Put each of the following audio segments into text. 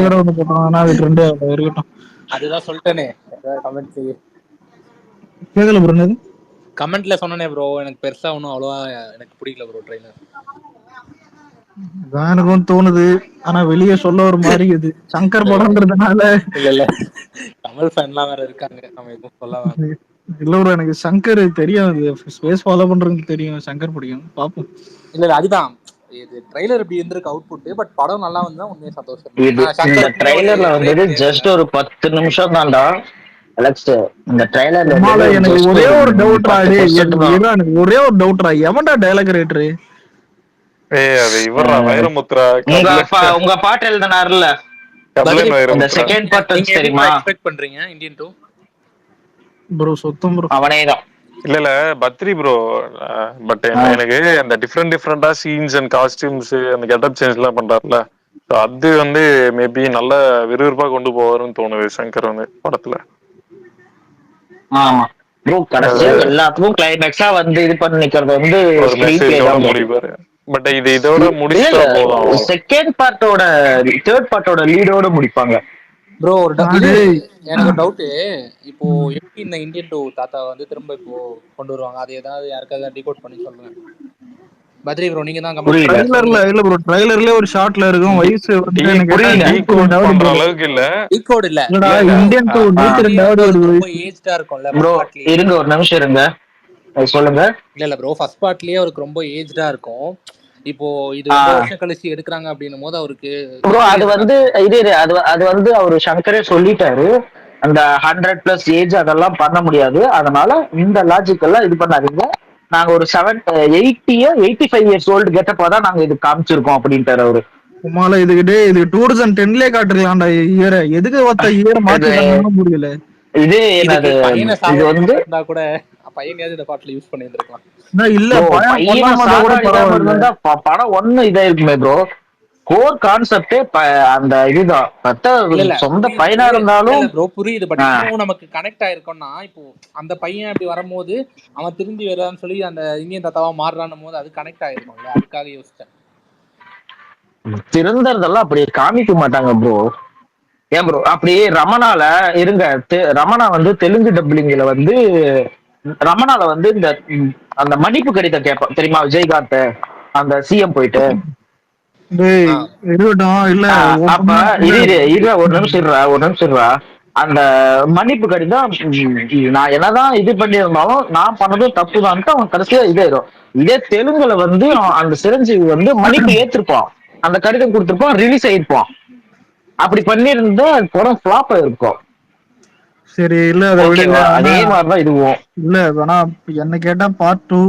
வேற ஒண்ணு போட்டோம். ஆனா அது ட்ரெண்டே இருக்கட்டும். அதுதான் சொல்லிட்டேனே கமெண்ட்ஸ். கேட்கல ப்ரோ. என்னது கமெண்ட்ல சொன்னனே ப்ரோ, எனக்கு பெருசா ஒன்றும் அவ்வளோவா எனக்கு பிடிக்கல ப்ரோ ட்ரெய்லர். எனக்கும் தோணுது. ஆனா வெளியே சொல்ல ஒரு மாதிரி இது சங்கர் படம்ன்றதுனால. இல்ல கமல் ஃபேன்லாம் வேற இருக்காங்க, நம்ம எதுவும் சொல்ல வேணாம். இல்ல ப்ரோ, எனக்கு சங்கர் தெரியும், ஸ்பேஸ் ஃபாலோ பண்றதுக்கு தெரியும், சங்கர் பிடிக்கும், பாப்போம். இல்ல அதுதான் இது ட்ரெய்லர் இப்படி இருந்திருக்கு அவுட்புட், பட் படம் நல்லா வந்தா உண்மையே சந்தோஷம். இந்த ட்ரெய்லர்ல வந்தது ஜஸ்ட் ஒரு 10 நிமிஷம் தான்டா அலெக்ஸ். இந்த ட்ரெய்லர்ல எனக்கு ஒரே ஒரு டவுட்ரா, எனக்கு ஒரே ஒரு டவுட்ரா, எவன்டா டயலாக் ரைட்டர்? அது இவரா வைரமுத்ரா. உங்க பாட்டு எழுதினாருல இந்த செகண்ட் பார்ட் தெரியுமா? எக்ஸ்பெக்ட் பண்றீங்க இந்தியன் 2 ப்ரோ? சுத்தம் ப்ரோ, அவனேதான். இல்ல பத்ரி ப்ரோ, பட் எனக்கு அந்த டிஃப்ரெண்டா சீன்ஸ் அண்ட் காஸ்டியூம்ஸ் அந்த கெட்டப் சேஞ்ச் எல்லாம் பண்றாருல, அது வந்து மேபி நல்ல விறுவிறுப்பா கொண்டு போவாருன்னு தோணுது சங்கர் வந்து படத்துல. ஆமா ப்ரோ, கடைசியா எல்லாத்துக்கும் கிளைமேக்ஸா வந்து இது பண்ணி நிக்கிறது வந்து ஒரு மெசேஜோட முடிப்பாரு. பட் இது இதோட முடிச்சா போதும். செகண்ட் பார்ட்டோட தேர்ட் பார்ட்டோட லீடோட முடிப்பாங்க ப்ரோ. எனக்கு ஒரு டவுட், இப்போ எப்படி இந்த இந்தியன் 2 தாத்தா வந்து திரும்ப இப்போ கொண்டு வருவாங்க? அது ஏதாவது யாருக்காவது டீகோட் பண்ணி சொல்லுங்க. பத்ரி ப்ரோ, நீங்க தான் கமெண்ட் ட்ரைலர்ல இல்ல ப்ரோ, ட்ரைலர்ல ஒரு ஷாட்ல இருக்கும் வயசு வந்து எனக்கு டீகோட் பண்ற அளவுக்கு இல்ல. டீகோட் இல்ல, இந்தியன் 2 102வது ரொம்ப ஏஜ்டா இருக்கும்ல ப்ரோ. இருங்க ஒரு நிமிஷம் இருங்க, சொல்லுங்க. இல்ல ப்ரோ, ஃபர்ஸ்ட் பார்ட்லயே அவருக்கு ரொம்ப ஏஜ்டா இருக்கும். இப்போ இது ரொம்ப வருஷம் கழிச்சு எடுக்கிறாங்க அப்படின்னும் போது அவருக்கு ப்ரோ அது வந்து அது வந்து அவரு சங்கரே சொல்லிட்டாரு, அந்த 100+ ஏஜ் அதெல்லாம் பண்ண முடியாது, அதனால இந்த லாஜிக் எல்லாம் இது பண்ணாதீங்க, நாங்க ஒரு 85 இயர்ஸ் ஓல்டு கெட்டப்பா தான் நாங்க இது காமிச்சிருக்கோம் அப்படின்ட்டாரு அவரு. உமால இது 2010லயே காட்டுறலாம்டா இயரை, எதுக்கு ஒத்த இயரை மாத்திட்டாங்கன்னு புரியல. இது என்னது, இது வந்து கூட பையனையாவது இந்த பாட்டுல யூஸ் பண்ணியிருந்திருக்கலாம். இல்ல படம் ஒண்ணு இதா இருக்குமே ப்ரோ, கோர் கான்செப்டே அந்த இதுதான், சொந்த பையனா இருந்தாலும் ப்ரோ புரியுது. பட் இன்னும் நமக்கு கனெக்ட் ஆயிருக்கோம்னா, இப்போ அந்த பையன் அப்படி வரும்போது அவன் திரும்பி வரான்னு சொல்லி அந்த இந்தியன் தாத்தாவா மாறுறான்னு போது அது கனெக்ட் ஆயிருக்கும்ல, அதுக்காக யோசிச்சேன். திருந்தறதெல்லாம் அப்படியே காமிக்க மாட்டாங்க ப்ரோ. ஏன் ப்ரோ அப்படியே ரமணால இருங்க, ரமணா வந்து தெலுங்கு டப்ளிங்ல வந்து ரமணால வந்து இந்த அந்த மன்னிப்பு கடிதம் கேட்பான் தெரியுமா, விஜயகாந்த் அந்த சிஎம் போயிட்டு அப்ப ஒரு நிமிஷம் அந்த மன்னிப்பு கடிதம், நான் என்னதான் இது பண்ணியிருந்தாலும் நான் பண்ணதும் தப்புதான்ட்டு அவன் கடைசியா இதாயிரும். இதே தெலுங்குல வந்து அந்த சிரஞ்சீவி வந்து மன்னிப்பு ஏத்திருப்பான், அந்த கடிதம் கொடுத்திருப்பான், ரிலீஸ் ஆயிருப்பான். அப்படி பண்ணிருந்தா படம் ஃபிளாப் ஆயிருக்கும். சரி இல்ல அதே மாதிரிதான் இதுவும் இல்ல. ஆனா என்ன கேட்டா பார்ட் 2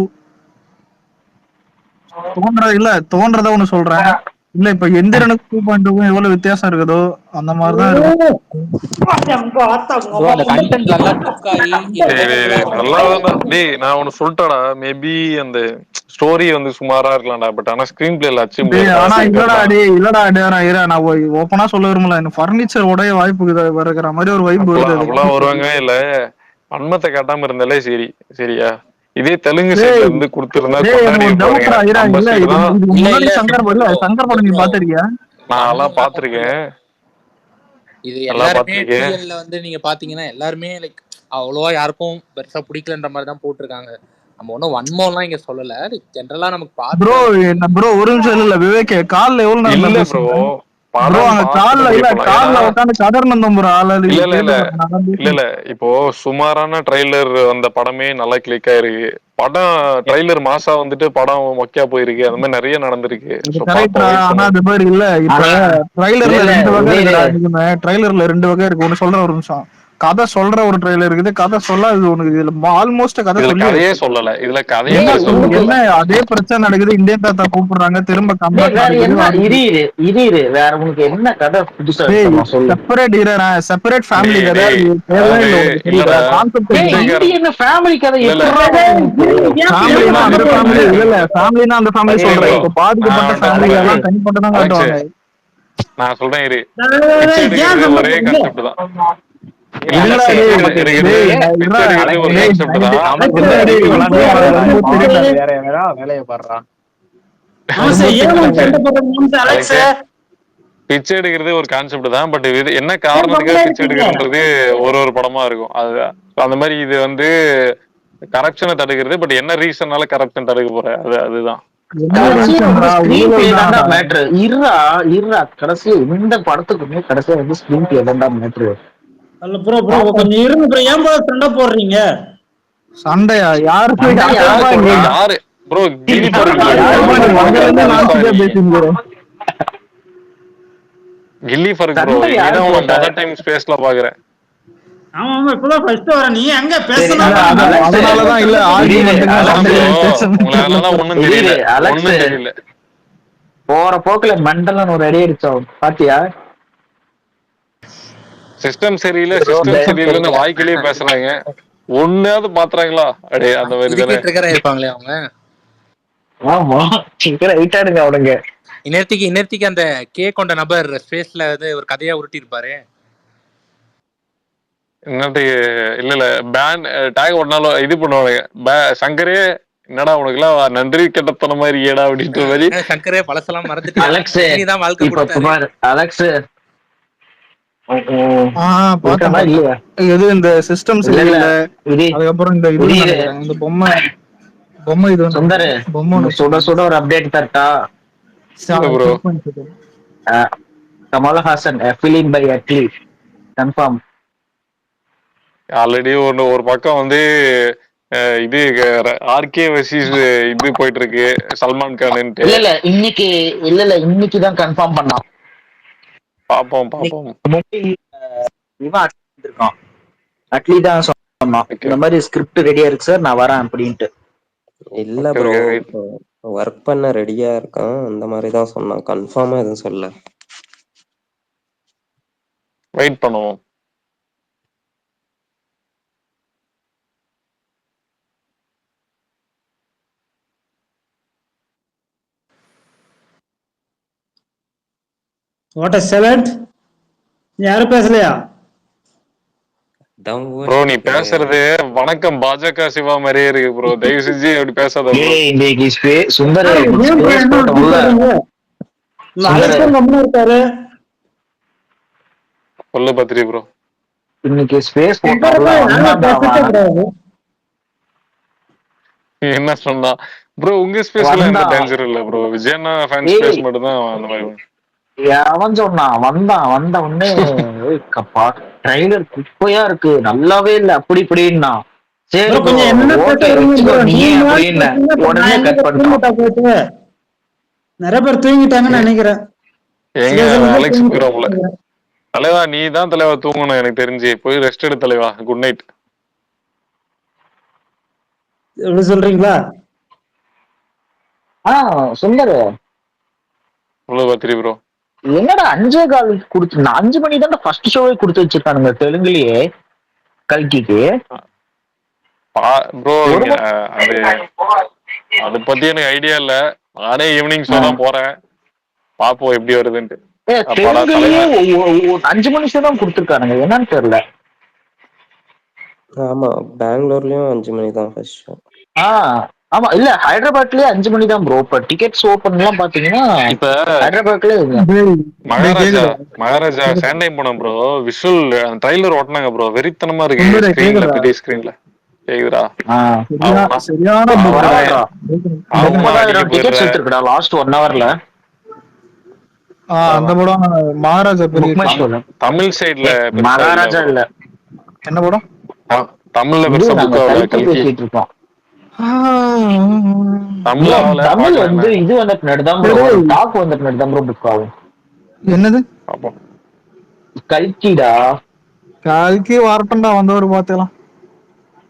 தோன்றத ஒண்ணு சொல்றேன். இல்ல இப்ப எந்திரனுக்கு 2.2 எவ்வளவு வித்தியாசம் இருக்குதோ அந்த மாதிரிதான் இருக்கும். நான் ஒண்ணு சொல்லிட்டேடா, மேபி அந்த ஸ்டோரி வந்து சுமாரா இருக்கலாம்டா, பட் ஆனா ஸ்கிரீன் பிளேல இல்லடா நான் ஓப்பனா சொல்ல விரும்பல, பர்னிச்சர் உடைய வாய்ப்பு வருகிற மாதிரி ஒரு வைப் வருது. அவ்வளவு வருவாங்க இல்ல, அன்மத்தை காட்டாம இருந்தாலே சரி. சரியா, இதே தெலுங்கு சைட்ல இருந்து கொடுத்திருந்தா சங்கர் படம் நீ பாத்திருக்கியா? நான் எல்லாம் பாத்திருக்கேன். இது எல்லாருமே டிஎல்ல வந்து நீங்க பாத்தீங்கன்னா எல்லாருமே லைக் அவ்வளவா யாருக்கும் பெருசா பிடிக்கலன்ற மாதிரி தான் போட்டிருக்காங்க. நம்ம ஒன்னும் வன்மம்லாம் இங்க சொல்லல, ஜெனரலா நமக்கு ப்ரோ ஒரு நிமிஷம் இல்ல விவேக், கால்ல எவ்வளவு நேரம் ப்ரோ கால்ல உட்காந்து கதர் நந்தம் ப்ரோ. இல்ல இப்போ சுமாரான ட்ரெய்லர் அந்த படமே நல்லா கிளிக் ஆயிருக்கு, படம் ட்ரெய்லர் மாசா வந்துட்டு படம் மொக்கையா போயிருக்கு, அந்த மாதிரி நிறைய நடந்திருக்கு. ஆனா அது மாதிரி இல்ல, இப்ப ட்ரெய்லர்ல 2 வகை இருக்குடா, ட்ரெய்லர்ல 2 வகை இருக்கு. ஒண்ணு சொல்ற ஒரு நிமிஷம், கதை சொல்ற ஒரு ட்ரெய்லர் இருக்குது, கதை சொல்லாது ஒண்ணு இருக்குது. ஆல்மோஸ்ட் கதை கதையே சொல்லல, இதுல கதையே என்ன அதே பிரச்சனை நடக்குது. இந்தியன் தாத்தா கூப்பிடுறாங்க, திரும்ப வேற உனக்கு என்ன கதை புதுசா செப்பரேட் செப்பரேட் ஃபேமிலி கதை ஃபேமிலி கதை ஃபேமிலினா அந்த ஃபேமிலி சொல்றேன். இப்போ பாதிக்கப்பட்ட ஃபேமிலி எல்லாம் தனிப்பட்டதான் காட்டுவாங்க. நான் சொல்றேன் ஒரே கான்செப்ட் தான். வேலையை பாடுறான். பிச்சை எடுக்கிறது ஒரு கான்செப்ட் தான். பட் இது என்ன காரணத்துக்காக பிச்சை எடுக்கிறன்றது ஒரு படமா இருக்கும். அது அந்த மாதிரி இது வந்து கரப்ஷனை தடுக்கிறது. பட் என்ன ரீசன்னால கரப்ஷன் தடுக்க போற அதுதான் கடைசி இந்த படத்துக்குமே கடைசியா வந்து ஸ்கிரீன் பிளே தான்டா மேட்ரு. அல்ல ப்ரோ கொஞ்சம் இருங்க ப்ரோ. ஏன் ப்ரோ சண்டை போடுறீங்க? சண்டையா? யாரு யாரு ப்ரோ? கில்லி ஃபர்க் ப்ரோ, இதான் முதல் டைம் ஸ்பேஸ்ல பாக்குறேன். ஆமா ஆமா, இப்பதான் ஃபர்ஸ்ட் வர. நீ எங்க பேசணும்? அதனாலதான் இல்ல ஒண்ணும் தெரியல. போற போக்குல மெண்டலன் ஒரு அடி அடிச்சோம் பாத்தியா? சிஸ்டம் சரியில்லைன்னு வாய்க்கிலேயே பேசுறாங்க. ஒன்னாவது பாத்துறாங்களா? அடே அந்த மாதிரி தானே இருப்பாங்களே அவங்க. ஆமா ரைட்டாடுங்க அவனுங்க. இந்நேரத்துக்கு அந்த கே கொண்ட நபர் ஸ்பேஸ்ல வந்து ஒரு கதையா உருட்டி இருப்பாரு. இல்ல பேன் டேக் ஒரு நாள் இது பண்ணுவானுங்க. சங்கரே என்னடா உனக்கு எல்லாம் நன்றி கெட்டத்தன மாதிரி ஏடா அப்படின்ற மாதிரி. சங்கரே பழசெல்லாம் மறந்துட்டு அலெக்ஸ் எது இந்த சிஸ்டம் சரியில்ல. அதுக்கப்புறம் இந்த பொம்மை இது சுந்தர் சுட சுட ஒரு அப்டேட் தரட்டா? Kamal Haasan film by Atlee confirm. Already ஒரு பக்கம் வந்து இது ஆர்கே வர்சஸ் இது போயிட்டு இருக்கு சல்மான் கான். இல்ல இன்னைக்கு தான் கன்ஃபார்ம் பண்ணான். பாப்போம். அட்லி தான் சொன்னான் இந்த மாதிரி ஸ்கிரிப்ட் ரெடியா இருக்கு சார், நான் வரேன் அப்படின்ட்டு. இல்ல ப்ரோ, ஒர்க் பண்ண ரெடியா இருக்கான் அந்த மாதிரி தான் சொன்னான். கன்ஃபார்மா எதுவும் சொல்ல. வெயிட் பண்ணுவோம். What a silent. யாரும் பேசலையா ப்ரோ? நீ பேசுறது வணக்கம் பாஜக சிவா மாதிரியே இருக்கு ப்ரோ. தயவு செஞ்சு அப்படி பேசாத. சுந்தர் சொல்லு பத்ரி ப்ரோ. இன்னைக்கு ஸ்பேஸ் என்ன சொன்னா ப்ரோ? உங்க ஸ்பேஸ்ல எந்த டேஞ்சர் இல்ல ப்ரோ. விஜயண்ணா ஃபேன் ஸ்பேஸ் மட்டும் தான் அந்த மாதிரி. அவன் சொன்னான் வந்த உடனே ட்ரைலர் குப்பையா இருக்கு, நல்லாவே இல்ல அப்படி இப்படின்னா. சரி உடனே கட் பண்ணிட்டு நிறைய பேர் தூங்கிட்டாங்கன்னு நினைக்கிறேன். தலைவா நீ தான் தலைவா தூங்கணும் எனக்கு தெரிஞ்சு. போய் ரெஸ்ட் எடு தலைவா. Good night. எப்படி சொல்றீங்களா? சுந்தர் பத்ரி ப்ரோ, என்னடா 5:15 கொடுத்து 5 மணி தான் ஃபர்ஸ்ட் ஷோவே கொடுத்து வச்சிருக்கானுங்க தெலுங்குலயே கல்கிக்கு. ப்ரோ அது பத்தி எனக்கு ஐடியா இல்ல. நானே ஈவினிங் ஷோ தான் போறேன். பாப்போம் எப்படி வருதுன்ட்டு. தெலுங்குலயே 5 மணி ஷோ தான் கொடுத்துருக்கானுங்க, என்னன்னு தெரியல. ஆமா, பெங்களூர்லயும் 5 மணி தான் ஃபர்ஸ்ட் ஷோ. ஆமா இல்ல ஹைதராபாத்லயே 5 மணி தான் ப்ரோ. இப்ப டிக்கெட்ஸ் ஓபன் எல்லாம் பாத்தீங்கன்னா இப்ப ஹைதராபாத்ல மகாராஜா சேண்டைம் போனோம் ப்ரோ. விஷுவல் ட்ரைலர் ஓட்டுனாங்க ப்ரோ. வெறித்தனமா இருக்கு ஸ்கிரீன்ல, பெரிய ஸ்கிரீன்ல. கேக்குதா? சரியான 50,000 டிக்கெட்ஸ் எடுத்துருக்கடா லாஸ்ட் 1 ஹவர்ல. அந்த படம் மகாராஜா தமிழ் சைடுல. மகாராஜா இல்ல, என்ன படம் தமிழ்ல பெருசா புக் ஆகல. பேசிட்டு இருக்கோம் தமிழ் வந்து இது வந்துட்டு நடுதான் ப்ரோ. டாக் வந்துட்டு நடுதான் ப்ரோ புக் ஆகும். என்னது கல்கிடா? கல்கி வரட்டண்டா வந்தவர் பாத்துக்கலாம்.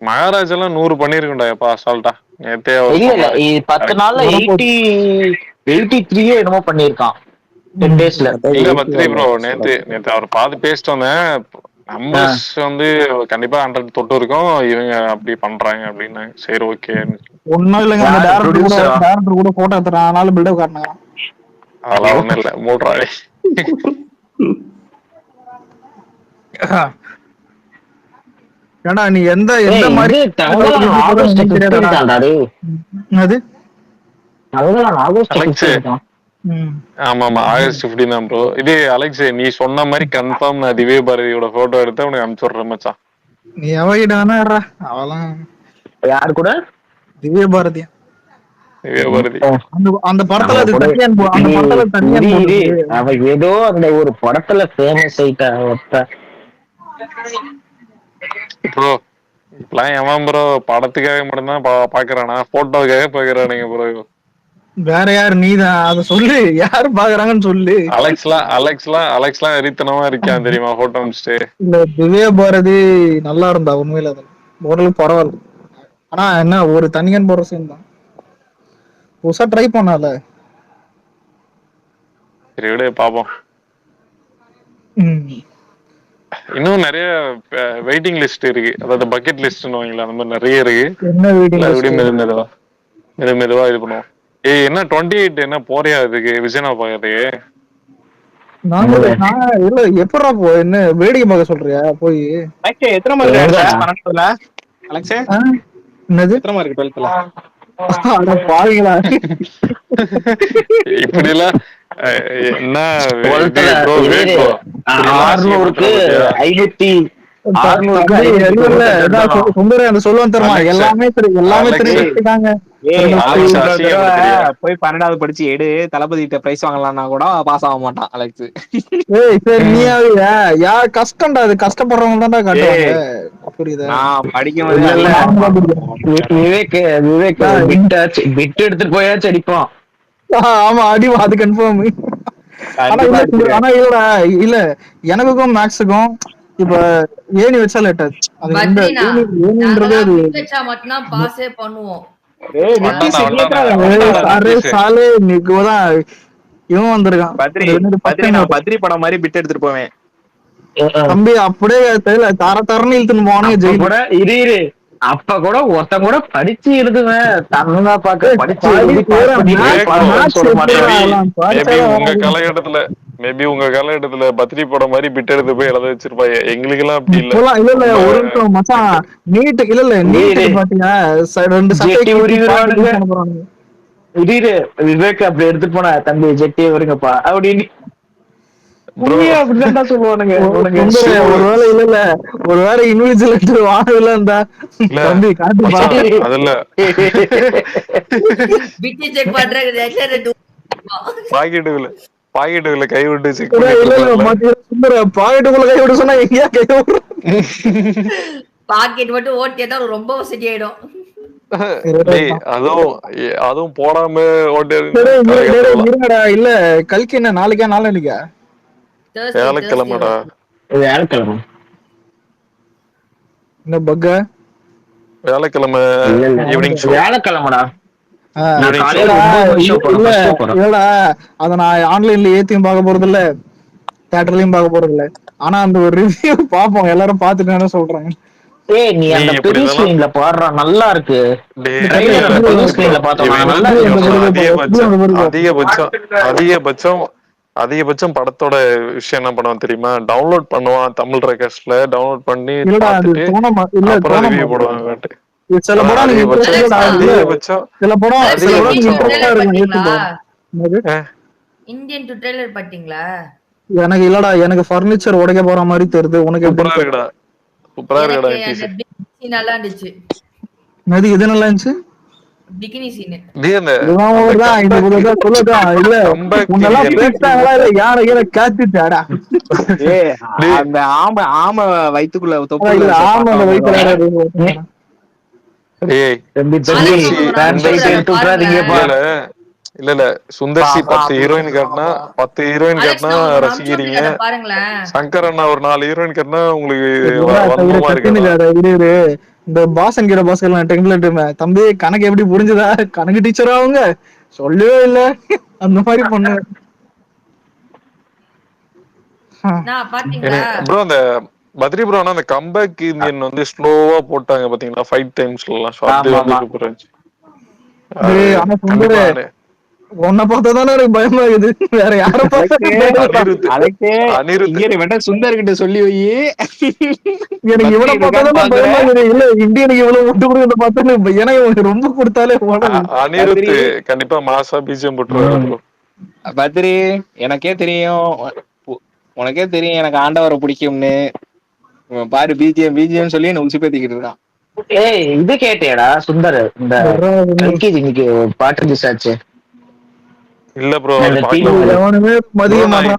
மகாராஜா எல்லாம் 100 பண்ணிருக்கா எப்பா அசால்ட்டா. நேத்தே இல்ல 10 நாள்ல 83 என்னமோ பண்ணிருக்கான் 10 daysல. இல்ல பத்ரி ப்ரோ, நேத்து அவர் பாத்து பேசிட்டு வந்தேன். நம்பர்ஸ் வந்து கண்டிப்பா 100 தொட்டு இருக்கும். இவங்க அப்படி பண்றாங்க அப்படின்னு. சரி ஓகே. ஒண்ணும் இல்லைங்க, அந்த டைரக்டர் கூட போட்டோ எடுத்துறான், அதனால பில்டப் காட்டினாங்க. அதெல்லாம் ஒண்ணும் இல்ல, மூடுறாரு. ஏன்னா நீ எந்த மாதிரி ஆமா ஆமா ஆகஸ்ட் 15 தான் ப்ரோ. இது அலெக்ஸ் நீ சொன்ன மாதிரி கன்ஃபார்ம் நான் திவ்ய பாரதியோட போட்டோ எடுத்து உனக்கு அனுப்பிச்சு விடுறேன் மச்சான். நீ எவகிடானா அவெல்லாம் யாரு கூட? திவ்ய பாரதி. திவ்ய பாரதி அந்த படத்துல அது தனியா அந்த படத்துல தனியா அவ ஏதோ அந்த ஒரு படத்துல ஃபேமஸ் ஆயிட்டா ஒத்த ப்ரோ. இப்பெல்லாம் எவன் ப்ரோ படத்துக்காக மட்டும்தான் பாக்குறானா, போட்டோக்காக பாக்குறானுங்க ப்ரோ. வேற யாரு? நீதான் அத சொல்லு, யாரு பாக்குறாங்கன்னு சொல்லு. அலெக்ஸ்லாம் வெறித்தனமா இருக்கான் தெரியுமா போட்டோ அனுப்பிச்சிட்டு. இல்ல திவ்ய பாரதி நல்லா இருந்தா உண்மையில, அது ஓரளவுக்கு பரவாயில்ல. ஆனா என்ன ஒரு தனியன் போற சீன் தான், புதுசா ட்ரை பண்ணால. சரி விட பாப்போம். இன்னும் நிறைய வெயிட்டிங் லிஸ்ட் இருக்கு, அதாவது பக்கெட் லிஸ்ட்னு வாங்கல, அந்த மாதிரி நிறைய இருக்கு. என்ன வெயிட்டிங் லிஸ்ட்? மெதுவா இது பண்ணுவோம். ஏய் என்ன 28 என்ன போறியா இதுக்கு விஜயனா பாக்கிறதுக்கு? இல்ல எப்படா போ, என்ன வேடிக்கை பார்க்க சொல்றியா போய்? எத்தனை மார்க் எடுத்த அலெக்ஸ்? என்னது எத்தனை மார்க் 12th? அட பாவிங்களா, இப்படி எல்லாம் என்ன 600க்கு 500 சுந்தர சொல்லுவான் தெரியுமா, எல்லாமே எல்லாமே தெரிஞ்சுட்டாங்க. போய் 12வது படிச்சு எடு, தளபதி கிட்ட பிரைஸ் வாங்கலாம்னா கூட பாஸ் ஆக மாட்டான் அலெக்ஸ். ஏய் சரி நீயாவியா, யார் கஷ்டம்டா அது, கஷ்டப்படுறவங்க தான்டா காட்டுவாங்க. புரியுதா? நான் படிக்கும் விவேக் பிட் எடுத்துட்டு போயாச்சும் அடிப்போம். ஆமா அடிவா, அது கன்ஃபார்ம். ஆனா இல்லடா, இல்ல எனக்கும் மேக்ஸுக்கும் இப்ப ஏணி வச்சா லேட் ஆச்சு. மட்டும்தான் பாஸே பண்ணுவோம். இவன் வந்திருக்கான் பத்ரி படம் மாதிரி பிட் எடுத்துட்டு போவேன் தம்பி, அப்படியே தெரியல தர தரன்னு இழுத்துன்னு போனே ஜெயில கூட. இரு அப்ப கூட ஒருத்தன் கூட படிச்சு எழுதுவேன், தமிழா பாக்க படிச்சு உங்க காலகட்டத்துல பத்ரி படம் மாதிரி பிட் எடுத்து போய் எழுத வச்சிருப்பாங்க. எங்களுக்கு எல்லாம் அப்படி இல்ல. இல்ல ஒரு நிமிஷம் மச்சான், நீட் இல்ல நீட் பாத்தீங்கன்னா 2 விவேக் அப்படி எடுத்து போனா, தம்பி ஜெட்டியே வருங்கப்பா அப்படின்னு அப்படிதான் சொல்லுவானுங்க. ஒருவேளை இல்ல ஒருவேளை இன்விஜுவல் வாங்கல இருந்தா தம்பி காட்டுப்பா, அதுல பாக்கெட்டுக்குள்ள கை விட்டு செக் சுந்தர பாக்கெட்டுக்குள்ள கை விட்டு சொன்னா எங்கேயா கை விடுற? பாக்கெட் மட்டும் ஓட்டியா தான் ரொம்ப வசதி ஆயிடும். அதுவும் போடாம இருங்கடா. இல்ல கல்கி என்ன நாளைக்கா நாளைக்கா? வியாழக்கிழமைடா. வியாழக்கிழமை என்ன பக்க? வியாழக்கிழமை ஈவினிங் ஷோ. வியாழக்கிழமைடா. இல்லடா அத நான் ஆன்லைன்ல ஏத்தியும் பார்க்க போறது இல்ல, தியேட்டர்லயும் பார்க்க போறது இல்ல. ஆனா அந்த ஒரு ரிவ்யூ பாப்போம், எல்லாரும் பாத்துட்டு என்ன சொல்றாங்க. ஏய் நீ அந்த பெரிய ஸ்கிரீன்ல பாடுற நல்லா இருக்கு. அதிகபட்சம் படத்தோட விஷயம் என்ன பண்ணுவான் தெரியுமா, டவுன்லோட் பண்ணுவான் தமிழ் ரெக்கார்ட்ஸ்ல, டவுன்லோட் பண்ணி அப்புறம் ரிவ்யூ போடுவாங்க. சில படம் இந்தியன் டு ட்ரெய்லர் பாத்தீங்களா? எனக்கு இல்லடா, எனக்கு ஃபர்னிச்சர் உடைக்க போற மாதிரி தெரியுது. உனக்கு எப்படி இருக்குடா? சூப்பரா இருக்குடா. நல்லா இருந்துச்சு. நதி இது நல்லா இருந்துச்சு. பிகினி சீன் அந்த ஆம வயித்துக்குள்ள இல்ல இல்ல சுந்தர்சி 10 ஹீரோயின் காட்டினா 10 ஹீரோயின் காட்டினா ரசிக்கிறீங்க. சங்கர் அண்ணா ஒரு 4 ஹீரோயின் காட்டினா உங்களுக்கு இந்த பாசன் கிட்ட பாஸ் டெம்ப்ளேட் தம்பி கணக்கு எப்படி புரிஞ்சுதா? கணக்கு டீச்சரா அவங்க சொல்லவே இல்ல, அந்த மாதிரி பண்ணு. ப்ரோ அந்த பத்ரி ப்ரோ அந்த கம்பேக் இந்தியன் வந்து ஸ்லோவா போட்டாங்க பாத்தீங்களா ஃபைட் டைம்ஸ்ல எல்லாம். அது வந்து சூப்பரா இருந்துச்சு. உன்னை பார்த்தாதானே எனக்கு பயமா இருக்குது, வேற யார சுந்தர் கிட்ட சொல்லி வை. எனக்கு இவனை பார்த்தாதான் பயமா இருக்குது. இல்ல இந்தியனுக்கு இவ்வளவு விட்டு கொடுக்க பார்த்தா எனக்கு ரொம்ப கொடுத்தாலே அனிருத் கண்டிப்பா மாசா பிஜிஎம் போட்டுருவாரு. பத்ரி எனக்கே தெரியும், உனக்கே தெரியும் எனக்கு ஆண்டவரை பிடிக்கும்னு. பாரு பிஜிஎம் சொல்லி என்ன உச்சி பேத்திக்கிட்டு இருக்கான். ஏய் இது கேட்டியாடா சுந்தர், இந்த கல்கி இன்னைக்கு பாட்டு ரிலீஸ் ஆச்சு? இல்ல ப்ரோ, அது இந்த பாக்கல தீவிர ப்ரோ. எவனுமே மதிய நான் மாட்டான்.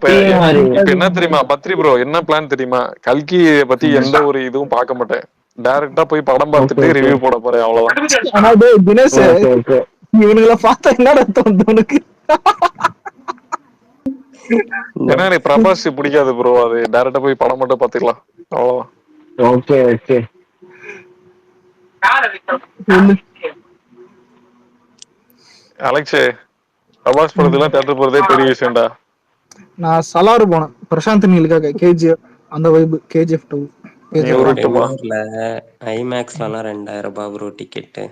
இப்ப என்ன தெரியுமா பத்ரி ப்ரோ, என்ன பிளான் தெரியுமா? கல்கி பத்தி எந்த ஒரு இதுவும் பார்க்க மாட்டேன். டைரக்டா போய் படம் பார்த்துட்டு ரிவ்யூ போட போறேன், அவ்வளவுதான். ஆனா டேய் தினேஷ், ஓகே ஓகே. இவனுங்களை பார்த்தா என்னடா தோணுது உனக்கு? ஏன்னா எனக்கு பிரபாஸ் பிடிக்காது ப்ரோ, அது டைரக்டா போய் படம் மட்டும் பாத்துக்கலாம், அவ்வளவுதான். Okay okay. அலெக்ஸ், பிரபாஸ் படத்துலாம் தியேட்டர் போறதே பெரிய விஷயம்டா. நான் சலாறு போனேன் பிரசாந்த் நீலுக்காக, கேஜிஎஃப் அந்த வைப், கேஜிஎஃப் 2. பெங்களூர்ல ஐமேக்ஸ்லாம் 2000 ரூபாய் ப்ரோ டிக்கெட்டு.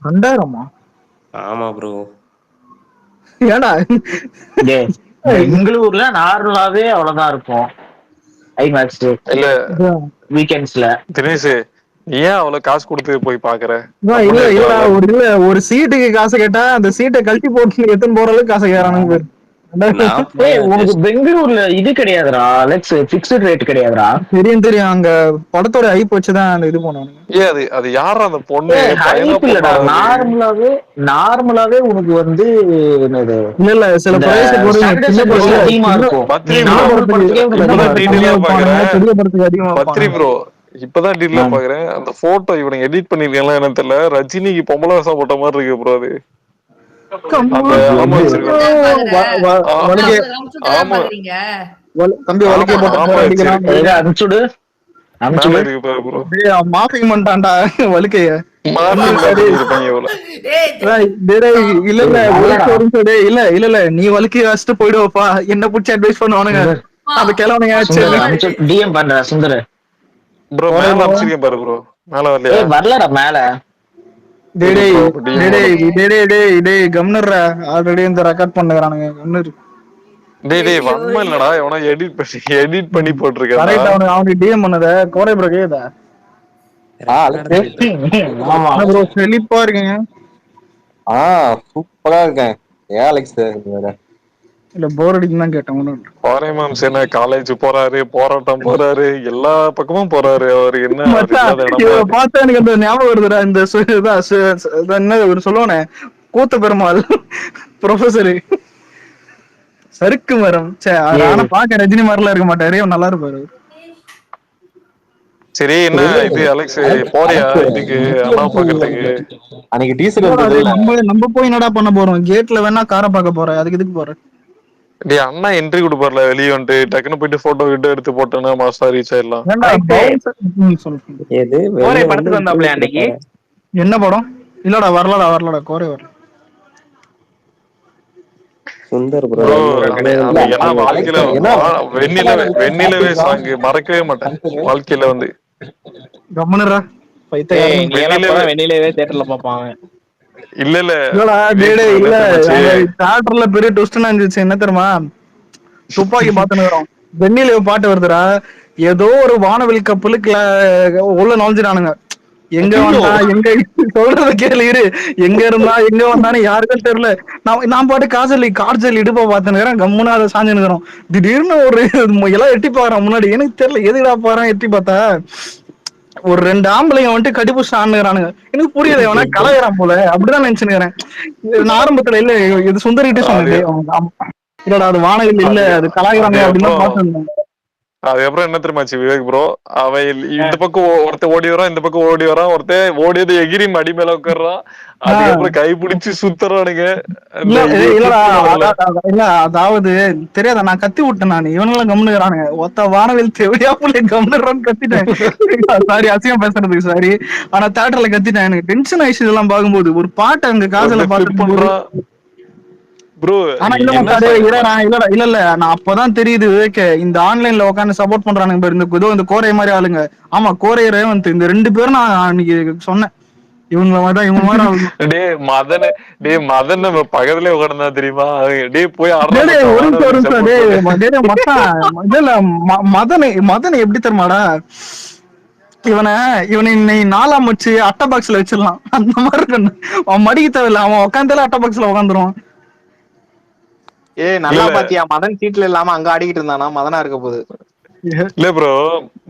2000? ஆமா ப்ரோ. ஏடா பெங்களூர்ல நார்மலாவே அவ்வளவுதான் இருக்கும் ஐமேக்ஸ் இல்ல வீக்கெண்ட்ஸ்ல. தினேஷ், நீ ஏன் அவ்வளவு காசு கொடுத்து போய் பாக்குற? இல்ல ஒரு சீட்டுக்கு காசு கேட்டா அந்த சீட்டை கழட்டி போட்டு எத்தனை போற அளவுக்கு காசு கேட்கறானுங்க பேர். உனக்கு பெங்களூர்ல இது கிடையாதுடா அலெக்ஸ், பிக்ஸ்ட் ரேட் கிடையாதுடா. தெரியும், அங்க படத்தோட ஐப் வச்சுதான் அந்த இது பண்ணுவானுங்க. அது யாரா அந்த பொண்ணு? நார்மலாவே உனக்கு வந்து என்னது, இல்ல சில பிரைஸ் அதிகமா இருக்கும். பத்ரி ப்ரோ, இப்பதான் டீல்ல பாக்குறேன். அந்த போட்டோ இவனுங்க எடிட் பண்ணிருக்காங்களா என்ன தெரியல, ரஜினிக்கு பொம்பளை வேஷம் போட்ட மாதிரி இருக்கு ப்ரோ. அது இல்ல நீ வலிக்க வச்சுட்டு போயிடுவப்பா, என்ன பிடிச்சி அட்வைஸ் பண்ணுவானுங்க அந்த கிழவனுங்க. டிஎம் பண்ற சுந்தர் ப்ரோ, மேல அம்சிங்க பாரு ப்ரோ. மேல வரலையா? வரலடா மேல. ஆல்ரெடி இந்த ரெக்கார்ட் பண்ணுறானுங்க. டேய் வன்மை இல்லடா, எவனோ எடிட் பண்ணி போட்டுருக்கான். அவனுக்கு டிஎம் பண்ணத கோரை ப்ரோ கேக்குதா? ப்ரோ செழிப்பா இருக்கீங்க. சூப்பரா இருக்கேன். ஏன் அலெக்ஸ் வேற இல்ல போர் அடிக்கும் தான் கேட்டேன். பாரேமாம் சேனா காலேஜ் போறாரு, போராட்டம் போறாரு, எல்லா பக்கமும் போறாரு. அவரு என்ன பார்த்தா எனக்கு அந்த ஞாபகம் வருதுடா, இந்த என்ன ஒரு சொல்லுவானே கூத்த பெருமாள் ப்ரொஃபசரு சருக்கு மரம். ஆனா பாக்க ரஜினி மாதிரிலாம் இருக்க மாட்டாரு, நல்லா இருப்பாரு. சரி என்ன இது அலெக்ஸ், போறியா இதுக்கு அண்ணா பாக்கிறதுக்கு? அன்னைக்கு டீசர் நம்ம போய் என்னடா பண்ண போறோம்? கேட்ல வேணா காரை பார்க்க போறேன், அதுக்கு எதுக்கு போறேன்? டேய் அண்ணா என்ட்ரி கொடுப்பார்ல வெளியே வந்துட்டு, டக்குன்னு போயிட்டு போட்டோ கிட்ட எடுத்து போட்டோன்னா மாஸ்டர் ரீச் ஆயிடலாம். படத்துக்கு வந்தாப்ல அன்னைக்கு. என்ன படம்? இல்லடா வரலடா கோரை வரல. சுந்தர் ப்ரோ ஏன்னா வாழ்க்கையில வெண்ணிலவே சாங் மறக்கவே மாட்டேன் வாழ்க்கையில வந்து. கம்மனரா வெண்ணிலவே தியேட்டர்ல பாப்பாங்க. இல்ல தியேட்டர்ல பெரிய ட்விஸ்ட் இருந்துச்சு. என்ன தெரியுமா? துப்பாக்கி பாத்துனுறோம், வெண்ணிலவே பாட்டு வருதுடா. ஏதோ ஒரு வானவெளி கப்பலுக்கு உள்ள நுழைஞ்சிடானுங்க. எங்க வந்தா எங்க சொல்றத கேளு, எங்க இருந்தா எங்க வந்தானு யாருக்கும் தெரியல. நான் பாட்டு கார்ஜல் இடுப்பா பாத்துனுக்கிறேன், கம்முனா அதை சாஞ்சுனுக்கிறோம். திடீர்னு ஒரு எல்லாம் எட்டி பாக்குறேன் முன்னாடி. எனக்கு தெரியல எதுடா பாறேன், எட்டி பார்த்தா ஒரு 2 ஆம்பளைங்க வந்துட்டு கடிபுடிச்சு ஆடுறானுங்க. எனக்கு புரியல, எவனா கலையறான் போல அப்படிதான் நினைச்சுக்கிறேன். நான் ஆரம்பத்துல இல்ல இது சுந்தரிட்டு சொன்னது இல்லடா, அது வானவில் இல்ல, அது கலாய்கிறாங்க அப்படின்னு பாத்துருந்தேன். அதுக்கப்புறம் என்ன தெரியுமாச்சு விவேக் ப்ரோ, அவ இந்த பக்கம் ஒருத்தர் ஓடி வரான், இந்த பக்கம் ஓடி வரான், ஒருத்தர் ஓடியது எகிரி மடி மேல உட்காடுறான். அதுக்கப்புறம் கை பிடிச்சு சுத்துறானுங்க. இல்ல அதாவது தெரியாத, நான் கத்தி விட்டேன். நான் இவனெல்லாம் கம்னுறானுங்க. ஒத்த வானவில் தேவையா புள்ளி கம்னுறான்னு கத்திட்டேன். சாரி அசியம் பேசுறதுக்கு சாரி. ஆனா தியேட்டர்ல கத்திட்டேன். எனக்கு டென்ஷன் ஆயிடுச்சு இதெல்லாம் பார்க்கும்போது. ஒரு பாட்டு அங்க காதல பாட்டு ப்ரோ. ஆனா இல்ல நான் அப்பதான் தெரியுது இந்த ஆன்லைன்ல உட்காந்து சப்போர்ட் பண்றானுங்க இந்த கோரை மாதிரி ஆளுங்க. ஆமா கோரை ரேவந்த், இந்த 2 பேரும் நான் அன்னைக்கு சொன்னேன். இவங்க மாதிரி மதன் நம்ம பக்கத்துல உட்கார்ந்தா தெரியுமா? போய் மதன் எப்படி தெரியுமாடா, இவனை இன்னை 4ஆம் வச்சு அட்டை பாக்ஸ்ல வச்சிடலாம். அந்த மாதிரி அவன் மடிக்க தேவையில்ல, அவன் உட்காந்தால அட்டை பாக்ஸ்ல உட்காந்துருவான். நல்லா இல்ல பாத்தியா மதன் சீட்ல இல்லாம அங்க ஆடிக்கிட்டு இருந்தானா மதனா இருக்க போகுது. இல்ல ப்ரோ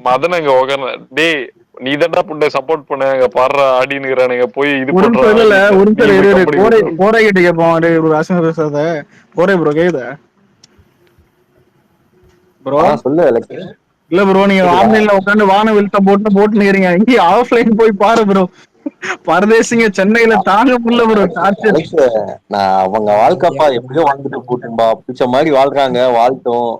மதன் அங்க உட்கார்ந்து டேய் நீ தான்டா புண்டை சப்போர்ட் பண்ண அங்க பாடுற ஆடினுங்கிறானுங்க போய் இது ஒரு பண்றா நிமிஷம் இல்ல ஒரு நீ போய் நிமிஷம் கம்பெனி கோரை கொடுத்துரு. கோரை கிட்ட கேட்போம் ஒரு அசிங்க பேசாத. கோரை ப்ரோ கேக்குதா ப்ரோ? சொல்லு அலெக்ஸ். இல்ல ப்ரோ நீங்க ஆன்லைன்ல உட்காந்து வானவில் போட்டு நிக்கிறீங்க. இங்கே ஆஃப்லைன் போய் பாரு ப்ரோ. பரதேசிங்க சென்னையில தாங்க முடியல ப்ரோ டார்ச்சர். அலெக்ஸ் நான் அவங்க வாழ்க்கைப்பா எப்படியோ வாழ்ந்துட்டு போட்டும்பா பிடிச்ச மாதிரி வாழ்றாங்க வாழ்ட்டும்.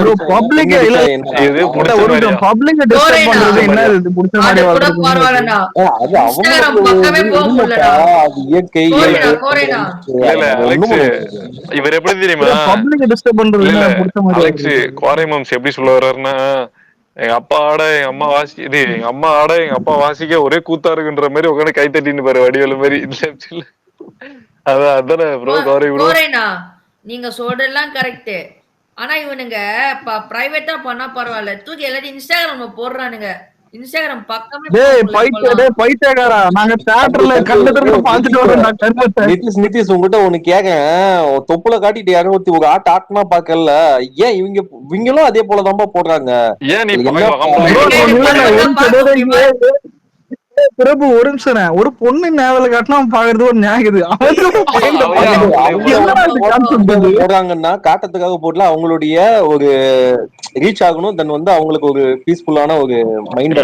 ப்ரோ பப்ளிக் இல்ல இது புடிச்ச ஒரு மாதிரியா பப்ளிக் டிஸ்டர்ப் பண்றது என்ன இது புடிச்ச மாதிரி அது கூட வாழ்றது. பரவாயில்லண்ணா. அது இன்ஸ்டாகிராம் அவங்களுக்கு பக்கமே போக உரிமைப்பா. முடியலண்ணா. அது இயற்கை கோரேனா இயற்கை கோரேனா இல்ல ஒண்ணும் அலெக்ஸ் பண்ண முடியாது. இவர் எப்படி தெரியுமா பப்ளிக் டிஸ்டர்ப் பண்றது இல்ல என்ன புடிச்ச மாதிரி அலெக்ஸ் வாழ்றது. கோரைமம்ஸ் எப்படி சொல்ல வர்றாருன்னா எங்க அப்பா ஆட எங்க அம்மா வாசி இது எங்க அம்மா ஆட எங்க அப்பா வாசிக்க ஒரே கூத்தா இருக்குன்ற மாதிரி உட்காந்து கை தட்டின்னு பாரு வடிவேலு மாதிரி அதான் அதானே ப்ரோ கோரை ப்ரோ. கோரேனா நீங்க சொல்றதெல்லாம் கரெக்ட். ஆனா இவனுங்க பிரைவேட்டா பண்ணா பரவாயில்ல, தூக்கி எல்லாத்தையும் இன்ஸ்டாகிராம்ல போடுறானுங்க. இன்ஸ்டாகிராம் பக்கமே டேய் பைத்தியக்காரா நாங்க தியேட்டர்ல கண்ணு திறந்து பாத்துட்டு வரோம்டா கருமத்தை. நிதிஷ் உங்ககிட்ட ஒண்ணு கேக்கேன். தொப்புல காட்டிட்டு யாரும் ஒரு ஆட்ட ஆட்டமா பாக்கல. ஏன் இவங்களும் அதே போலதான்பா போடுறாங்க. ஏன் நீ என்ன பிரபு ஒரு நிமிஷம் ஒரு பொண்ணு நேவல காட்டினா பாக்குறது ஒரு நியாயம். போடுறாங்கன்னா காட்டத்துக்காக போடல, அவங்களுடைய ஒரு ரீச் ஆகணும். தென் வந்து அவங்களுக்கு ஒரு பீஸ்ஃபுல்லான ஒரு மைண்ட்.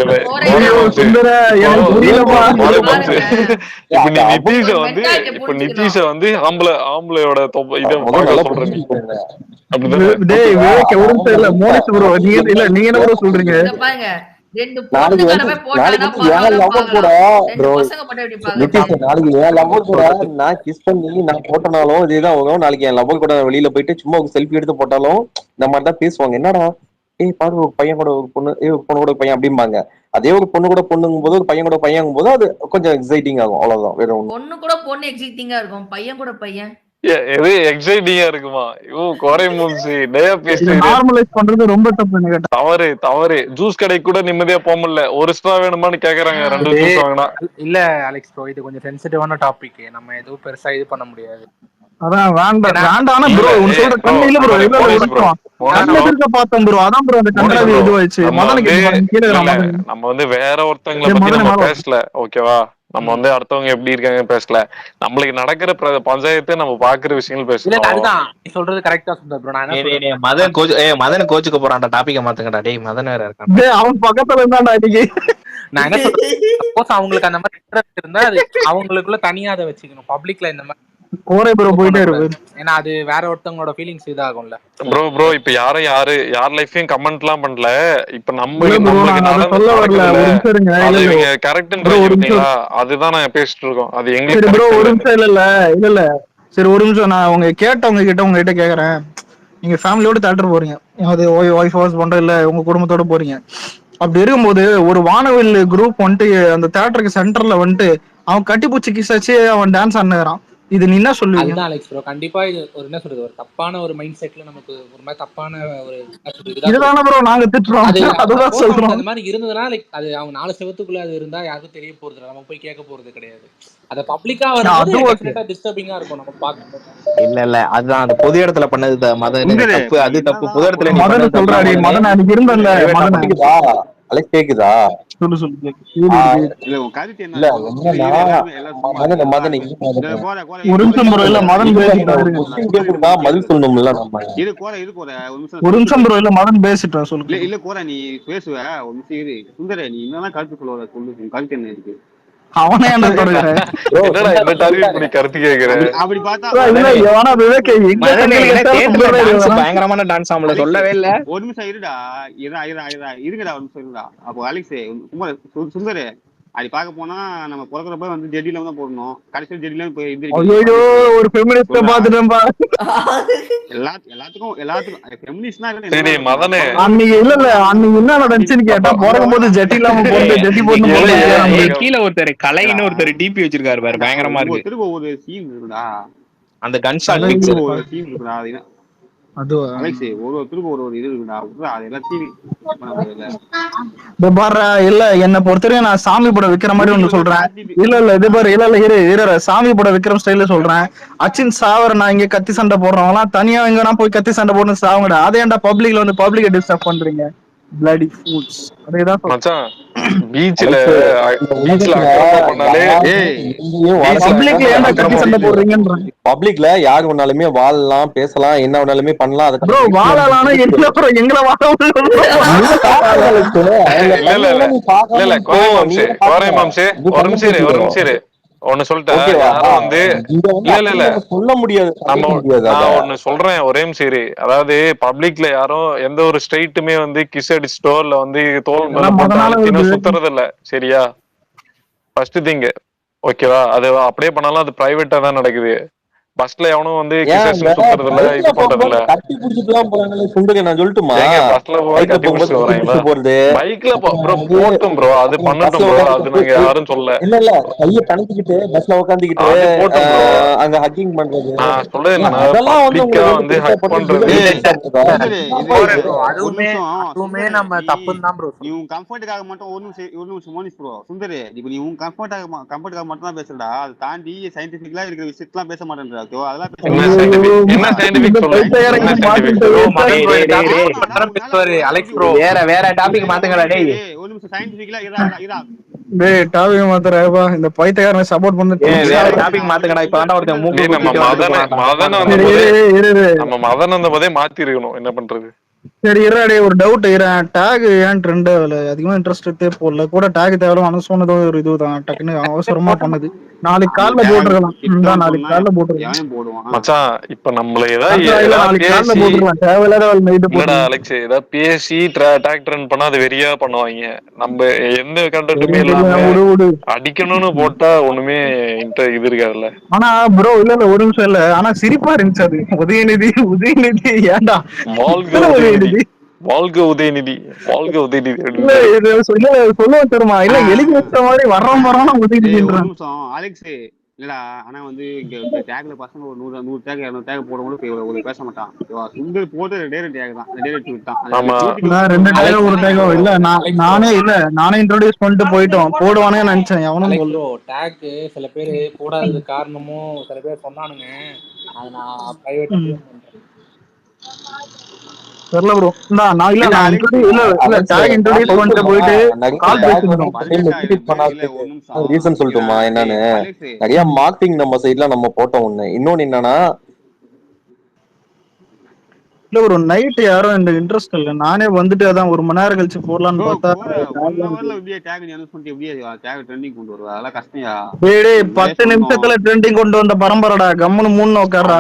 இப்ப நிதிஷ வந்து ஆம்பளையோட இதை சொல்றேன் நீ டேய் விவேக் ஒரு நிமிஷம் இல்ல மோனிஷ் ப்ரோ நீங்க இல்ல நீங்க என்ன ப்ரோ சொல்றீங்க. பாருங்க ரெண்டு நாளைக்கு பொண்ணுங்க போட்டானா நாளைக்கு என் லவர் கூட நான் கிஸ் பண்ணி நான் போட்டனாலும் இதேதான் வரும். நாளைக்கு என் லவர் கூட வெளியில போயிட்டு சும்மா ஒரு செல்ஃபி எடுத்து போட்டாலும் இந்த மாதிரி தான் பேசுவாங்க. என்னடா ஏய் பாரு ஒரு பையன் கூட ஒரு பொண்ணு ஒரு பொண்ணு கூட பையன் அப்படிம்பாங்க. அதே ஒரு பொண்ணு கூட பொண்ணுங்கும் போது ஒரு பையன் கூட பையன் போது அது கொஞ்சம் எக்ஸைட்டிங் ஆகும். அவ்வளவுதான், வேற ஒண்ணு. பொண்ணு கூட பொண்ணு எக்ஸைட்டிங்கா இருக்கும், பையன் கூட பையன் எது எக்ஸைட்டிங்கா இருக்குமா? கோரை மூன்சி டேயா பேசி நார்மலைஸ் பண்றது ரொம்ப தப்பு. தவறு தவறு. ஜூஸ் கடைக்கு கூட நிம்மதியா போக முடியல. ஒரு ஸ்ட்ரா வேணுமான்னு கேக்குறாங்க 2 ஜூஸ் வாங்கினா. இல்ல அலெக்ஸ் ப்ரோ இது கொஞ்சம் சென்சிட்டிவான டாபிக், நம்ம எதுவும் பெருசா இது பண்ண முடியாது. அதான் வேண்டாம் ப்ரோ. உன் சொல்ற கண்ணு இல்ல ப்ரோ. கண்ணு எதிர்க்க பார்த்தோம் ப்ரோ. அதான் ப்ரோ அந்த கண்ணாடி இதுவாயிடுச்சு. நம்ம வந்து வேற ஒருத்தங்களை பத்தி நம்ம பேசல ஓகேவா. நம்ம வந்து அடுத்தவங்க எப்படி இருக்காங்க பேசல. நம்மளுக்கு நடக்கிற பஞ்சாயத்து நம்ம பாக்குற விஷயங்கள் பேசலாம். அதுதான் நீ சொல்றது கரெக்டா சொல்ற ப்ரோ. நான் மதன் கோச்சுக்க போறான்டா. டாபிக்க மாத்துங்கடா. டேய் மதன் வேற இருக்கான். டேய் அவன் பக்கத்துல இருந்தான்டா இன்னைக்கு. நான் என்ன சொல்றேன், சப்போஸ் அவங்களுக்கு அந்த மாதிரி இன்ட்ரெஸ்ட் இருந்தா அது அவங்களுக்குள்ள தனியா அதை வச்சுக்கணும். பப்ளிக்ல இந்த மாதிரி கோரை ப்ரோ போயிட்டே இருக்கு. ஏன்னா அது வேற ஒருத்தவங்களோட ஃபீலிங்ஸ் இதாகும்ல. ப்ரோ இப்ப யார் லைஃபையும் கமெண்ட் எல்லாம் பண்ணல. இப்ப அதுதான் நான் பேசிட்டு இருக்கோம். அது எங்களுக்கு ஒரு நிமிஷம் இல்ல சரி ஒரு நிமிஷம் நான் உங்க கேட்டவங்க கிட்ட உங்ககிட்ட கேக்குறேன். நீங்க ஃபேமிலியோட தியேட்டர் போறீங்க, அது ஒய்ஃப் ஹவுஸ் பண்ற இல்ல உங்க குடும்பத்தோட போறீங்க. அப்படி இருக்கும்போது ஒரு வானவில் குரூப் வந்துட்டு அந்த தியேட்டருக்கு சென்டர்ல வந்துட்டு அவன் கட்டிப்பூச்சி கிசாச்சு அவன் டான்ஸ் ஆடுறான். இது நீ என்ன சொல்லுவீங்க? அதுதான் அலெக்ஸ் ப்ரோ கண்டிப்பா இது ஒரு என்ன சொல்றது ஒரு தப்பான ஒரு மைண்ட் செட்ல நமக்கு ஒரு மாதிரி தப்பான ஒரு இதுதான ப்ரோ நாங்க திட்டுறோம். அதுதான் சொல்றோம். அந்த மாதிரி இருந்ததுன்னா லைக் அது அவங்க 4 செவத்துக்குள்ள அது இருந்தா யாருக்கும் தெரிய போறது இல்லை, நம்ம போய் கேட்க போறது கிடையாது. அத பப்ளிக்கா வரும்போது டிஸ்டர்பிங்கா இருக்கும் நம்ம பார்க்கும்போது. இல்ல அதுதான் அந்த பொது இடத்துல பண்ணது மதன் தப்பு. அது தப்பு. பொது இடத்துல மதன் சொல்றாரு. மதன் அன்னைக்கு இருந்தல்ல மதன் அலெக்ஸ் கேக்குதா? சொல்லு ஒரு நிமிஷம் ப்ரோ. இல்ல மதன் பதில் சொல்லணும்ல நம்ம. ஒரு நிமிஷம் ப்ரோ. இல்ல மதன் பேசிட்டோம் சொல்லு. இல்ல கோரா நீ பேசுவ ஒரு நிமிஷம் இரு. சுந்தர நீ என்னதான் கருத்து சொல்லுவ சொல்லு. கருத்து என்ன இருக்கு? அவனே கருத்து கேக்குறேன். அப்படி பார்த்தா பயங்கரமான டான்ஸ் ஆம்பள சொல்லவே இல்ல. ஒரு நிமிஷம் இருடா இருங்கடா ஒரு நிமிஷம் இருடா. அப்போ அலெக்ஸ் சுந்தர் அது பாக்க போனா நம்ம பிறக்கிறப்ப வந்து ஜெட்டில தான் போடணும். கடைசியில் ஜெட்டில போய் ஒரு ஃபெமினிஸ்ட பாத்துட்டேன்பா. எல்லாத்துக்கும் ஃபெமினிஸ்ட்னா அன்னைக்கு இல்ல அன்னைக்கு என்ன நடந்துச்சுன்னு கேட்டா பிறக்கும்போது ஜெட்டி இல்லாம போட்டு ஜெட்டி போட்டு கீழே ஒருத்தர் கலைன்னு ஒருத்தர் டிபி வச்சிருக்காரு பாரு. பயங்கரமா இருக்கு. திரும்ப ஒரு சீன் இருக்குடா. அந்த கன்ஷாட் ஒரு சீன் இருக்குடா. அது அதுவா அலெக்ஸ் திரும்ப ஒரு இது இருக்குடா. அதெல்லாம் டிவி பாரு இல்ல என்ன பொறுத்தவரைக்கும் நான் சாமி படம் விக்கிற மாதிரி ஒண்ணு சொல்றேன். இல்ல இது பாரு இல்ல இரு சாமி படம் விக்கிற ஸ்டைல சொல்றேன். அச்சின் சாவர நான் இங்க கத்தி சண்டை போடுறவங்களாம் தனியா எங்கன்னா போய் கத்தி சண்டை போடணும் சாவங்கடா. அதே ஏன்டா பப்ளிக்ல வந்து பப்ளிக் டிஸ்டர்ப் பண்றீங்க? Bloody fools. அதேதான் மச்சான் பீச்ல உலகத்துல அக்கிரமா பண்ணாலே பப்ளிக்ல ஏன்டா கத்தி சண்டை போடுறீங்கன்றாங்க. பப்ளிக்ல யாரு வேணாலுமே வாழலாம் பேசலாம் என்ன வேணாலுமே பண்ணலாம். ப்ரோ வாழலாம் எங்களை எங்களை வாழ ஒன்னு சொல்லிட்டேன். யாரும் வந்து இல்ல சொல்ல முடியாது. நான் ஒண்ணு சொல்றேன் ஒரே சரி. அதாவது பப்ளிக்ல யாரும் எந்த ஒரு ஸ்ட்ரைட்டுமே வந்து கிஸ் அடிச்சுட்டோ இல்ல வந்து தோல் மேல போட்டு அழுத்தினோ சுத்துறது இல்ல. சரியா? ஃபர்ஸ்ட் திங் ஓகேவா? அது அப்படியே பண்ணாலும் அது பிரைவேட்டா தான் நடக்குது. பஸ்ல எவனும் வந்து சுத்துறது இல்ல இது பண்றது இல்ல. கட்டி புடிச்சுட்டுலாம் போறாங்களே சுண்டுங்க. நான் சொல்லட்டுமா? பஸ்ல போய் கட்டி புடிச்சு வராங்களா? பைக்ல போட்டும் ப்ரோ அது பண்ணட்டும் ப்ரோ. அது நாங்க யாரும் சொல்ல. இல்ல கைய கணக்கிட்டு பஸ்ல உட்காந்துக்கிட்டு அங்க ஹக்கிங் பண்றது நான் சொல்றது என்னன்னா அதெல்லாம் வந்து ஹக் பண்றது அதுவுமே நம்ம தப்புன்னு தான் ப்ரோ. நீ உன் கம்ஃபர்ட்டுக்காக மட்டும் ஒரு நிமிஷம் மோனிஷ் ப்ரோ சுந்தர் இப்ப நீ உன் கம்ஃபர்ட்டுக்காக மட்டும் தான் பேசுறடா. அது தாண்டி சயின்டிபிக்கலா இருக்கிற விஷயத்தெல்லாம் பேச மாட்டேன். வேற டாபிக் மாத்துங்கடா டேய். ஒரு நிமிஷம் சயின்டிபிக்கலா டேய் டாபிக் மாத்துறப்பா இந்த பைத்தியக்காரனை சப்போர்ட் பண்ணு. வேற டாபிக் மாத்துங்கடா. இப்ப ஒருத்தன் மூக்கு நம்ம மதன் அந்த போதே மாத்தி இருக்கணும். என்ன பண்றது? சரி இருடே ஒரு டவுட் டேக் ஏன் ட்ரெண்ட் அதிகமா இன்ட்ரெஸ்ட் எடுத்தே போடல கூட டேக் தேவையில்ல மனசு சொன்னதோ ஒரு இதுதான் டக்குன்னு அவசரமா பண்ணுது. நாளைக்கு காலைல போட்டுருக்கலாம். நாளைக்கு காலைல போட்டுருக்கலாம். மச்சான் இப்ப நம்மள அலெக்ஸ் ஏதாவது பேசி டேக் ட்ரெண்ட் பண்ணா அது வெறியா பண்ணுவாங்க. நம்ம எந்த கண்டென்ட்டுமே இல்லாம அடிக்கணும்னு போட்டா ஒண்ணுமே இது இருக்காதுல்ல. ஆனா ப்ரோ இல்ல ஒரு நிமிஷம் இல்ல ஆனா சிரிப்பா இருந்துச்சு அது. உதயநிதி ஏன்டா வாழ்க உதயநிதி வாழ்க உதயநிதி சொல்லுவ தெரியுமா? இல்ல எழுதி வச்ச மாதிரி வர்றோம் உதயநிதின்றான். அலெக்ஸ் இல்லடா. ஆனா வந்து இங்க டேக்ல பசங்க ஒரு 100 டேக் 200 டேக் போடும்போது ஒரு பேச மாட்டான். சுந்தர் போட்டு ரெண்டே டேக் தான். ரெண்டு டேக் ஒரு டேக் இல்ல நானே இன்ட்ரோடியூஸ் பண்ணிட்டு போயிட்டோம். போடுவானே நினைச்சேன். எவனும் ப்ரோ டேக் சில பேர் போடாதது காரணமும் சில பேர் சொன்னானுங்க. அது நான் பிரைவேட்டா தெரியல ப்ரோ. நான் இல்ல டேக் இன்ட்ரோடியூஸ் பண்ணிட்டு போயிட்டு கால் பேசிட்டோம். ரீசன் சொல்லட்டுமா என்னன்னு? நிறைய மார்க்கெட்டிங் நம்ம சைட்ல நம்ம போட்டோம். ஒண்ணு இன்னொன்னு என்னன்னா இல்ல ஒரு நைட் யாரும் இந்த இன்ட்ரெஸ்ட் இல்ல. நானே வந்துட்டு அதான் ஒரு மணி நேரம் கழிச்சு போடலான்னு பார்த்தா 10 நிமிஷத்துல ட்ரெண்டிங் கொண்டு வந்த பரம்பரடா. கம்முனு 3 உட்கார்றா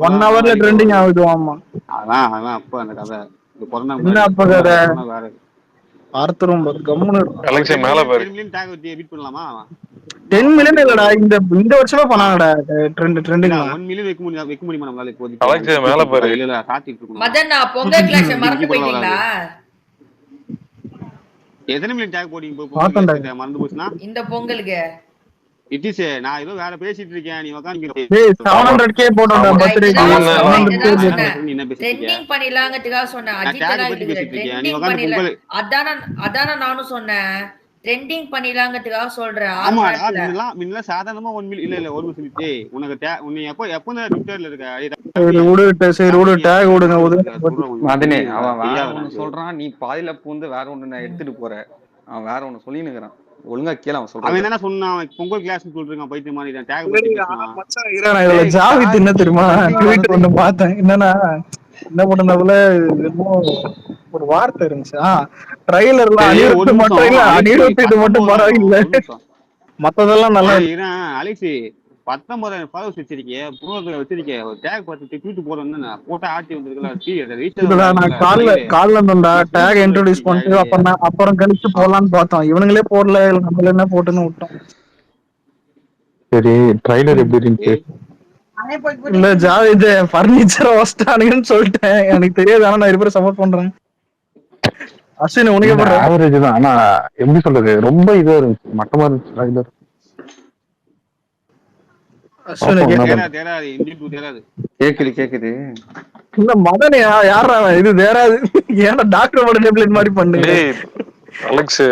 1 ஹவர்ல ட்ரெண்டிங் ஆகுது. ஆமா அதான் அப்ப அந்த கதை என்ன அப்ப கதை பார்த்துரும் கம்முனு மேல பாரு. 10 மில்லியன் இல்லடா இந்த வருஷமே பண்ணாங்கடா ட்ரெண்டிங் 1 மில்லியன் வைக்க முடியுமா நம்மளால? இப்போதைக்கு மேல பாரு. இல்ல காத்திட்டு இருக்கணும். மதன் பொங்கல் கிளாஸ் மறந்து போயிட்டீங்களா? எத்தனை மில்லியன் டேக் போடிங்க மறந்து போச்சுனா இந்த பொங்கலுக்கு இட்டிஸ் நான் ஏதோ வேற பேசிட்டு இருக்கேன். நீ உட்கார்ந்து டேய் 700k போடுடா பர்த்டேக்கு. ட்ரெண்டிங் பண்ணிலாம்ங்கதுக்காக சொன்னேன். அஜித் ட்ரெண்டிங் பண்ணில. அதான நானும் சொன்னேன். ட்ரெண்டிங் பண்ணிலாம்ங்கதுக்காக சொல்றேன். ஆமா முன்ன சாதாரணமா 1 மில்லியன் இல்ல ஒரு நிமிஷம் டேய் உனக்கு உன்னை எப்போ ட்விட்டர்ல இருக்க? சரி விடு டேக் விடுங்க. மதனே அவன் வேற ஒன்னு சொல்றான். நீ பாதியில பூந்து வேற ஒன்னு நான் எடுத்துட்டு போற. அவன் வேற ஒன்னு சொல்லினுக்குறான். ஒழுங்கா கேள அவன் சொல்றான். அவன் என்ன சொன்னான்? பொங்கல் கிளாஸ் சொல்றீங்க பைத்தியம் மாதிரி தான் டேக் பண்ணி பேசுறான். மச்சான் இறா நான் இதல ஜாவித் என்ன தெரியுமா ட்வீட் ஒன்னு பார்த்தேன். என்னன்னா என்ன பண்ணனதுல ஒரு வார்த்தை இருந்துச்சு. ட்ரைலர்ல அனிருத் மட்டும் இல்ல அனிருத் இது மட்டும் பரவாயில்லை. மத்ததெல்லாம் நல்லா அலெக்ஸ் 19,000 ஃபாலோவர்ஸ் வச்சிருக்கே ப்ரோ வச்சிருக்கே ஒரு டேக் பார்த்து ட்வீட் போறேன்னு போட்டோ ஆட்டி வந்திருக்கல. நான் கால்ல இருந்தேன்டா டேக் இன்ட்ரோடியூஸ் பண்ணிட்டு அப்புறம் கழிச்சு போடலான்னு பார்த்தோம். இவனுங்களே போடல நம்மள என்ன போட்டுன்னு விட்டோம். சரி ட்ரைலர் எப்படி இருந்துச்சு? இல்ல ஜாவித் பர்னிச்சர் வஸ்டானுங்கன்னு சொல்லிட்டேன். எனக்கு தெரியாது. ஆனா நான் இருப்பேன் சப்போர்ட் பண்றேன். அஸ்வின் உனக்கு போடுற ஆவரேஜ் தான். ஆனா எப்படி சொல்றது ரொம்ப இதா இருந்துச்சு. மட்டமா இருந்துச்சு ட்ரைலர். கேக்குது இல்ல மதன் யாரா இது வேற ஏன்னா டாக்டர் பட டேப்லெட் மாதிரி பண்ணுங்க. டேய் அலெக்ஸ்,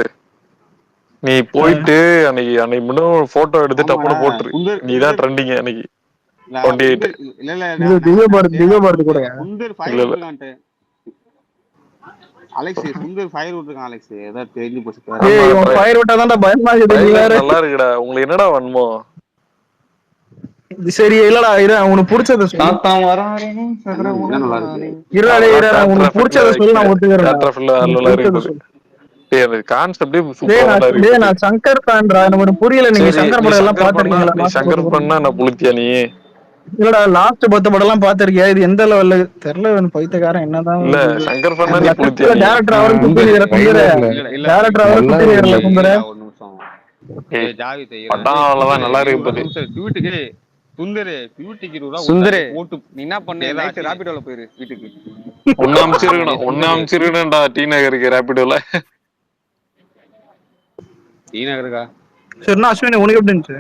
நீ போயிட்டு அன்னைக்கு மட்டும் போட்டோ எடுத்து டப்புனு போட்டுரு. நீதான் ட்ரெண்டிங் அன்னைக்கு 28. திவ்யபாரதி கூட சுந்தர் ஃபயர் விட்டுருக்கான்ட்டு. அலெக்ஸ் சுந்தர் ஃபயர் விட்டுருக்கான். அலெக்ஸ் ஏதாவது தெரிஞ்சு போச்சு. ஃபயர் விட்டாதான்டா பயமா இருக்குது. நல்லா இருக்குடா. உங்களுக்கு என்னடா வேணுமோ? சரி இல்லடா இரு, உனக்கு பிடிச்சத சொல்லு. உனக்கு பிடிச்சத சொல்லு, நான் ஒத்துக்கிறேன். நான் சங்கர் ஃபேன்டா, எனக்கு புரியல. நீங்க சங்கர் படம் எல்லாம் பாத்துருக்கீங்களா? சங்கர் பண்ணா நான் புளித்தியா நீ? இல்லடா லாஸ்ட் 10 படம் எல்லாம் பாத்திருக்கியா? இது எந்த லெவல்ல தெரியல. பைத்தியக்காரன் என்னதான் இல்ல சங்கர் பண்ணா நீ புளித்தியா? டைரக்டர் அவரும் குத்திரீரா கும்பரே. டைரக்டர் அவரும் குத்திரீரா கும்பரே. படம் அவ்வளவுதான் நல்லா இருக்கு. பத்தி சுந்தரே நீ என்ன பண்ணு, நைட் ராபிடோல போயிரு வீட்டுக்கு. ஒன்னு அமிச்சிருக்கணும்டா டி நகருக்கு ராபிடோல. டி நகருக்கா? சரிண்ணா அஸ்வினி, உனக்கு எப்படி இருந்துச்சு?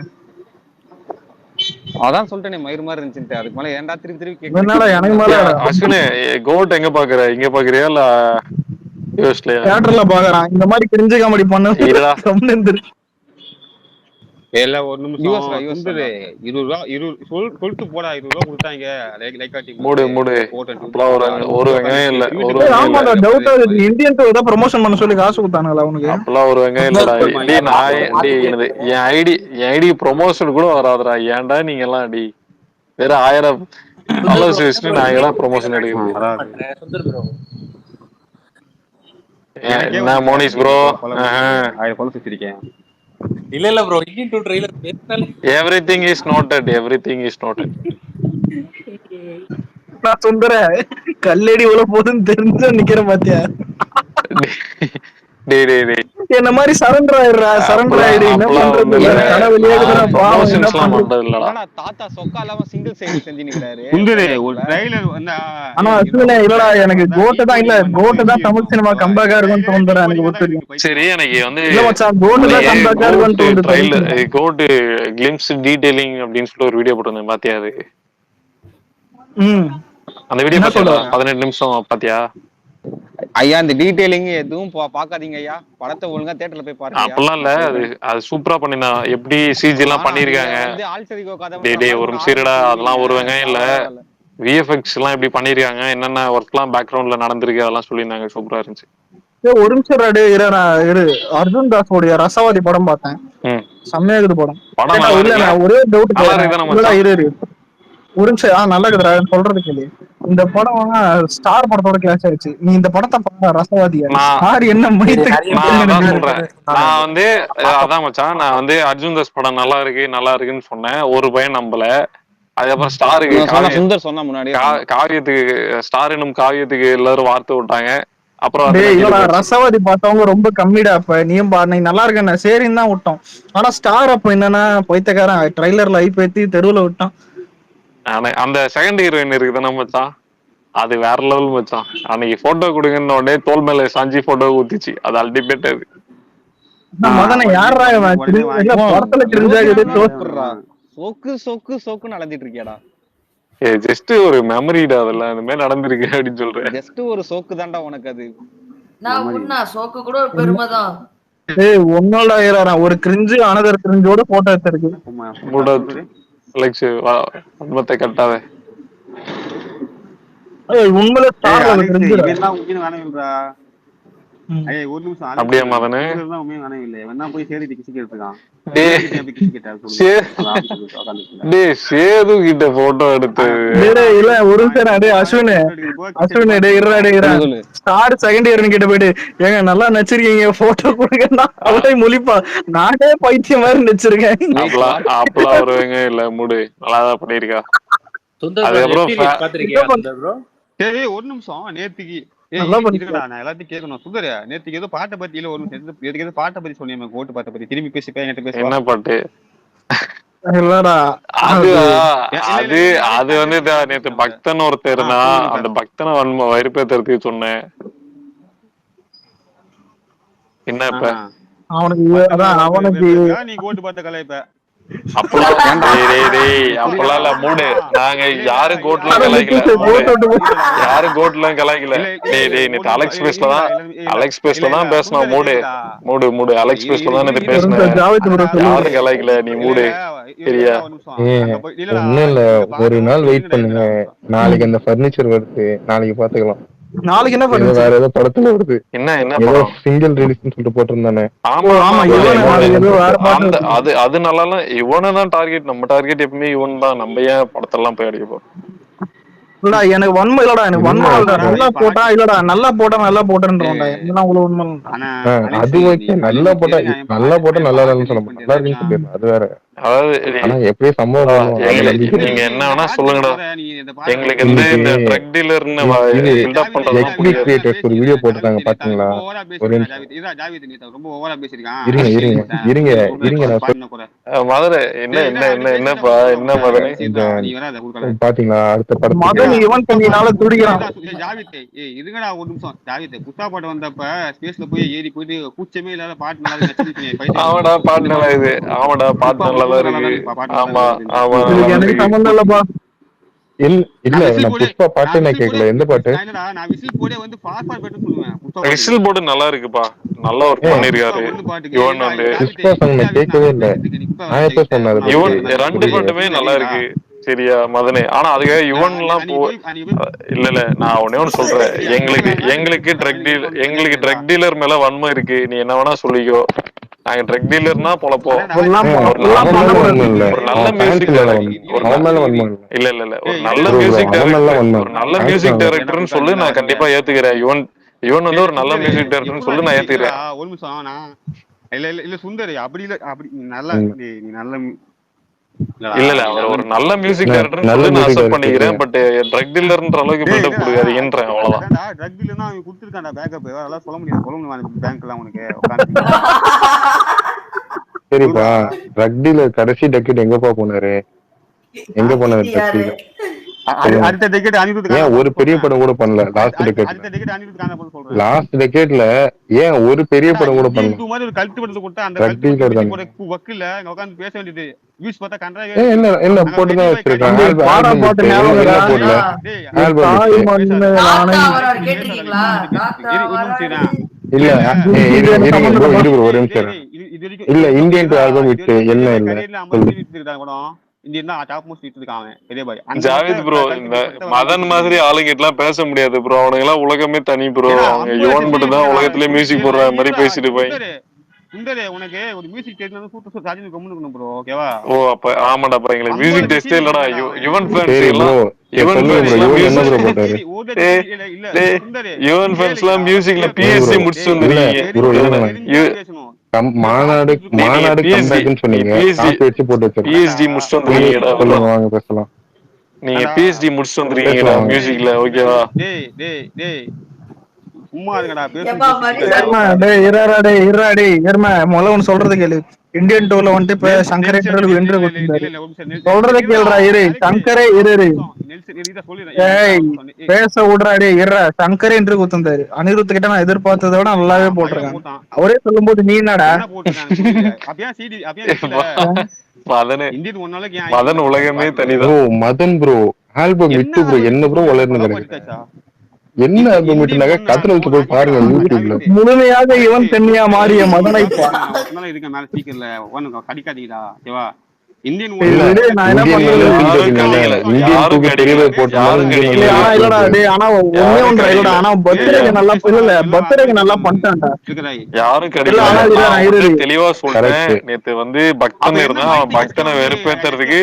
அதான் சொல்லிட்டேனே மயிர் மாதிரி இருந்துச்சுட்டு. அதுக்கு மேல ஏன்டா திருப்பி என்னடா எனக்கு மேல? அஸ்வினி கோட் எங்க பாக்குற? இங்க பாக்குறியா இல்ல யூஎஸ்லயா? தியேட்டர்ல பாக்குறான். இந்த மாதிரி கிரிஞ்சு காமெடி பண்ணு. எல்லாம் ஒரு நிமிஷம். 20 ரூபா சொல்லிட்டு போடா. 20 ரூபா கொடுத்தாங்க. மூடு ஒரு வெங்காயம் இல்ல. ஆமாடா டவுட்டா இருக்கு. இந்தியன் டூ தான் ப்ரமோஷன் பண்ண சொல்லி காசு கொடுத்தானுங்களா உனக்கு? அப்பலாம் ஒரு வெங்காயம் இல்லடா. என் ஐடி ப்ரொமோஷன் கூட வராதுடா. ஏன்டா நீங்க எல்லாம் அடி வேற 1000 ஃபாலோவர்ஸ் வச்சுட்டு நான் எல்லாம் ப்ரொமோஷன் எடுக்கிறேன். சுந்தர் ப்ரோ என்ன மோனிஸ் ப்ரோ? 1000 ஃபாலோவர்ஸ் வச்சிருக்கேன். இல்ல ப்ரோ, இந்தியன் டூ ட்ரைலர் பேசல. Everything is noted. நான் சுந்தர கல்லடி உள்ள போதுன்னு தெரிஞ்சு நிக்கிறேன் பாத்தியா? டேய் என்ன மாதிரி சரண்டர் ஆயிடுறா. சரண்டர் ஆயிடு. என்ன பண்றது? தாத்தா சொக்கா இல்லாம சிங்கிள் சைடு செஞ்சு நிக்கிறாரு. ஒரு ட்ரைலர் வந்து ஆனா அஸ்வினே இல்லடா, எனக்கு கோட் தான் இல்ல. கோட் தான் தமிழ் சினிமா கம்பேக்கா இருக்கும்னு தோணுதுடா. எனக்கு ஒத்துறேன். சரி எனக்கு வந்து இல்ல மச்சான், கோட் தான் கம்பேக்கா இருக்கும்னு தோணுது. ட்ரைலர் கோட் கிளிம்ஸ் டீடைலிங் அப்படினு சொல்லி ஒரு வீடியோ போட்டுருந்தேன். பாத்தியா அது? அந்த வீடியோ பாத்தியா? 18 நிமிஷம் பாத்தியா? ஐயா இந்த டீடைலிங் எதுவும் பாக்காதீங்க ஐயா. படத்தை ஒழுங்கா தியேட்டர்ல போய் பாருங்க. அப்பலாம் இல்ல, அது சூப்பரா பண்ணினா. எப்படி சிஜி எல்லாம் பண்ணிருக்காங்க. டேய் ஒரு நிமிஷம்டா. அதெல்லாம் ஒரு வெங்காயம் இல்ல. விஎஃப்எக்ஸ் எல்லாம் எப்படி பண்ணிருக்காங்க, என்னென்ன ஒர்க் எல்லாம் பேக்ரவுண்ட்ல நடந்திருக்கு அதெல்லாம் சொல்லியிருந்தாங்க. சூப்பரா இருந்துச்சு. ஒரு நிமிஷம் இரு. அர்ஜுன் தாஸ் உடைய ரசவாதி படம் பார்த்தேன். செம்மையா இருக்குது படம். ஒரே டவுட். இரு ஒரு நிமிஷம். நல்லா இருக்குதுடா சொல்றது கேளு. இந்த படம் ஸ்டார் படத்தோட கிளாஸ் ஆயிடுச்சு. நீ இந்த படத்தை பாக்க ரசவாதியா? ஸ்டார் என்ன சொல்றேன். நான் வந்து அதான் மச்சான், நான் வந்து அர்ஜுன் தாஸ் படம் நல்லா இருக்குன்னு சொன்னேன். ஒரு பையன் நம்பல. அதுக்கப்புறம் ஸ்டாருக்கு சுந்தர் சொன்ன முன்னாடி காவியத்துக்கு ஸ்டார் என்னும் காவியத்துக்கு எல்லாரும் வார்த்தை விட்டாங்க. அப்புறம் ரசவாதி பார்த்தவங்க ரொம்ப கம்மிடா. அப்ப நீயும் பாரு, நீ நல்லா இருக்கேன் சரின்னு தான் விட்டோம். ஆனா ஸ்டார் அப்ப என்னன்னா பைத்தியக்காரன் ட்ரைலர்ல ஐப் ஏத்தி தெருவுல விட்டான். அந்த செகண்ட் ஹீரோயின் இருக்குதானே மச்சான், அது வேற லெவல் மச்சான். அன்னைக்கு போட்டோ கொடுங்கன்னு உடனே தோல் மேல சாஞ்சி போட்டோ ஊத்திச்சு. அது அல்டிமேட். அது சோக்கு நடந்துட்டு இருக்கியாடா? ஜஸ்ட் ஒரு மெமரிடா. அதெல்லாம் இந்த மாதிரி நடந்திருக்கு அப்படின்னு சொல்றேன். ஜஸ்ட் ஒரு சோக்கு தான்டா உனக்கு. அது நான் சோக்கு கூட ஒரு பெருமைதான். ஒன்னோட ஒரு கிரிஞ்சு அனதர் கிரிஞ்சோட போட்டோ எடுத்திருக்கு. அலெக்ஸ் உண்மத்தை கட்டாத. உண்மையிலே அப்படியே மதனே சேது கிட்ட போட்டோ எடுத்து இல்ல ஒரு அஸ்வினே ஸ்டார் செகண்ட் இயர் கிட்ட போயிட்டு ஏங்க நல்லா நச்சிருக்கீங்க போட்டோ கொடுங்கன்னா அவளே முழிப்பா. நானே பைத்தியம் மாதிரி நச்சிருக்கேன். அப்பெல்லாம் வருவாங்க. இல்ல மூடு நல்லாதான் பண்ணிருக்கா. சரி ஒரு நிமிஷம். நேத்துக்கு நான் எல்லாத்தையும் கேட்கணும். சுந்தர் நேத்துக்கு ஏதோ பாட்டை பத்தி இல்ல ஒரு நிமிஷம் ஏதோ பாட்டை பத்தி சொன்னீங்க. கோட்டு பாட்டை பத்தி திரும்பி பேசிப்பேன். என்கிட்ட பேச என்ன பாட்டு? அது வந்து நேத்து பக்தன் ஒருத்தர் இருந்தா. அந்த பக்தனை வயிறுப்பேத்துறதுக்கு சொன்னேன். என்ன இப்ப அவனுக்கு நீ கோட்டு பார்த்த கலை இப்ப அப்பெல்லாம் அப்பெல்லாம் இல்ல மூடு. நாங்க யாரும் கோட்லாம் கலாய்க்கல மூடு. யாரும் கோட்லாம் கலாய்க்கல. டேய் நேத்து அலெக்ஸ் பேஸ்ல தான் பேசணும். மூடு அலெக்ஸ் பேஸ்ல தான் நேத்து பேசினேன். யாரும் கலாய்க்கல, நீ மூடு சரியா? ஒண்ணும் இல்ல, ஒரு நாள் வெயிட் பண்ணுங்க, நாளைக்கு அந்த பர்னிச்சர் வருது, நாளைக்கு பாத்துக்கலாம். நாளைக்கு என்ன வேற ஏதோ படத்துல வருது, என்ன சிங்கிள் ரிலீஸ்னு சொல்லிட்டு போட்டிருந்தானே. அது நல்லா இவனதான் டார்கெட். நம்ம டார்கெட் எப்பவுமே இவன் தான். நம்ம ஏன் படத்தெல்லாம் போய் அடிக்க போறோம்? இல்லடா எனக்கு வன்மை இல்லடா, எனக்கு வன்மை இல்லடா. நல்லா போட்டா இல்லடா, நல்லா போட்டேன்றோம்டா. இதெல்லாம் அவ்வளவு உண்மை இல்லடா. அது ஓகே, நல்லா போட்டா நல்லா இல்லைன்னு சொல்ல மாட்டேன், நல்லா இருக்குன்னு சொல்லிடலாம், அது வேற. அதாவது எப்படியும் சம்பவம் நீங்க என்ன வேணா சொல்லுங்கடா. எங்களுக்கு இந்த ட்ரக் டீலர்னு பில்டப் பண்றது கிரியேட்டர்ஸ் ஒரு வீடியோ போட்டுட்டாங்க பாத்தீங்களா? ஒரு மதுரை என்னப்பா என்ன மதுரை பாத்தீங்களா? அடுத்த படத்துல இவன் பண்ணினால துடிக்கிறான். இதுங்கடா ஒரு நிமிஷம் ஜாவித் புத்தா பாட்டு வந்தப்ப ஸ்பேஸ்ல போய் ஏறி போயிட்டு கூச்சமே இல்லாத பாட்டு நல்லா ஆமாடா பாட்டு நல்லா இது. ஆமாடா பாட்டு நல்லா இருக்கு. ஆமா எனக்கு சம்பந்தம் இல்லப்பா. இல்ல நான் புஷ்பா பாட்டு நான் கேட்கல. எந்த பாட்டு? நான் விசில் போடே வந்து ஃபாஸ்ட் பாட்டு சொல்லுவேன். விசில் போடு நல்லா இருக்குப்பா, நல்லா ஒர்க் பண்ணிருக்காரு யுவன் வந்து. புஷ்பா சாங் நான் கேட்கவே இல்ல. நான் எப்ப சொன்னேன்? யுவன் ரெண்டு பாட்டுமே நல்லா இருக்கு சரியா மதனே. ஆனா அதுக்காக யுவன் எல்லாம் இல்ல நான் ஒண்ணு சொல்றேன். எங்களுக்கு ட்ரக் டீலர் மேல வன்மை இருக்கு. நீ என்ன வேணா சொல்லிக்கோ. நாங்க ட்ரக் டீலர்னா பொழப்போம். ஒரு நல்ல மியூசிக் இல்ல ஒரு நல்ல மியூசிக் டைரக்டர்னு சொல்லி நான் கண்டிப்பா ஏத்துக்கிறேன். யுவன் வந்து ஒரு நல்ல மியூசிக் டைரக்டர்னு சொல்லி நான் ஏத்துக்கிறேன். ஒரு நிமிஷம் இல்ல சுந்தரி அப்படி இல்ல, அப்படி நல்லா நீ நல்ல இல்ல அவர் ஒரு நல்ல மியூசிக் டைரக்டர்னு சொல்லி நான் அக்செப்ட் பண்ணிக்கிறேன். பட் ட்ரக் டீலர்ன்ற அளவுக்கு பில்டப் கொடுக்காதீங்கன்றேன், அவ்வளவுதான். ட்ரக் டீலர்னா அவன் கொடுத்திருக்கான்டா பேக்கப். அதெல்லாம் சொல்ல முடியாது பேங்க் எல்லாம் உனக்கு. சரிப்பா, ட்ரக் டீலர் கடைசி டெக்கெட் எங்கப்பா போனாரு? எங்க போனாரு ட்ரக் டீலர்? அடுத்த டெக்கெட் அனிருத் ஏன் ஒரு பெரிய படம் கூட பண்ணல? லாஸ்ட் டெக்கெட் லாஸ்ட் டெக்கெட்ல ஏன் ஒரு பெரிய படம் கூட பண்ணல? இந்த மாதிரி ஒரு கல்ட் படத்தை கொடுத்தா அந்த கல்ட் வக்கீல்ல அங்க உட்கார்ந்து பேச வேண்டியது. வியூஸ் பார்த்தா கண்டா என்ன போட்டு தான் வச்சிருக்காங்க. ஆல்பம் போடல. இல்ல ஒரு நிமிஷம். இல்ல இந்தியன் ஆல்பம் விட்டு என்ன இல்ல ஜாவித் ப்ரோ, இந்த மதன் மாதிரி ஆளுங்கிட்ட எல்லாம் பேச முடியாது ப்ரோ. அவனுங்க எல்லாம் உலகமே தனி ப்ரோ. அவங்க யுவன் மட்டும் தான் உலகத்திலேயே மியூசிக் போடுற மாதிரி பேசிட்டு போய். சுந்தரே உனக்கு ஒரு மியூசிக் டேஸ்ட்ல சூப்பர் சார்ஜ் கம்முன்னு ப்ரோ, ஓகேவா? ஓ அப்ப ஆமாடா ப்ரோ, எங்களுக்கு மியூசிக் டேஸ்டே இல்லடா. யுவன் ஃபேன்ஸ் எல்லாம் மியூசிக்ல பிஎஸ்சி முடிச்சு வந்துருக்கீங்க. மாநாடு சொன்னீங்க, வச்சு போட்டு பிஎஸ்டி முடிச்சு வந்துருக்கீங்கடா. வாங்க பேசலாம். நீங்க பிஎஸ்டி முடிச்சு வந்துருக்கீங்கடா மியூசிக்ல, ஓகேவா? சும்மா இருங்கடா சொல்றது கேளு. இந்தியன் டூல வந்துட்டு இப்ப சங்கரே சொல்றத கேளுடா. இரு சங்கரே பேச விடுறாடே. சங்கரே என்று குத்துந்தாரு. அனிருத் கிட்ட நான் எதிர்பார்த்ததை விட நல்லாவே போட்டிருக்காங்க. அவரே சொல்லும் போது நீ என்னடா மதன் உலகமே தனிதான். மதன் ப்ரோ ஆல்பம் விட்டு ப்ரோ என்ன ப்ரோ வளர்ந்து என்ன ஆல்பம் விட்டுனாக்க கத்துல வச்சு போய் பாருங்க யூடியூப்ல. முழுமையாக இவன் தனியா மாறிய மதனை இருக்க மேல ஸ்பீக்கர்ல கடிக்காதீங்கடா, ஓகேவா? இந்தியன் தெளிவா சொல்றேன். நேத்து வந்து பக்தன் இருந்தா பக்தனை வெறுப்பேத்துறதுக்கு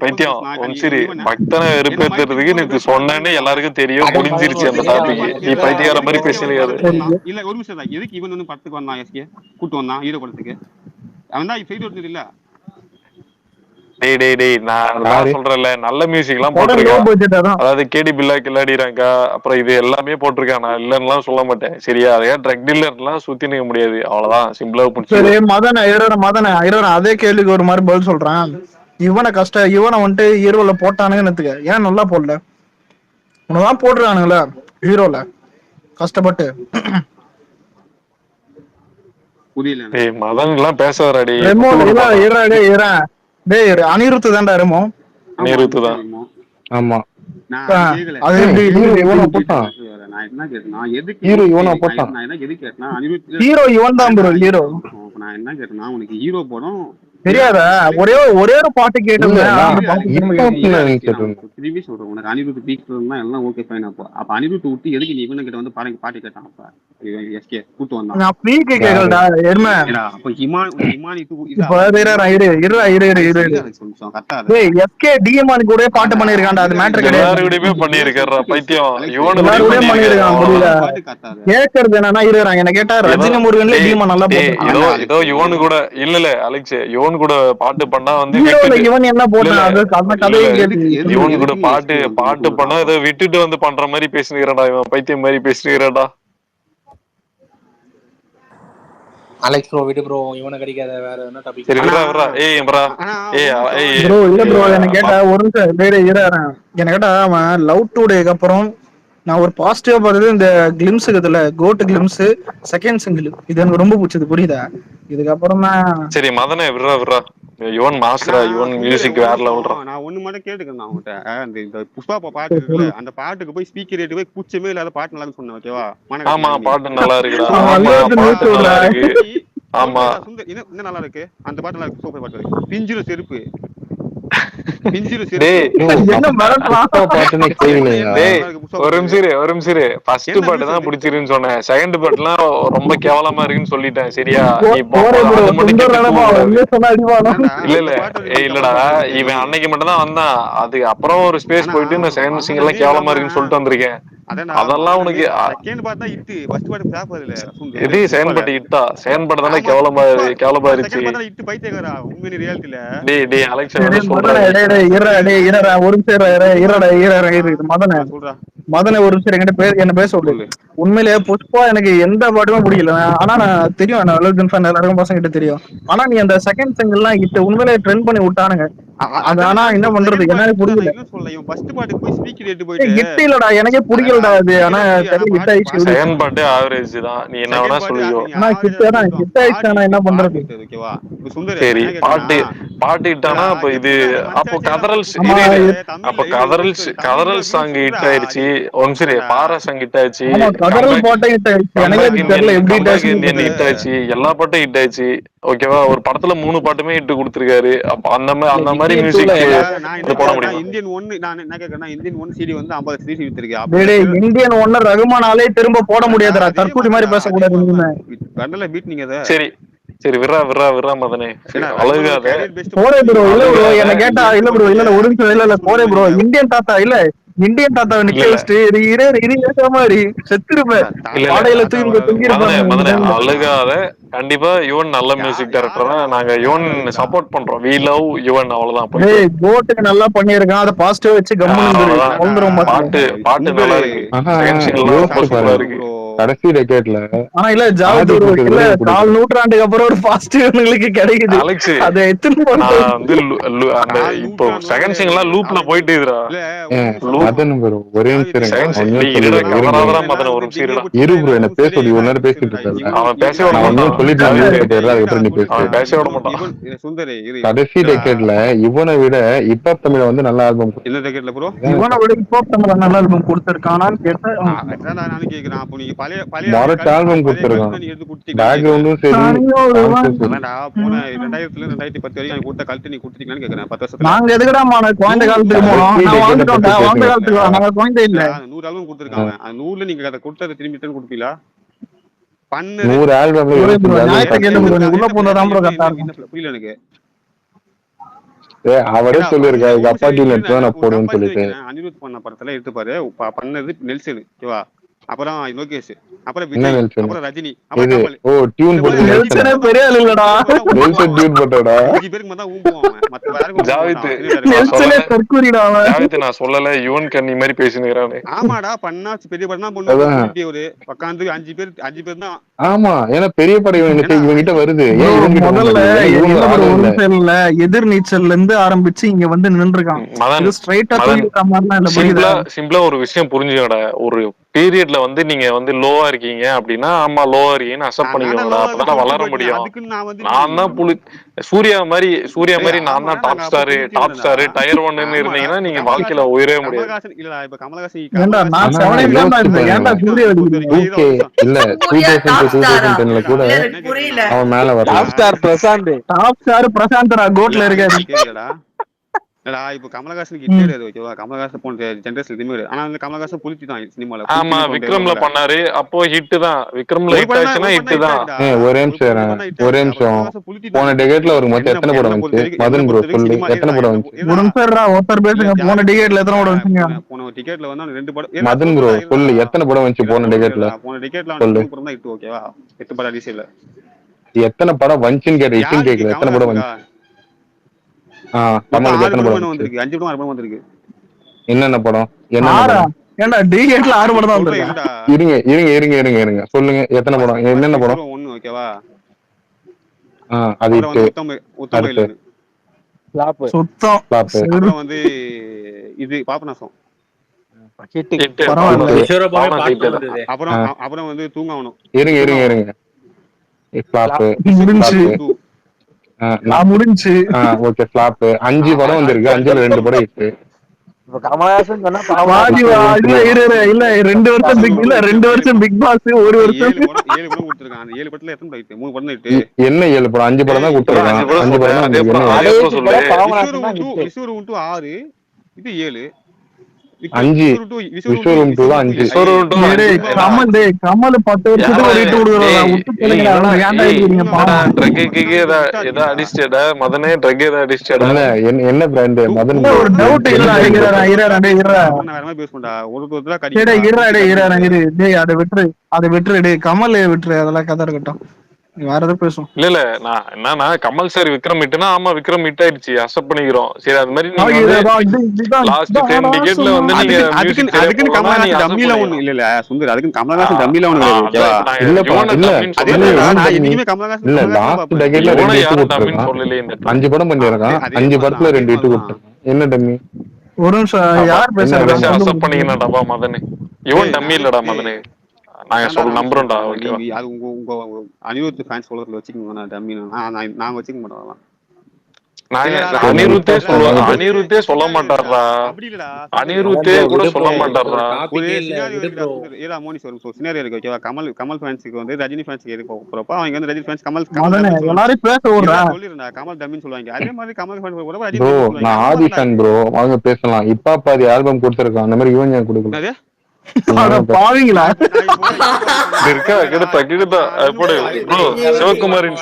பைத்தியம் சரி பக்தனை வெறுப்பேத்துறதுக்கு நேத்து சொன்னேன்னு எல்லாருக்கும் தெரியும். முடிஞ்சிருச்சு அந்த டாபிக். நீ பைத்தியார மாதிரி பேசிருக்காரு. இல்ல ஒரு நிமிஷம் தான். எதுக்கு இவன் வந்து படத்துக்கு வந்தான்? எஸ்கே கூட்டு வந்தான் ஹீரோ படத்துக்கு. அவன் தான் ஃபெயில் வருது இல்ல. நான் சொல்றேன்ல நல்ல மியூசிக் எல்லாம் போட்டிருக்கான். அதாவது கேடி பில்லா கில்லாடிறாங்க, அப்புறம் இது எல்லாமே போட்டிருக்கான். நான் இல்லன்னு சொல்ல மாட்டேன் சரியா? அதையா ட்ரக் டீலர் எல்லாம் சுத்தி நிக்க முடியாது, அவ்வளவுதான். சிம்பிளா புடிச்சு மதன அதே கேள்விக்கு ஒரு மாதிரி பதில் சொல்றேன். இவனை வந்துட்டு ஹீரோல போட்டானுங்க, ஏன் நல்லா போடல? உனதான் போட்டுருக்கானுங்களா ஹீரோல கஷ்டப்பட்டு. புரியல டேய் மதன் எல்லாம் பேசாதடா ரெமோ டேய் அனிருத் தான்டா ரெமோ. அனிருத் தான். ஆமா அது எப்படி நான் என்ன கேட்டேன்னா எதுக்கு ஹீரோ இவனா போட்டான். நான் என்ன எதுக்கு கேட்டேன்னா அனிருத் ஹீரோ இவன் தான் ப்ரோ ஹீரோ. நான் என்ன கேட்டேன்னா உனக்கு ஹீரோ படம் தெரியாதா? ஒரே ஒரு பாட்டு கேட்டேன். திரும்பி சொல்றேன் உனக்கு அனிருத் பீக் எல்லாம் ஓகே ஃபைன். அப்ப அனிருத் விட்டு எதுக்கு நீ இவனை கிட்ட வந்து பாட்டு கேட்டான்? அப்ப எஸ்கே கூட்டு வந்தான். நான் பீக் கேக்கலடா எருமை. அப்ப ஹிமானி டேய் எஸ்கே டிஎம்ஆன் கூட பாட்டு பண்ணிருக்கான்டா. அது மேட்டர் கிடையாது. எல்லாரோடவே பண்ணிருக்காரா பைத்தியம். எல்லாரோடவே பண்ணிருக்கான். புரியல கேக்குறது என்னன்னா இருறாங்க. என்ன கேட்டா ரஜினி முருகன்ல டிஎம்ஆன் நல்லா போட்டான். ஏதோ யுவன் கூட இல்ல அலெக்ஸ் யுவன் கூட பாட்டு பண்ணா வந்து இவன் என்ன போட்டான்? அது கதையை யுவன் கூட பாட்டு பண்ணா ஏதோ விட்டுட்டு வந்து பண்ற மாதிரி பேசினுக்கிறான்டா. இவன் பைத்தியம் மாதிரி பேசினுக்கிறான்டா. அலெக்ஸ் ப்ரோ விடு ப்ரோ, இவனை கிடைக்காத வேற என்ன டாபிக். சரி விடுறா. ப்ரோ இல்ல ப்ரோ என்ன கேட்டா ஒரு நிமிஷம் வேற இருறேன். என்ன கேட்டா அவன் லவ் டுடேக்கு அப்புறம் நான் ஒரு பாசிட்டிவா பார்த்தது இந்த கிளிம்ஸ் இருக்குதுல்ல, கோட் கிளிம்ஸ் செகண்ட் சிங்கிள். இது எனக்கு ரொம்ப பிடிச்சது. புரியுதா? இதுக்கப்புறம் தான் சரி மதனே விடுறா. யுவன் மாஸ்டரா, யுவன் மியூசிக் வேற லெவல்ரா. நான் ஒண்ணு மட்டும் கேட்டுக்கிறேன் அவங்ககிட்ட. அந்த புஷ்பா பாட்டு இருக்குல்ல, அந்த பாட்டுக்கு போய் ஸ்பீக்கர் ஏட்டு போய் கூச்சமே இல்லாத பாட்டு நல்லா சொன்னேன். ஓகேவா? ஆமா பாட்டு நல்லா இருக்குடா. பாட்டு நல்லா இருக்கு. ஆமா என்ன நல்லா இருக்கு அந்த பாட்டு. நல்லா இருக்கு. சூப்பர் பாட்டு. பிஞ்சிரு செருப்பு ஒரு நிமிஷம் ஃபர்ஸ்ட் பாட்டு தான் பிடிச்சிருன்னு சொன்னேன். செகண்ட் பாட்டுலாம் ரொம்ப கேவலமா இருக்குன்னு சொல்லிட்டேன். சரியா? இல்லடா இவன் அன்னைக்கு மட்டும் தான் வந்தான். அதுக்கு அப்புறம் ஒரு ஸ்பேஸ் போயிட்டு இந்த செகண்ட் சிங்கர் எல்லாம் கேவலமா இருக்குன்னு சொல்லிட்டு வந்திருக்கேன். அதெல்லாம் உனக்கு எது செகண்ட் பாட்டு இட்டா? செகண்ட் பாட்டு தானே கேவலமா இருந்துச்சு. டேய் அலெக்ஸ் மதனை ஒரு நிமிஷம் என்ன பேச சொல்லு. உண்மையிலேயே புஷ்பா எனக்கு எந்த பாட்டுமே பிடிக்கல. ஆனா நான் தெரியும் எல்லாருக்கும் பசங்க கிட்ட தெரியும். ஆனா நீ அந்த செகண்ட் சிங்கிள் எல்லாம் கிட்ட உண்மையிலேயே ட்ரெண்ட் பண்ணி விட்டானுங்க. ஆனா என்ன பண்றது எனக்கு புரியல. கிட்ட இல்லடா எனக்கே பிடிக்கலடா அது. ஆனா செகண்ட் பாட்டு ஆவரேஜ் தான். நீ என்ன வேணா சொல்லிக்கோ. ஆனா கிட்ட ஆயிடுச்சு. என்ன பண்றது? சரி பாட்டு இட்டானா அப்ப இது அப்போ கதறல் சாங் ஹிட் ஆயிடுச்சு. ஒன் சரி பாரா சாங் ஹிட் ஆயிடுச்சு. இந்தியன் ஹிட் ஆயிடுச்சு. எல்லா பாட்டும் ஹிட் ஆயிடுச்சு. ஓகேவா? ஒரு படத்துல 3 பாட்டுமே ஹிட் கொடுத்திருக்காரு. அப்ப அந்த மாதிரி மியூசிக் போட முடியும். இந்தியன் 1 நான் என்ன கேக்குறேன்னா இந்தியன் 1 சிடி வந்து 50 சிடி வித்திருக்கு. இந்தியன் 1 ரகுமானாலே திரும்ப போட முடியாதுடா. தற்கூடி மாதிரி பேசக்கூடாது. கண்டல பீட் நீங்க அத. சரி விர்றா மதனே. அழகாத போரே ப்ரோ. இல்ல ப்ரோ என்ன கேட்டா இல்ல ப்ரோ இல்ல ஒரு நிமிஷம் இல்ல போரே ப்ரோ. இந்தியன் தாத்தாவை நிக்க வச்சுட்டு செத்துருப்பேன். அழுகாத. கண்டிப்பா யுவன் நல்ல மியூசிக் டைரக்டர் தான். நாங்க யுவன் சப்போர்ட் பண்றோம். We love Yuvan. அவ்வளவுதான். கோட்டுக்கு நல்லா பண்ணிருக்கான். அதை பாசிட்டிவா வச்சு பாட்டு நல்லா இருக்கு. கடைசி டெக்கேட்ல ஆனா இல்ல ஜாவேத் இல்ல 4 நூற்றாண்டுக்கு அப்புறம் ஒரு பாசிட்டிவ் கிடைக்குது. அது இப்போ செகண்ட் சிங்கிள் லூப்ல போயிட்டு இருக்குடா. ஒரே இரு ப்ரோ என்ன பேச சொல்லி ஒரு நேரம் பேசிட்டு இருக்காரு. அவன் பேச விட மாட்டான். பேச விட மாட்டான். கடைசி டெக்கேட்ல இவனை விட இப்ப தமிழ வந்து நல்ல ஆல்பம். என்ன டெக்கேட்ல ப்ரோ? இவனை விட இப்ப தமிழ நல்ல ஆல்பம் கொடுத்திருக்கானான்னு கேட்டா நான் கேக்குறேன். அப்போ நீங்க பழைய ஆல்பம் கொடுத்திருக்கான். பேக்ரவுண்டும் சரி போன 2010 வரைக்கும் கொடுத்த கல்ட்டு நீ கொடுத்தீங்களான்னு கேக்குறேன். 10 வருஷத்துல நாங்க எதுக்குடா குழந்தை காலத்துக்கு போனோம்? நான் வாழ்ந்துட்டோம்டா. வாழ்ந்த காலத்துக்கு நாங்க குழந்தை இல்ல. 100 ஆல்பம் கொடுத்திருக்காங்க. அந்த 100ல நீங்க அதை கொடுத்ததை திரும்பி ரிட்டர்ன் கொடுப்பீங்களா? 100 ஆல்பம் உள்ள போனதான் ப்ரோ கரெக்டா இருக்கும். புரியல எனக்கு. அவரே சொல்லிருக்காரு அப்பாட்டி நான் போடுவேன்னு சொல்லிட்டு. அனிருத் பண்ண படத்துல எடுத்து பாரு. பண்ணது நெல்சன். ஓகேவா? அப்புறம் லோகேஷ், அப்புறம் விஜய், அப்புறம் ரஜினி, அப்புறம் ஓ டியூன் போட்டு நெல்சனே பெரிய ஆளு இல்லடா. Nelson tune போட்டடா. 5 பேருக்கு மட்டும் ஊம்புவாங்க. மத்த யாருக்கும் ஜாவித் நெல்சனே தற்கூரிடா அவன். ஜாவித் நான் சொல்லல யுவன் கண்ணி மாதிரி பேசினேறானே. ஆமாடா பண்ணா பெரிய படம்னா பொண்ணு ஒரு உட்கார்ந்து 5 பேர் தான் ஆமா, ஏன்னா பெரிய படம் இவங்கிட்ட வருது. ஏன் இவங்கிட்ட முதல்ல இவங்க இல்ல ஒரு bro, ஆளே ஒரு இல்ல. நிமிஷம் இல்ல, எதிர் நீச்சல்ல இருந்து ஆரம்பிச்சு இங்க வந்து நின்றுருக்கான். மதன் இது ஸ்ட்ரைட்டா மதன் தூக்கிட்ட மாதிரிலாம் இல்ல, புரியுதா? சிம்பிளா ஒரு விஷயம் புரிஞ்சுக்கடா. ஒரு பீரியட்ல வந்து நீங்க வந்து லோவா இருக்கீங்க அப்படின்னா, ஆமா லோவா இருக்கீங்கன்னு அக்செப்ட் பண்ணிக்கோங்கடா. அப்பதான் வளர முடியும். நான் தான் சூர்யா மாதிரி நான் தான் டாப் ஸ்டார் டயர் 1ன்னு இருந்தீங்கன்னா நீங்க வாழ்க்கையில உயரவே முடியாது. ஏன்டா நான் ஆனா 7 தான் யோசிச்சு இருந்தேன், ஏன்டா பாருங்க, சூரிய அடிக்கிறீங்க? 2K இல்ல சூர்யா 2000 டாப் to ஸ்டாரா? 2010ல கூட இல்ல எனக்கு புரியல. அவன் மேல வரலாம். Top star Prashanth. Top star பிரசாந்தரா கோட்ல இருக்காரு. இப்போ கமலஹாசனுக்கு இட்டே கிடையாது, ஓகேவா? கமலஹாசன் போன ஜென்ரேஷன் எதுவுமே கிடையாது. ஆனா வந்து கமலஹாசன் புளிச்சு தான் சினிமால. ஆமா, விக்ரம்ல பண்ணாரு, அப்போ ஹிட் தான். விக்ரம்ல ஹிட் ஆச்சுன்னா ஹிட் தான். ஒரே நிமிஷம் போன டெகேட்ல ஒரு மொத்தம் எத்தனை படம் வந்துச்சு? மதன் ப்ரோ சொல்லு, எத்தனை படம் வந்துச்சு? ஒரு நிமிஷம் ஒருத்தர் பேசுங்க. போன டிக்கெட்ல எத்தனை படம் வந்துச்சுங்க? போன டிக்கெட்ல வந்து 2 படம். மதன் ப்ரோ சொல்லு, எத்தனை படம் வந்துச்சு போன டெகேட்ல? போன டிக்கெட்ல சொல்லு, 3 படம் தான் ஹிட், ஓகேவா? 8 படம் ரிலீஸ்ல. எத்தனை படம் வந்துச்சுன்னு கேட்ட, ஹிட்னு கேட்கல, எத்தனை படம் வந்துச்சு? கமலுக்கு எத்தனை படம் வந்துருக்கு? 5 படம் 6 படம் வந்திருக்கு. என்னென்ன படம்? என்ன படம்? ஏன்டா டிக்கெட்ல 6 படம் தான் வந்திருக்கு. இருங்க சொல்லுங்க, எத்தனை படம், என்னென்ன படம்? 1, ஓகேவா? அது ஹிட். உத்தம சுத்தம். அப்புறம் வந்து இது பாபநாசம். அப்புறம் வந்து தூங்கணும். இருங்க முடிஞ்சு. Okay, flop. 5 படம் வந்திருக்கு, 5ல 2 படம் ஹிட். கமலஹாசன் சொன்னா இல்ல 2 வருஷம் பிக், இல்ல 2 வருஷம் பிக் பாஸ், 1 வருஷம் 7 படம் கொடுத்திருக்கான். அந்த 7 படத்துல எத்தனை ஹிட்? 3 படம் ஹிட். என்ன 7 படம்? 5 படம் தான் கொடுத்திருக்கான். 5 படம் தான். விஸ்வரூபம் 2 6, இது 7. 5 விஸ்வரூபம் 2 தான் 5. கமல் 10 வருஷத்துக்கு ஒரு ஹிட் கொடுக்குறான். விட்டு கேளுங்க, ஏன்டா இருக்கீங்க பாவம். ஏதா அடிச்சிட்டடா மதனே, ட்ரக் ஏதா அடிச்சிட்டடா? என்ன பிராண்ட் மதன்? ஒரு டவுட் இல்ல. வேற மாதிரி பேஸ் பண்ணா ஒரு டேய் அதை விட்டுரு. கமல் விட்டுரு, அதெல்லாம் கதை இருக்கட்டும். வேற எதாவது பேசும். இல்ல நான் என்னன்னா, கமல் சார் விக்ரம் ஹிட்னா ஆமா விக்ரம் ஹிட் ஆயிடுச்சு, அக்செப்ட் பண்ணிக்கிறோம். சரி, அது மாதிரி லாஸ்ட் 10 டிக்கெட்ல வந்து நீங்க அதுக்கு கமலஹாசன் டம்மில ஒண்ணு இல்ல சுந்தர், அதுக்கு கமலஹாசன் டம்மில ஒண்ணு ஓகேவா? இல்ல லாஸ்ட் டெகேட்ல 2 ஹிட் கொடுத்திருக்கான். 5 படம் பண்ணிருக்கான். 5 படத்துல 2 ஹிட் கொடுத்திருக்கான். என்ன டம்மி? ஒரு நிமிஷம், யார் பேசுறாங்க? அக்செப்ட் பண்ணிக்கணும்டா மதனே. இவன் டம்மி இல்லடா மதனே, நாங்க நம்புறோம்டா. அது உங்க அனிருத் ஃபேன்ஸ் சொல்றதுல வச்சுக்கோங்க. நான் டம்மி நாங்க வச்சுக்க மாட்டோம். அனிருத்தே சொல்ல மாட்டாரா? அனிருத்தே கூட சொல்ல மாட்டாரா? ஒரு சினாரியோ இருக்கு, ஓகேவா? கமல் ஃபேன்ஸ்க்கு வந்து ரஜினி ஃபேன்ஸ்க்கு எது போறப்ப அவங்க வந்து ரஜினி ஃபேன்ஸ் கமல் எல்லாரும் பேச விடுறாங்க. சொல்லிருந்தா கமல் டம்மின்னு சொல்லுவாங்க. அதே மாதிரி கமல் ஃபேன்ஸ் கூட ரஜினி சொல்லுவாங்க. நான் ஆதி ஃபேன் ப்ரோ, அவங்க பேசலாம். இப்ப பாதி ஆல்பம் கொடுத்திருக்கான், அந்த மாதிரி இவன் ஏன் கொடுக்கல? பாவீங்களா? சிவகுமாரின்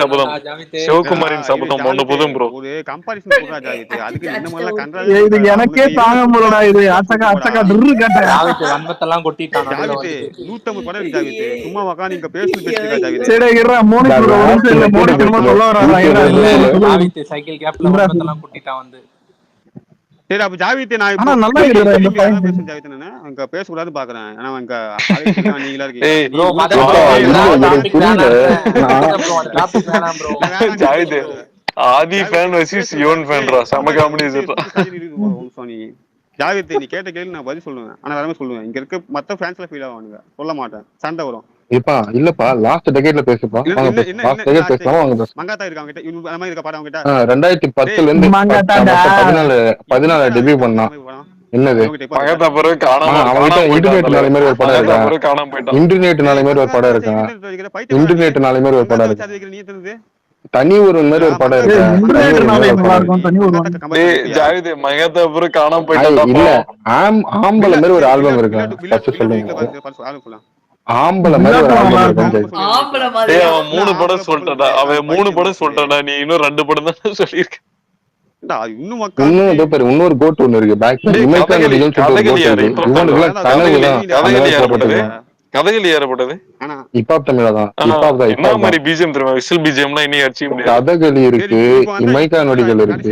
சபதம் ஒண்ணு போதும் ப்ரோ. ஒரு கம்பாரிசன் சொல்றா ஜாவித், அதுக்கு இந்த மாதிரி கண்டா இது எனக்கே தாங்க முடியலடா. இது அச்சகா ட்ரு கட்ட வன்மத்தெல்லாம் கொட்டிட்டான். ஜாவித் 150 படம் இருக்கு ஜாவித். சும்மா உட்கார்ந்து இங்க பேசிட்டு ஜாவித். சரி இருடா, மோனி ப்ரோ மோனி திரும்ப சொல்ல வராரா? ஜாவித் சைக்கிள் கேப்ல வன்மத்தெல்லாம் கொட்டிட்டான் வந்து. சரி, அப்ப ஜாவித் நான் ஆனா நல்லா இருக்குடா இந்த பையன். பேச ஜாவித் நானு அங்க பேச கூடாது பாக்குறேன். ஆனா அங்க நீங்களா இருக்கீங்க. ப்ரோ மதன் ப்ரோ ஜாவித் ஆதி ஃபேன் வெர்சஸ் யுவன் ஃபேன்ரா, செம காமெடி சொல்றா. ஜாவித் நீ கேட்ட கேள்வி நான் பதில் சொல்லுவேன். ஆனா வேற மாதிரி சொல்லுவேன். இங்க இருக்க மத்த ஃபேன்ஸ்ல ஃபீல் ஆவானுங்க, சொல்ல மாட்டேன், சண்டை வரும். இல்லப்பா லாஸ்ட் டெகேட்ல பேசுப்பா. லாஸ்ட் டெகேட் பேசலாம். வாங்க பேசலாம். மங்காத்தா இருக்காங்க கிட்ட இந்த மாதிரி இருக்க பாடம் கிட்ட 2010ல இருந்து 14 டெபியூ பண்ணான். என்னது இன்டர்நெட் நாளை மாதிரி ஒரு படம் இருக்கா? இன்டர்நெட் நாளை மாதிரி ஒரு படம் இருக்கா? இன்டர்நெட் நாளை மாதிரி ஒரு படம் இருக்கா? தனி ஒரு மாதிரி ஒரு படம் இருக்கா? ஜாவித் மகதாபுரம் காணாம போயிட்டா. இல்ல ஆம்பளை மாதிரி ஒரு ஆல்பம் இருக்கா? சொல்லுங்க. ஆம்பளை மாதிரி ஒரு ஆல்பம் இருக்கா? அவன் 3 படம் சொல்லிட்டா. அவன் 3 படம் சொல்லிட்டானா, நீ இன்னும் 2 படம் தான் சொல்லியிருக்க. இன்னொரு கோட் ஒண்ணு இருக்கு. கதைகள் ஏறப்பட்டது இப்பாப் தமிழாதான். என்ன மாதிரி பிஜிஎம் தெரியுமா? விசில் பிஜிஎம்லாம் இனி அடிச்சு கதகளி இருக்கு, இமைக்கா நொடிகள் இருக்கு,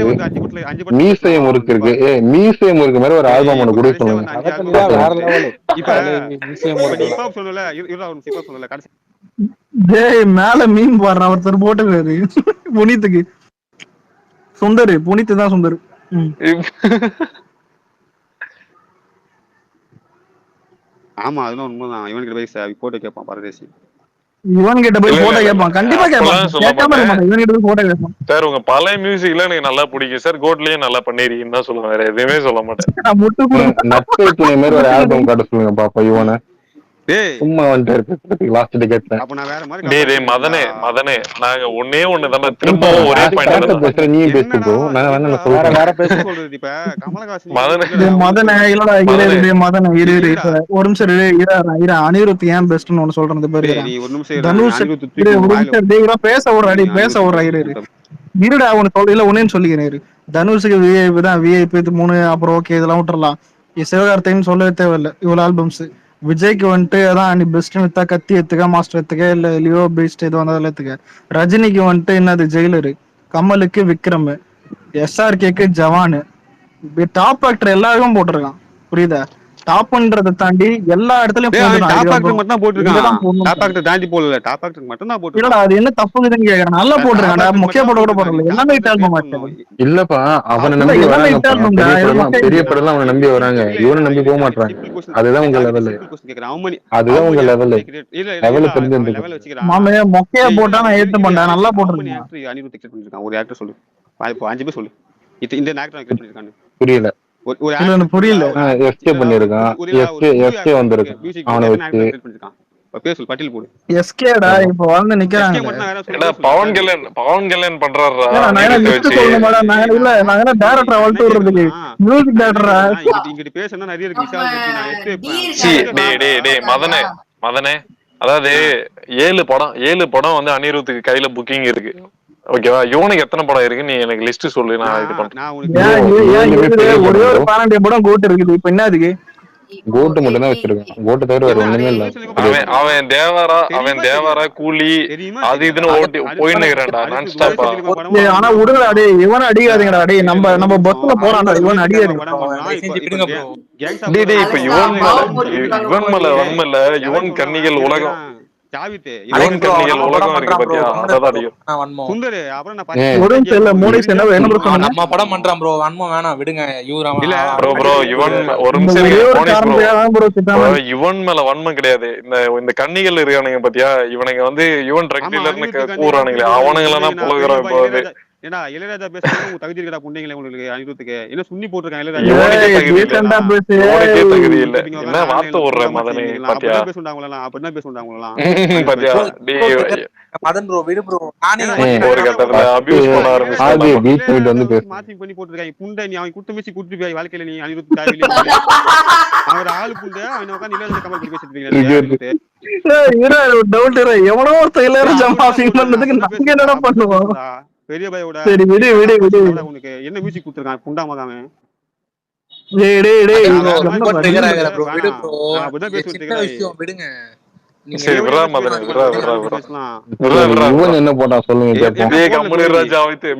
மீசையம் முறுக்கு இருக்கு. மீசையம் முறுக்கு மாதிரி ஒரு ஆல்பம் ஒண்ணு கூட சொல்லுங்க. டேய் மேல மீன் போடுறான் ஒருத்தர் போட்டுருக்காரு புனித்துக்கு. சுந்தர் புனித்து தான் சுந்தர். ஆமா அதெல்லாம் உண்மைதான். இவனுக்கு போய் போட்டோ கேட்பான் பரதேசி. இவன் கிட்ட போய் போட்டோ கேட்பான். கண்டிப்பா கேட்பான். கேட்காம இருக்க மாட்டான். இவன் கிட்ட போய் போட்டோ கேட்பான். சார் உங்க பழைய மியூசிக்ல எனக்கு நல்லா பிடிக்கும் சார். கோட்லயும் நல்லா பண்ணிருக்கீங்கன்னு தான் சொல்லுவேன். வேற எதுவுமே சொல்ல மாட்டேன். நட்பு துணை மாதிரி ஒரு ஆல்பம் காட்ட சொல்லுங்க பாப்பா இவனை. சும்மா வந்துட்டு லாஸ்ட் டிக்கெட்ல. அப்ப நான் வேற மாதிரி டேய் மதனே நாங்க ஒண்ணே ஒண்ணுதான் திரும்ப ஒரே பாயிண்ட் பேசுற நீ பேசு ப்ரோ. நான் வேணா சொல்றேன். வேற பேச சொல்றது. இப்ப கமலஹாசன் மதனே இல்லடா இரு மதனே இரு ஒரு நிமிஷம் இரு. அனிருத் ஏன் பெஸ்ட்னு ஒன்னு சொல்றது பேரு. ஒரு நிமிஷம் தனுஷ் ஒரு நிமிஷம் டேய் பேச விடுறா இரு இருடா உனக்கு சொல்ல இல்ல ஒன்னேன்னு சொல்லிக்கிறேன் இரு. தனுஷுக்கு விஐபி தான். விஐபி 3 அப்புறம் ஓகே இதெல்லாம் விட்டுறலாம். சிவகார்த்தின்னு சொல்லவே தேவையில்லை. இவ்வளவு ஆல்பம்ஸ். விஜய்க்கு வந்துட்டு அதான் நீ பெஸ்ட் வித்தா கத்தி எடுத்துக்க, மாஸ்டர் எடுத்துக்க, இல்ல லியோ பெஸ்ட் எது வந்தாலும் எடுத்துக்க. ரஜினிக்கு வந்துட்டு என்னது ஜெயிலரு, கமலுக்கு விக்ரம், SRKக்கு ஜவானு, டாப் ஆக்டர் எல்லாருக்கும் போட்டிருக்கான். புரியுதா? டாப்ன்றதை தாண்டி எல்லா இடத்துலயும் அது என்ன தப்புன்னு கேக்குறேன். நல்லா போட்டிருக்கான். முக்கிய போட கூட போடல. எல்லாமே ஹிட் ஆல்பம் ஆச்சு. இல்லப்பா அவனை நம்பி பெரிய படம் அவனை நம்பி வராங்க. இவனை நம்பி போக மாட்டாங்க. அதுதான் உங்க லெவல். அதுதான் உங்க லெவல். லெவல் தெரிஞ்சு மாமே மொக்கையா போட்டா நான் ஏத்து பண்ணேன். நல்லா போட்டிருக்கேன். ஒரு ஆக்டர் சொல்லு. 5 பேர் சொல்லு. இந்த ஆக்டர் கிரியேட் பண்ணிருக்கானு புரியல. புரியல. எஸ்கே பண்ணிருக்கான். எஸ்கே வந்திருக்கான். அவனை வச்சு பேசு பட்டியல் போடு. எஸ்கேடா இப்ப வந்து நிக்கறாங்க. என்ன பவன் கல்யாண் பண்றாரா? நான் என்ன லிஸ்ட் சொல்ல மாட்டா. நான் இல்ல நான் என்ன டைரக்டர் வளத்து விடுறதுக்கு மியூசிக் டைரக்டரா இங்க பேசனா நிறைய இருக்கு. விசால் பத்தி நான் டேய் மதனே அதாவது 7 படம் வந்து அனிருத்துக்கு கையில புக்கிங் இருக்கு. ஓகேவா? இவனுக்கு எத்தனை படம் இருக்கு நீ எனக்கு லிஸ்ட் சொல்லு. நான் இது பண்றேன். ஒரே ஒரு 12 படம் கோட் இருக்குது. இப்ப என்ன அதுக்கு கோட்டு மட்டும் தான் வச்சிருக்கான். கோட்டு தவிர வேற ஒண்ணுமே இல்ல. அவன் தேவாரா கூலி அது இதுன்னு ஓட்டி போயின்னு இருக்கிறான்டா நான் ஸ்டாப்பா. ஆனா விடுங்கடா டேய் இவன் அடிக்காதீங்கடா டேய். நம்ம பஸ்ல போறான்டா இவன் அடிக்காதீங்க. டேய் இப்ப இவன் மேல வன்மல்ல. யுவன் கன்னிகள் உலகம் நம்ம படம் பண்றான் ப்ரோ. வன்மம் வேணாம் விடுங்க. யுவன் மேல வன்மம் கிடையாது. இந்த கன்னிகள் இருக்கானுங்க பாத்தியா, இவனுங்க வந்து யுவன் ட்ரக் டீலர்னு கூறானுங்களே அவனுங்களா புலகுறான். இப்போ வந்து ஏடா இளையராஜா பேசுறது உங்களுக்கு தகுதி இருக்கா புண்டைங்களே? உங்களுக்கு அனிருத்துக்கு என்ன சுண்ணி போட்டுருக்காங்க இளையராஜா தகுதி இல்ல. என்ன வார்த்தை ஓடுற மதனே பாத்தியா? பேசுறாங்களா? அப்படின்னா பேசுறாங்களா பாத்தியா? மதன் ப்ரோ விடு ப்ரோ. நானே ஒரு கட்டத்துல அபியூஸ் பண்ண ஆரம்பிச்சேன். மாத்தி பண்ணி போட்டுருக்காங்க. புண்டை நீ அவன் குட்டு மிச்சி குட்டு போய் வாழ்க்கையில நீ அனிருத்து தேவையில்லை. அவர் ஆளு புண்டை அவன் உட்காந்து இளையராஜா கமல் பண்ணி பேசிட்டு டவுட் எவனோ ஒருத்தர் இளையராஜா மாஃபிங் பண்ணதுக்கு நாங்க என்ன பண்ணுவோம்? பெரிய பையோட சரி விடு உனக்கு என்ன மியூசிக் கொடுத்திருக்கான் புண்டா மகாமே? விடுங்க. என்ன போட்டா சொல்லுங்க.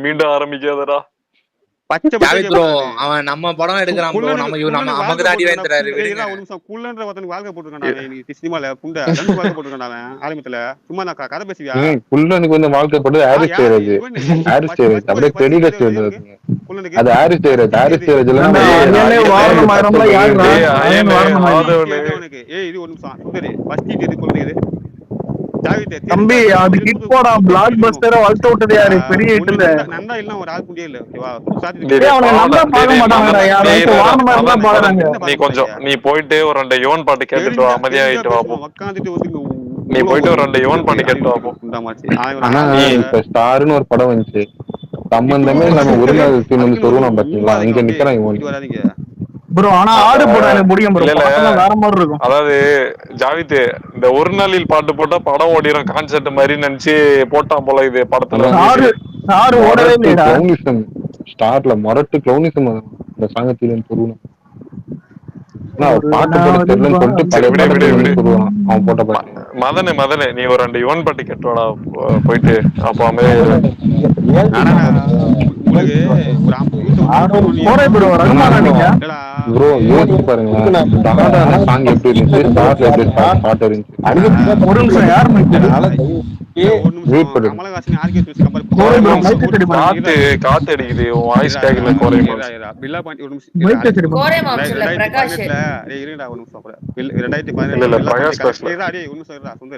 மீண்டும் ஆரம்பிக்காதடா. அவன் நம்ம படம் எடுக்கிறான் ப்ரோ. நம்ம நமக்கு தான் அடி வாங்கிறாரு. ஒரு நிமிஷம் குள்ளன்ற ஒருத்தனுக்கு வாழ்க்கை போட்டுருக்கான்டா. இன்னைக்கு சினிமால புண்டை ரெண்டு வாழ்க்கை போட்டுருக்கான்டா அவன் ஆரம்பத்துல. சும்மா நான் கதை பேசுவியா? குள்ளனுக்கு வந்து வாழ்க்கை போட்டு ஹாரிஸ் ஜெயராஜ் அப்படியே பெரிய ஸ்டேஜ். அது ஹாரிஸ் ஜெயராஜ் இது ஒரு நிமிஷம் சுந்தரி ஃபர்ஸ்ட் இது சொல்லுங்க. தம்பி அது ஹிட் போடா பிளாக் பஸ்டர் வளத்து விட்டது யாரு? பெரிய ஹிட் இல்ல. நந்தா இல்ல ஒரு ஆள் புண்டியே இல்ல. ஓகேவா? அவன நல்லா பார்க்க மாட்டாங்கடா. யாரும் வாரண மாதிரி தான் பாக்குறாங்க. நீ போயிட்டு ஒரு 2 யுவன் பாட்டு கேட்டுட்டு வா. அமைதியா ஆயிட்டு வா. நீ போயிட்டு ஒரு 2 யுவன் பாட்டு கேட்டு வா. ஆனா இப்ப ஸ்டார்னு ஒரு படம் வந்துச்சு. சம்பந்தமே நம்ம ஒரு நாள் வந்து சொல்லுவோம் பாத்தீங்களா? இங்க நிக்கிறான் யுவன் ப்ரோ. ஆனா ஆடு போட எனக்கு முடியும் ப்ரோ. வேற மாதிரி இருக்கும். அதாவது ஜாவித் இந்த ஒரு நாளில் பாட்டு போட்டா படம் ஓடிரும் கான்செப்ட் மாதிரி நினைச்சு போட்டான் போல இது படத்துல. ஓடவே இல்லடா. ஸ்டார்ல மொரட்டு க்ளௌனிசம் அந்த சாங்கத்தில சொல்லுவான். நான் பாட்டு போட தெரியலன்னு சொல்லிட்டு பழைய சொல்லுவான். அவன் போட்ட பாட்டு மதனே நீ ஒரு 2 யுவன் பாட்டி கட்டுவாடா போயிட்டு அப்போ அமைதியா இரு. உங்களுக்கு ஒரு 50 ப்ரோ யோசிச்சு பாருங்க டாடான சாங் எப்படி இருந்துச்சு, ஸ்டார்ல எப்படி பாட்டு இருந்துச்சு. ஒரு நிமிஷம் யார் கமலஹாசன் ஆர்கே காத்து அடிக்குது உன் வாய்ஸ் கேட்கல. பில்லா பாண்டி ஒரு நிமிஷம் கோரே மாம்சல்ல பிரகாஷ் இருங்கடா ஒரு நிமிஷம் கூட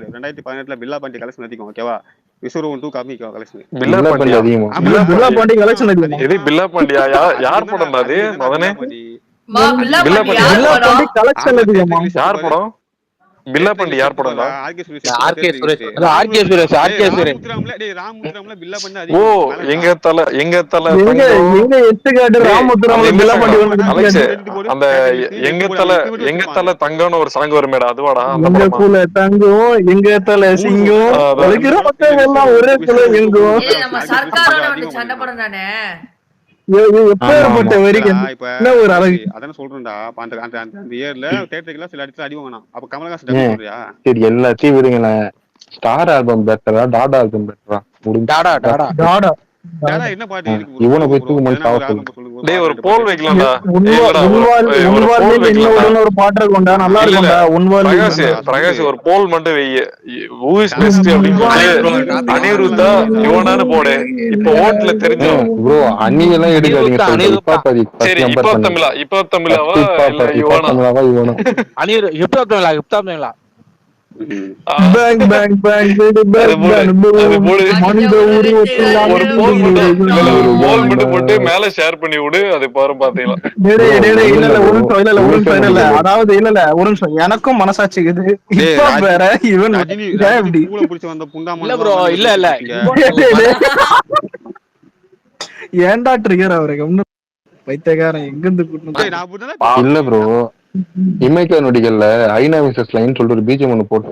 2018 பில்லா பாண்டி கலெக்ஷன் அதிகம் ஓகேவா. விஸ்வரூபம் 2 கம்மி கலெக்ஷன். பில்லா பாண்டி அதிகமா? பில்லா பாண்டி கலெக்ஷன் அதிகமா? இது பில்லா பாண்டியா? யார் படம் அது மதனே? பில்லா பாண்டி கலெக்ஷன் அதிகமா? யார் படம்? பில்லா பாண்டி யார் படம்? ஓ எங்க தல அந்த எங்க தல தங்கம்னு ஒரு சாங் வருமேடா அதுவாடா? தங்கம் எங்க தல சிங்கம் ஒரே தல எங்கும் நம்ம சர்க்காரோட வந்து சண்டை படம் தானே. எப்பேற்பட்ட வரிக்கு என்ன ஒரு அழகு. அதான சொல்றேன்டா அந்த இயர்ல தியேட்டர்ல சில இடத்துல அடி வாங்கணும். அப்ப கமலஹாசன் சொல்றியா? சரி எல்லாத்தையும் விடுங்க. ஸ்டார் ஆல்பம் பெட்டரா டாடா ஆல்பம் பெட்டரா? டாடா என்ன பாட்டு இருக்கு இவனை போய் தூக்கு மாதிரி சாவ டேய் ஒரு போல் வைக்கலாம்டா. ஒரு பாட்டு கொண்டா நல்லா இருக்கும்டா. பிரகாஷ் ஒரு போல் மட்டும் வெய்ய. ஹூ இஸ் பெஸ்ட் அப்படினு அனிருத்தா யுவனான்னு போடு. இப்போ ஓட்ல தெரிஞ்சிரும். ப்ரோ அன்னி எல்லாம் எடுக்காதீங்க. சரி இப்போ தமிழாவா இல்ல யுவனாவா? யுவனா பேங் பேங் பேங் போட்டு மேல ஷேர் பண்ணி விடு. அது பாரு பாத்தீங்களா? அதாவது இல்ல ஒரு நிமிஷம் எனக்கும் மனசாட்சி இருக்குது. வேற இவன் ஏன்டா ட்ரிகர் அவருக்கு வைத்தியகாரன் எங்க இருந்து இல்ல ப்ரோ. இமைக்கா நொடிகள்ல ஐநாவிசஸ் லைன் சொல்லிட்டு ஒரு பீஜம் ஒண்ணு போட்டு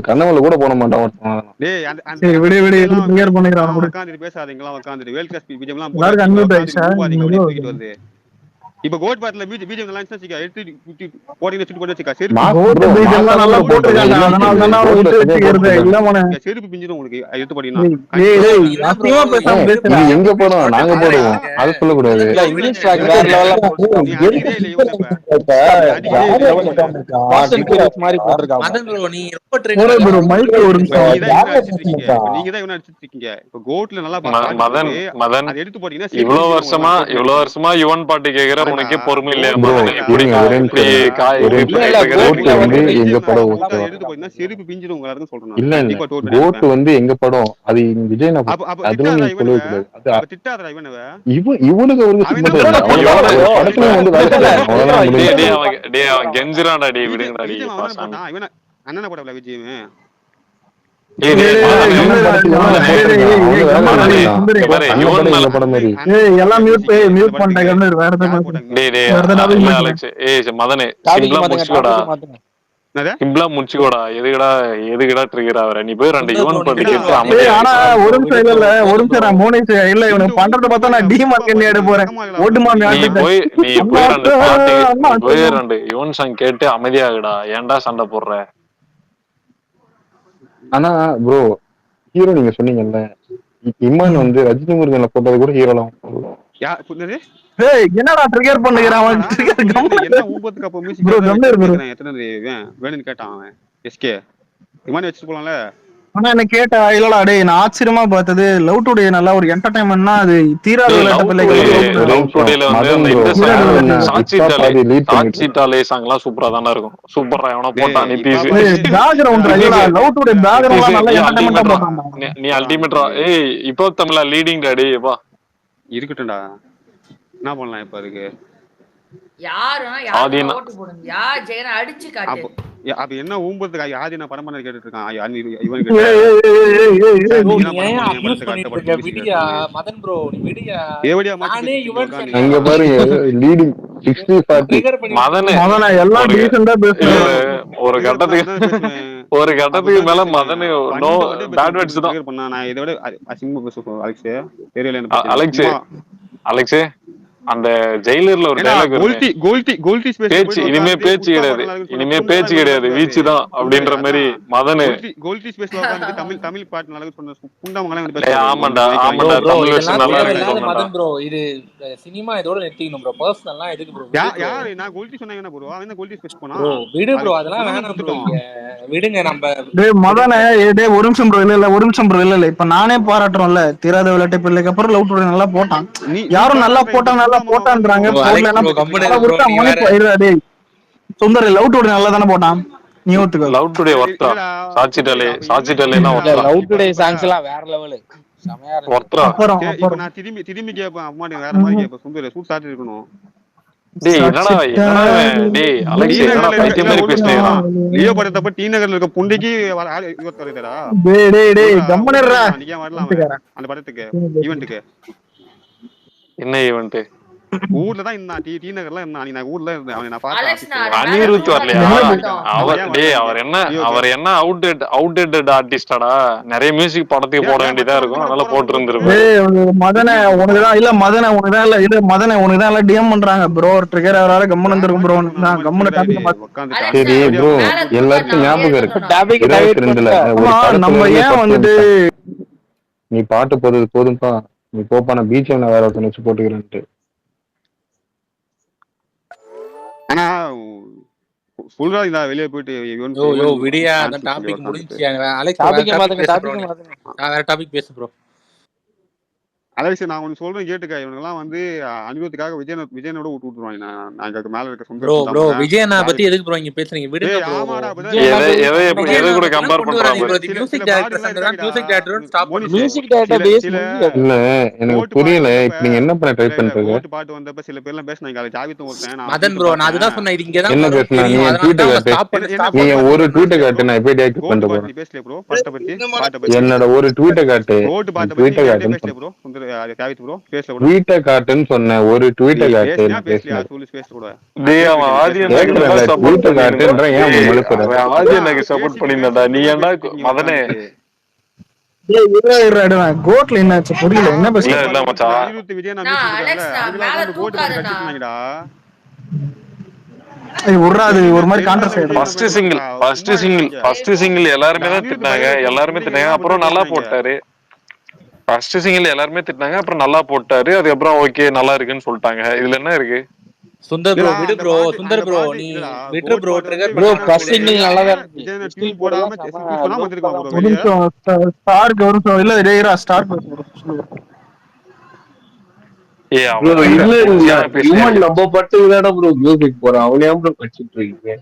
கனவுல கூட போட மாட்டான். இப்ப கோட் பாட்ல பிஜிஎம் நல்லா இருந்துச்சு எடுத்து போடில சுட்டு போட்டு வச்சுக்க. செருப்பு பிஞ்சிரும் உங்களுக்கு எடுத்து போடினா. எங்க போறோம் நாங்க போடுவோம். அது சொல்ல கூடாது. இவ்வளவு வருஷமா யுவன் பாட்டு கேக்குற உனக்கே பொறுமை இல்லையா? எங்க படம் இல்ல கோட் வந்து எங்க படம் அது விஜய் அதெல்லாம் நீங்க சொல்லவே கூடாது. இவனுக்கு கெஞ்சிரான்டா டேய் விடுங்கடா டேய். அண்ணன படம்ல விஜய் முடிச்சுக்கோடா. எதுக்குடா ட்ரிகர் ஆவற? நீ போய் 2 யுவன் பாட்டு கேட்டு ஆனா ஒரு நிமிஷம் ஒரு நிமிஷம் மோனிஷ் இல்ல இவனுக்கு பண்றத பார்த்தா நான் டிமார்க் எடு போறேன். நீ போய் 2 யுவன் சாங் கேட்டு அமைதியாகுடா. ஏன்டா சண்டை போடுற? ஆனா ப்ரோ ஹீரோ நீங்க சொன்னீங்கல்ல இமான் வந்து ரஜினி முருகன்ல போட்டது கூட ஹீரோலாம். என்னடா ட்ரிகர் பண்ணுகிறான் வேணும்னு கேட்டான் அவன். எஸ்கே இமான் வச்சுட்டு போலாம்ல. ஆனா என்ன கேட்டா இல்லடா டேய் நான் ஆச்சரியமா பார்த்தது லவ் டுடே நல்லா ஒரு என்டர்டைன்மென்ட்னா அது தீராத விளையாட்டு பிள்ளைகள் சாங்லாம் சூப்பரா தானே இருக்கும். சூப்பரா எவனா போட்டா நீ பீஸ் பேக்ரவுண்ட் லவ் டுடே பேக்ரவுண்ட் நல்லா என்டர்டைன்மென்ட்டா போட்டான். நீ அல்டிமேட்டா இப்போ தமிழ்ல லீடிங் டாடி வா இருக்கட்டும்டா. என்ன பண்ணலாம் இப்ப அதுக்கு? யாரு ஓட்டு போடுங்க. யார் ஜெயன அடிச்சு காட்டு. அப்ப என்ன ஊம்பத்துக்கு யாரு நான் படம் பண்ண கேட்டுட்டு இருக்கான். மதன் ப்ரோ நீ விடியா அங்க பாருங்க லீடிங் 60-40 மதனே எல்லாம் டீசன்ட்டா பேசுறாங்க. ஒரு கட்டத்துக்கு மேல மதனே நோ பேட் வேர்ட்ஸ் தான் பண்ணா. நான் இதோட அசிங்கமா பேசுறேன். அலெக்ஸ் தெரியல அலெக்ஸ் அந்த ஜெயிலர்ல ஒரு டைலாக் பேச்சு இனிமே பேச்சு கிடையாது, இனிமே பேச்சு கிடையாது, வீச்சு தான் அப்படின்ற மாதிரி மதனு. தமிழ் பாட்டு நல்லா சொன்ன ஆமாண்டா ஆமாண்டா தமிழ் வெர்ஷன் நல்லா இருக்கு மதன் ப்ரோ. இது சினிமா இதோட நிறுத்திக்கணும் ப்ரோ. பர்சனல்லாம் எதுக்கு ப்ரோ? யாரு நான் கோல்டி சொன்னாங்க ப்ரோ, அவன் கோல்டி ஸ்பேஸ் போனா ப்ரோ விடு ப்ரோ, அதெல்லாம் வேணாம் ப்ரோ. விடுங்க நம்ம. டேய் மதனே, டேய் ஒரு நிமிஷம் ப்ரோ, இல்ல ஒரு நிமிஷம் ப்ரோ, இல்ல இப்ப நானே பாராட்டுறோம்ல, தீராத விளையாட்டு பிள்ளைக்கு அப்புறம் லவ் டுடே நல்லா போட்டான். யாரும் நல்லா போட்டான்றாங்க, சுந்தர் லவ் டுடே நல்லா தானே போட்டான். நீ ஒத்துக்க லவ் டுடே ஒர்த்தா? சாச்சிட்டலேனா ஒர்த்தா? லவ் டுடே சாங்ஸ் எல்லாம் வேற லெவல், செமையா இருக்கு ஒர்த்தா. இப்போ நான் திரும்பி கேப்பேன், அம்மா வேற மாதிரி கேப்பேன். சுந்தர் சூட் சாட்டி இருக்கணும். டேய் என்னடா டேய் அலெக்ஸ் என்னடா பைத்தியம் மாதிரி பேசுறீங்க? லியோ படத்தை பத்தி டி நகர்ல இருக்க புண்டைக்கு வருதுடா. டேய் கம்மனேறா, நீங்க வரலாம் அந்த படத்துக்கு ஈவென்ட்க்கு. என்ன ஈவென்ட்? ஊர்ல தான் இருந்தான், டி நகர்ல இருந்தான். நான் ஊர்ல இருந்தேன், அவனை நான் பார்த்தேன். அனிருத் வரலையா? அவர் என்ன அவுட்டேட்டட் ஆர்டிஸ்டாடா? நிறைய மியூசிக் படத்துக்கு போட வேண்டியதா இருக்கும், அதனால போட்டு இருந்திருப்பாரு. மதனே உனக்குதான் இல்ல, மதனே உனக்குதான் இல்ல, இது மதனே உனக்குதான் எல்லாம் டிஎம் பண்றாங்க ப்ரோ. ட்ரிகர் அவரால கம்மன் வந்துருக்கும் ப்ரோ. நான் கம்மன டாபிக் சரி ப்ரோ, எல்லாருக்கும் ஞாபகம் இருக்கு 22ல நம்ம ஏன் வந்துட்டு நீ பாட்டு போடுறது போதும்பா, நீ போப்பா, நான் பிஜிஎம்ல வேற ஒருத்தனை வச்சு போட்டுக்கிறேன்ட்டு. ஆனா சொல்றாங்க வெளியே போயிட்டு விடியா அந்த டாபிக் முடிஞ்சிச்சு. அலெக்ஸ் வேற டாபிக் பேசு ப்ரோ. அலெக்ஸ் நான் ஒன்னு சொல்றேன் கேட்டுக்க. இவனுங்கெல்லாம் வந்து அனுபவத்துக்காக விஜயனோட விட்டுருவாங்க. நான் மேல இருக்க சொந்த ப்ரோ விஜயனா பத்தி எதுக்கு ப்ரோ இங்க பேசுறீங்க? விடுங்க ப்ரோ. ஆமாடா எதை கூட கம்பேர் பண்றாங்க? Music director stop music director இல்ல எனக்கு புரியல. இப்போ நீங்க என்ன பண்ண ட்ரை பண்றீங்க? பாட்டு வந்தப்ப சில பேர்லாம் பேசுனாங்க, அது ஜாவித்தும் ஒருத்தன். மதன் ப்ரோ நான் அதுதான் சொன்னேன், இது இங்க தான் என்ன பேசுனா? நீ ட்வீட் காட்டு, நீ ஒரு ட்வீட் காட்டு, நான் எப்படி டேக் பண்ண போறேன்? நீ பேசல ப்ரோ, பாட்ட பத்தி என்னோட ஒரு ட்வீட் காட்டு, ட்வீட் காட்டு பேசல ப்ரோ. சுந்தர் ஜாவித் ப்ரோ பேசல ப்ரோ. ட்வீட் காட்டுன்னு சொன்ன, ஒரு ட்வீட் காட்டு. நான் பேசல சொல்லு பேச கூட. டேய் அவன் ஆதியனுக்கு சப்போர்ட் காட்டுன்றேன், ஏன் நீ மழுப்புற? ஆதியனுக்கு சப்போர்ட் பண்ணினடா நீ. ஏன்டா மதனே கோட்ல என்னாச்சு புரியல, என்ன பேசுற? இல்ல மச்சான், அனிருத் விஜய் நான் பேசிட்டேன்டா. கோட் பத்தி கட்டிட்டாங்கடா. உர்றாது ஒரு மாதிரி கான்ட்ராஸ்ட் ஆயிடும். ஃபர்ஸ்ட் சிங்கிள் எல்லாருமே தான் திட்டினாங்க, அப்புறம் நல்லா போட்டாரு. ஃபர்ஸ்ட் சிங்கிள் எல்லாருமே திட்டினாங்க, அப்புறம் நல்லா போட்டாரு. அதுக்கப்புறம் ஓகே நல்லா இருக்குன்னு சொல்லிட்டாங்க. இதுல என்ன இருக்கு? சுந்தர் ப்ரோ விடு ப்ரோ. சுந்தர் ப்ரோ நீ விட்டு bro. Trigger bro first single நல்லா தான் இருக்கு. விஜய் டியூன் போடாம சொன்னா வந்திருக்கான் ப்ரோ. ஒரு நிமிஷம் ஸ்டார் கவர்ஸ் இல்ல டேய்ரா ஸ்டார் நம்ம பட்டு விளையாட ப்ரோ மியூசிக் போறான், அவனே ப்ரோ படிச்சிட்டு இருக்கீங்க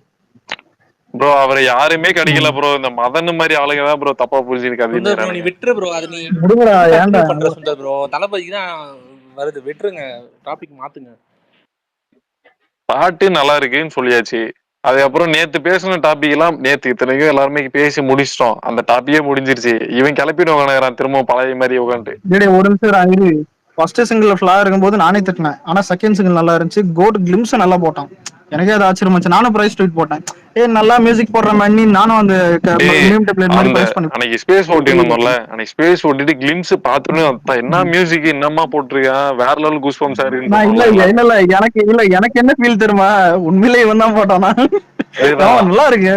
ப்ரோ. அவரை யாருமே கிடைக்கல ப்ரோ. இந்த மதன் மாதிரி ஆளுங்க தான் ப்ரோ தப்பா புரிஞ்சுக்காதீங்க. சுந்தர் ப்ரோ நீ விட்டுரு ப்ரோ. அது நீ முடிங்கடா, ஏன்டா பண்ற சுந்தர் ப்ரோ? தலபதி தான் வருது, விட்டுருங்க. டாபிக் மாத்துங்க. பாட்டு நல்லா இருக்குன்னு சொல்லியாச்சு. அதுக்கப்புறம் நேத்து பேசின டாபிக் எல்லாம் இத்தனைக்கும் எல்லாருமே பேசி முடிச்சிட்டோம். அந்த டாபிக்கே முடிஞ்சிருச்சு. இவன் கிளப்பிட்டு உட்காந்துறான் திரும்ப பழைய மாதிரி உட்காந்துட்டு. ஒரு நிமிஷம் ஃபர்ஸ்ட் சிங்கிள் ஃபிளா இருக்கும்போது நானே திட்டினேன், ஆனா செகண்ட் சிங்கிள் நல்லா இருந்துச்சு. கோட் கிளிம்ஸ் நல்லா போட்டான், எனக்கே அது ஆச்சரியமா இருந்துச்சு. நானும் பிரைஸ் ட்வீட் போட்டேன், நல்லா மியூசிக் போடுற மாதிரி நானும் அந்த அன்னைக்கு ஸ்பேஸ் ஓட்டினோம்ல, அன்னைக்கு ஸ்பேஸ் ஓட்டிட்டு கிளிம்ஸ் பாத்துன்னு என்ன மியூசிக் என்னமா போட்டிருக்கான், வேற லெவல் கூஸ் பம்ப்ஸா இருக்கு. எனக்கு என்ன ஃபீல் தெரியுமா, உண்மையிலேயே இவன் தான் போட்டானா. நல்லா இருக்கு,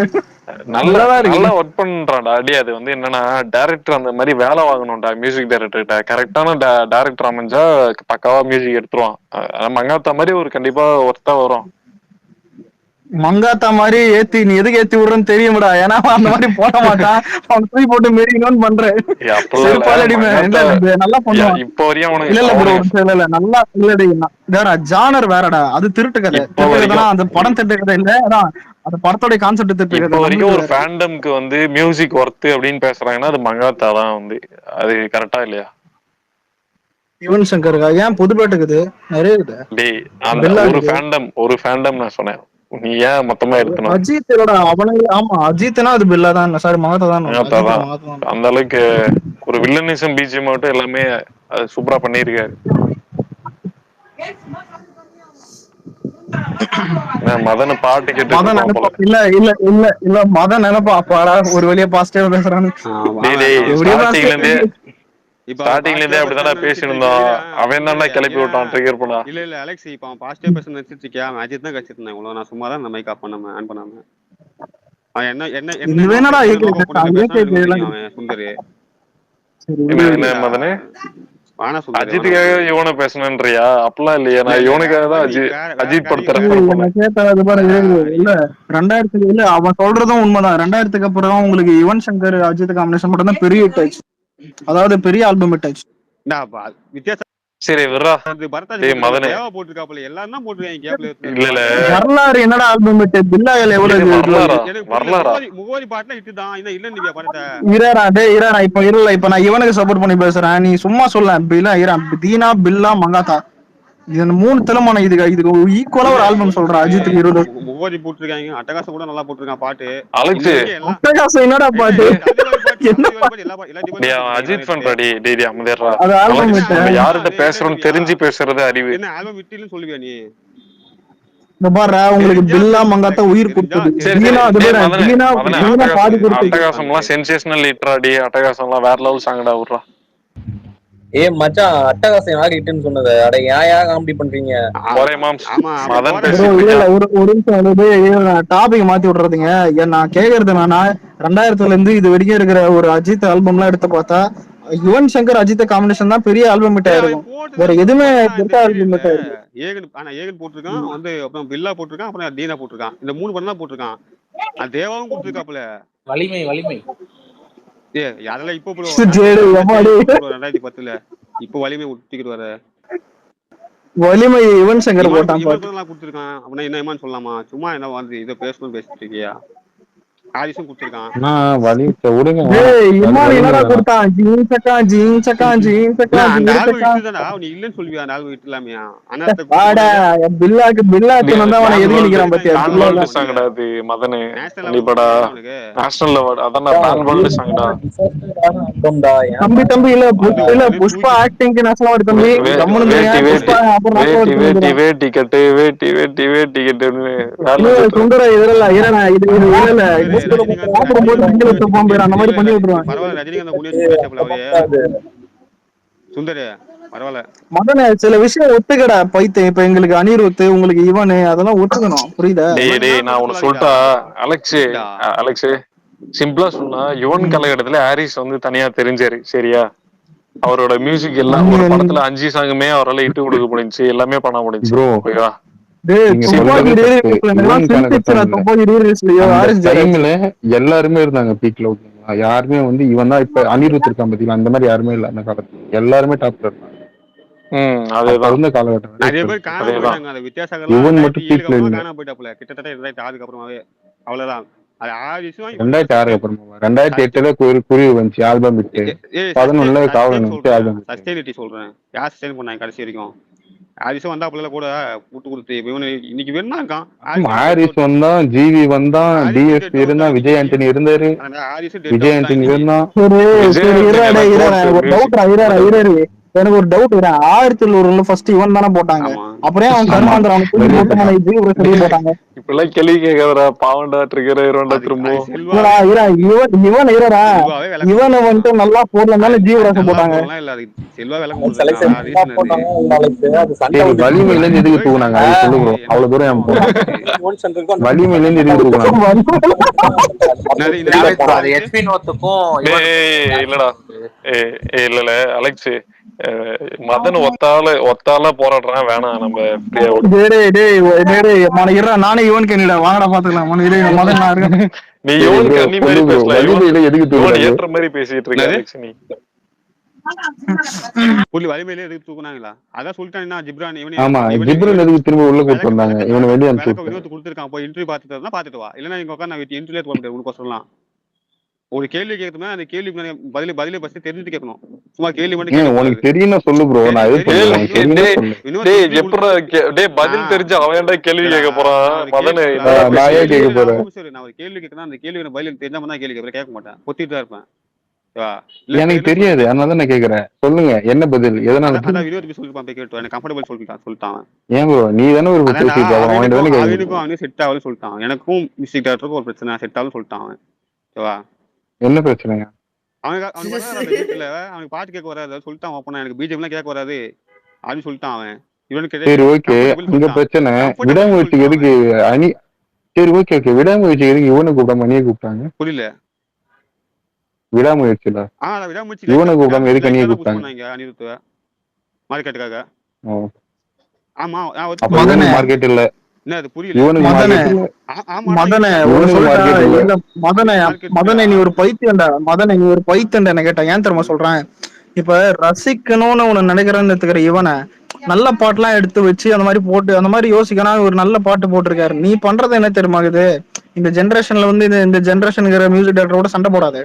நல்லா ஒர்க் பண்றான்டா. அடி அது வந்து என்னன்னா டைரக்டர் அந்த மாதிரி வேலை வாங்கணும்டா. மியூசிக் டைரக்டர்கிட்ட கரெக்டான டைரக்டர் அமைஞ்சா பக்காவா மியூசிக் எடுத்துருவான். மங்காத்தா மாதிரி ஒரு கண்டிப்பா ஒர்த்தா வரும். மங்காத்தா மாதிரி நீ எதுக்கு ஏத்தி விடுறன்னு தெரியும்டா, ஏன்னா அந்த மாதிரி போட மாட்டான். அவன் தூக்கி போட்டு மெரிக்கணும்னு பண்றேன். நல்லா பண்ணுவான். இப்போ வரையும் இல்ல நல்லா இல்லடி ஜானர் வேறடா, அது திருட்டு கதை. அந்த படம் திருட்டு கதை இல்ல, அந்த படத்தோட கான்செப்ட் திருட்டு கதை. வரைக்கும் ஒரு ஃபேண்டம்க்கு வந்து மியூசிக் ஒர்த் அப்படின்னு பேசுறாங்கன்னா அது மங்காத்தா தான் வந்து. அது கரெக்டா இல்லையா? யுவன் சங்கர் ஏன் புதுப்பேட்டுக்குது நிறைய இருக்குது. டேய் ஒரு ஃபேண்டம் நான் சொன்னேன், நீ ஏன் மொத்தமா எடுத்தணும்? அஜித் அவனே. ஆமா அஜித்னா அது பில்லா தான், சாரி மகாத்தா தான். அந்த அளவுக்கு ஒரு வில்லனிசம் பிஜிஎம் மட்டும் எல்லாமே அது சூப்பரா பண்ணிருக்காரு. மதன பாட்டு கேட்டு மதன் நினைப்பா அப்பாடா ஒரு வழியா பாசிட்டிவா பேசுறான்னு. இப்ப ஸ்டார்டிங்ல இருந்தே பாசிட்டிவா அப்படிதானே பேசணும்னு நினைச்சிட்டு பேசியிருந்தோம். அவன் சுந்தர் தானே கிளப்பி விட்டான் ட்ரிகர் பண்ணா. இல்ல அலெக்ஸ் இப்ப அவன் பாசிட்டிவா பேசணும்னு நினைச்சிட்டு இருக்கியா? அவன் அஜித் தான் கழிச்சிட்டு இருந்தான் இவ்வளவு. நான் சும்மா தான் இந்த மைக் ஆஃப் பண்ணாம ஆன் பண்ணாம. அவன் என்ன என்ன என்ன இது வேணாடா நோக்கம் ஏகே பண்ணி பேசினா எனக்கு இதெல்லாம் தெரியும். அவன் சுந்தர் என்ன மதனு வானா சுந்தர் அஜித்துக்காக இவனை பேசணுன்றியா? அப்படிலாம் இல்லையா, நான் இவனுக்காக தான் அஜித் படத்தை இல்ல ரெஃபர் இல்ல பண்ணேன். நான் கேட்டேன் அது பாரு இல்ல 2000 இல்ல அவன் சொல்றதும் உண்மைதான். 2000க்கு அப்புறம் உங்களுக்கு யுவன் சங்கர் அஜித் காம்பினேஷன் மட்டும் தான் பெரிய ஹிட் ஆச்சு. அதாவது பெரிய ஆல்பம் ஹிட் ஆச்சு. வித்தியாசம். சரி விட்றா. டேய் மதனே தேவா போட்டுருக்காப்ல எல்லாரும் தான் போட்டுருக்காங்க கேப்ல. இல்ல இல்ல வரலாறு என்னடா ஆல்பம் ஹிட் பில்லாயல் எவ்வளவு வரலாறா முகவரி பாட்டுல ஹிட் தான். இத இல்ல நீங்க பாருடா. இரா டேய் இரா இப்ப இல்ல இப்ப நான் இவனுக்கு சப்போர்ட் பண்ணி பேசுறேன். நீ சும்மா சொல்ல பில்லா இரா தீனா பில்லா மங்காத்தா இது 3 தலைமான இதுக்கு ஈக்குவலா ஒரு ஆல்பம் சொல்றேன். அஜித்துக்கு 20 முகவரி போட்டுருக்காங்க. அட்டகாசம் கூட நல்லா போட்டுருக்கான் பாட்டு. அலெக்ஸ் அட்டகாசம் என்னடா பாட்டு அஜித் ஃபேன் பாடி டேய் அமதேறா. அது ஆல்பம் ஹிட். நம்ம யார்கிட்ட பேசுறோம் தெரிஞ்சு பேசுறது அறிவு. என்ன ஆல்பம் ஹிட்னு சொல்லுவியா நீ? இந்த பாரு உங்களுக்கு பில்லா மங்காத்தா உயிர் கொடுத்தது. தீனா அது பேர தீனா பாதி கொடுத்தது. அட்டகாசம்லாம் சென்சேஷனல் ஹிட்ராடி. அட்டகாசம்லாம் வேற லெவல் சாங்கடா விட்றா. மச்சான் அட்டகாசம் யாரு ஹிட்னு சொன்னது? அட ஏன் காமெடி பண்றீங்க? ஒரே மாம்ஸ் மதன் ஒரு நிமிஷம் டாபிக் மாத்தி விடுறதுங்க. நான் கேக்குறது என்னன்னா 2000ல இருந்து இது வரைக்கும் இருக்கிற ஒரு அஜித் ஆல்பம் எல்லாம் எடுத்து பார்த்தா யுவன் சங்கர் அஜித் காம்பினேஷன் தான் பெரிய ஆல்பம் ஹிட் ஆயிருக்கும். வேற எதுவுமே பெரிய ஆல்பம் ஹிட் ஆயிருக்கும். ஏகன் போட்டிருக்கான் வந்து அப்புறம் பில்லா போட்டிருக்கான் அப்புறம் தீனா போட்டிருக்கான். இந்த 3 படம் தான் போட்டிருக்கான். அது தேவாவும் கொடுத்துருக்காப்ல. வலிமை வலிமை அதெல்லாம் இப்போ 2010ல இப்போ வலிமை ஊத்திக்கிட்டு வர வலிமை யுவன் சங்கர் போட்டான் கொடுத்துருக்கான். அப்படின்னா என்ன ஏமான்னு சொல்லலாமா? சும்மா என்ன வந்து இதை பேசணும்னு பேசிட்டு இருக்கியா? ஆதிஷும் கொடுத்துருக்கான். நீ இல்லன்னு சொல்லுவியா? அந்த ஆல்பம் ஹிட் இல்லாமையா? மதனு நேஷனல் அவார்டு அதான் தம்பி தம்பி இல்ல புஷ்பா ஆக்டிங்க்கு நேஷனல் அவார்டு தம்பி. வேட்டி வேட்டி கட்டு வேட்டி வேட்டி வேட்டி கட்டுன்னு சுந்தர இதெல்லாம் இது இல்ல அந்த மாதிரி பண்ணி விட்டுருவாங்க. பரவாயில்ல ரஜினிகாந்த் முன்னேற்ற சுந்தர பரவாயில்ல. மதன சில விஷயம் ஒத்துக்கடா பைத்தியம். இப்ப எங்களுக்கு அனிருத் உங்களுக்கு இவனு அதெல்லாம் ஒத்துக்கணும். புரியுதா? டேய் நான் உனக்கு சொல்லிட்டா அலெக்ஸ் சிம்பிளா சொன்னா யுவன் காலகட்டத்துல ஹாரிஸ் வந்து தனியா தெரிஞ்சாரு. சரியா? அவரோட மியூசிக் எல்லாம் ஒரு படத்துல 5 சாங்குமே அவரால் இட்டு கொடுக்க முடிஞ்சு எல்லாமே பண்ண முடிஞ்சு. ஓகேவா? எல்லாருமே இருந்தாங்க பீக்ல. யாருமே வந்து இவன் தான் இப்ப அனிருத் இருக்கான் பாத்தீங்களா? அந்த மாதிரி யாருமே இல்ல அந்த காலத்துல. எல்லாருமே டாப்ல இருந்தாங்க. அதேதான் காலகட்டம் நிறைய பேர் காணாம போயிட்டாங்க. அந்த வித்தியாசம் இவன் மட்டும் பீக்ல இல்ல. காணாம போயிட்டாப்ல. கிட்டத்தட்ட 2006 அப்புறமாவே அவ்வளவுதான். அது 2006 அப்புறமா 2008ல குருவி வந்துச்சு ஆல்பம் விட்டு. 11ல காவலன் வந்துச்சு ஆல்பம். சஸ்டைனிட்டி சொல்றேன். யார் சஸ்டைன் பண்ணாங்க கடைசி வரைக்கும்? ஹாரிஸும் வந்தா அப்பல கூட விட்டு கொடுத்து இன்னைக்கு வேணா இருக்கான். ஹாரிஸ் வந்தா, ஜிவி வந்தா, டிஎஸ்பி இருந்தா, விஜய் ஆண்டனி இருந்தாரு. விஜய் ஆண்டனி இருந்தா. எனக்கு ஒரு டவுட். 1001 ஃபர்ஸ்ட் இவன் தானே போட்டாங்க. அப்புறம் அவன் கர்மாந்திரன் போட்டாங்க. இப்பெல்லாம் கேள்வி கேட்காதடா. பாவண்டா ட்ரிகர் ஆயிரும்டா திரும்ப. இவன் இவனை வந்துட்டு நல்லா போடலனால ஜீவராசம் போட்டாங்க. வலிமையில இருந்து எதுக்கு தூக்குனாங்க? அது சொல்லுங்க. அவ்வளவு தூரம் வலிமையில இருந்து எதுக்கு தூக்குனாங்க? இல்லடா இல்ல அலெக்ஸ் மதன் ஒத்தால போராடுறான். வேணாம் நம்ம நானே யுவன் கண்ணிடா வாங்கடா பாத்துக்கலாம். நீ யுவன் கண்ணி மாதிரி பேசலாம். ஏற்ற மாதிரி பேசிட்டு இருக்க நீ. புள்ளி வலிமையில எதுக்கு தூக்குனாங்களா? அதான் சொல்லிட்டான் ஜிப்ரான். ஆமா ஜிப்ரான் எதுக்கு திரும்ப உள்ள கூப்பிட்டு வந்தாங்க? இவனை வெளிய அனுப்பிச்சு கொடுத்துருக்கான். போய் இன்டர்வியூ பாத்துட்டு வா. இல்லன்னா இங்க உட்காந்து நான் இன்டர்வியூ போக முடியாது. உனக்கு சொல்லலாம். ஒரு கேள்வி கேட்கணுமே அந்த கேள்விக்கு பதிலே பஸ்ட் தெரிஞ்சுட்டு கேட்கணும். சும்மா கேள்வி மட்டும் உனக்கு தெரியும் சொல்லு ப்ரோ. நான் பதில் தெரிஞ்சு அவன் கேள்வி கேட்க போறான். நான் ஏன் கேட்க போறேன்? நான் ஒரு கேள்வி கேட்கணும். அந்த கேள்வி பதில் தெரிஞ்சாம தான் கேள்வி கேட்க மாட்டேன். பொத்திட்டு தான் இருப்பேன். எனக்கு தெரியாது. அதனால நான் கேக்குறேன். சொல்லுங்க என்ன பதில்? எதனால சொல்லிருப்பான். கேட்டு எனக்கு கம்ஃபர்டபிள் சொல்லிட்டான். ஏன் ப்ரோ நீ தானே ஒரு அவனுக்கும் செட் ஆகலன்னு சொல்லிட்டான். எனக்கும் மியூசிக் டைரக்டருக்கும் ஒரு பிரச்சனை செட் ஆகலன்னு சொல்லிட்டான். ஓகேவா? என்ன பிரச்சனைங்க? அவனுக்கு பாட்டு கேட்க வராது சொல்லிட்டான் ஓப்பனா, எனக்கு பிஜிஎம்லாம் கேட்க வராது அப்படின்னு சொல்லிட்டான் அவன். இவனுக்கு சரி ஓகே, அங்க பிரச்சனை விடாமுயற்சிக்கு எதுக்கு அணி? சரி ஓகே ஓகே, விடாமுயற்சி எதுக்கு இவனை கூப்பிடாம அணியை கூப்பிட்டாங்க? புரியல. விடாமுயற்சியில விடாமுயற்சி இவனை கூப்பிடாம எதுக்கு அணியை கூப்பிட்டாங்க? அனிருத்துவ மார்க்கெட்டுக்காக. ஆமா மார்க்கெட் இல்ல. மதனை நீ ஒரு பைத்தியம்டா. மதனை நீ ஒரு பைத்தியம்டா. என்ன கேட்டா ஏன் தெரியுமா சொல்றேன்? இப்ப ரசிக்கணும்னு உன்னை நினைக்கிறேன்னு எடுத்துக்கிற இவனை நல்ல பாட்டுலாம் எடுத்து வச்சு அந்த மாதிரி போட்டு அந்த மாதிரி யோசிக்கணும். ஒரு நல்ல பாட்டு போட்டிருக்காரு. நீ பண்றது என்ன தெரியுமா? இந்த ஜென்ரேஷன்ல வந்து இந்த ஜென்ரேஷனுங்கிற மியூசிக் டைரக்டரோட சண்டை போடாது,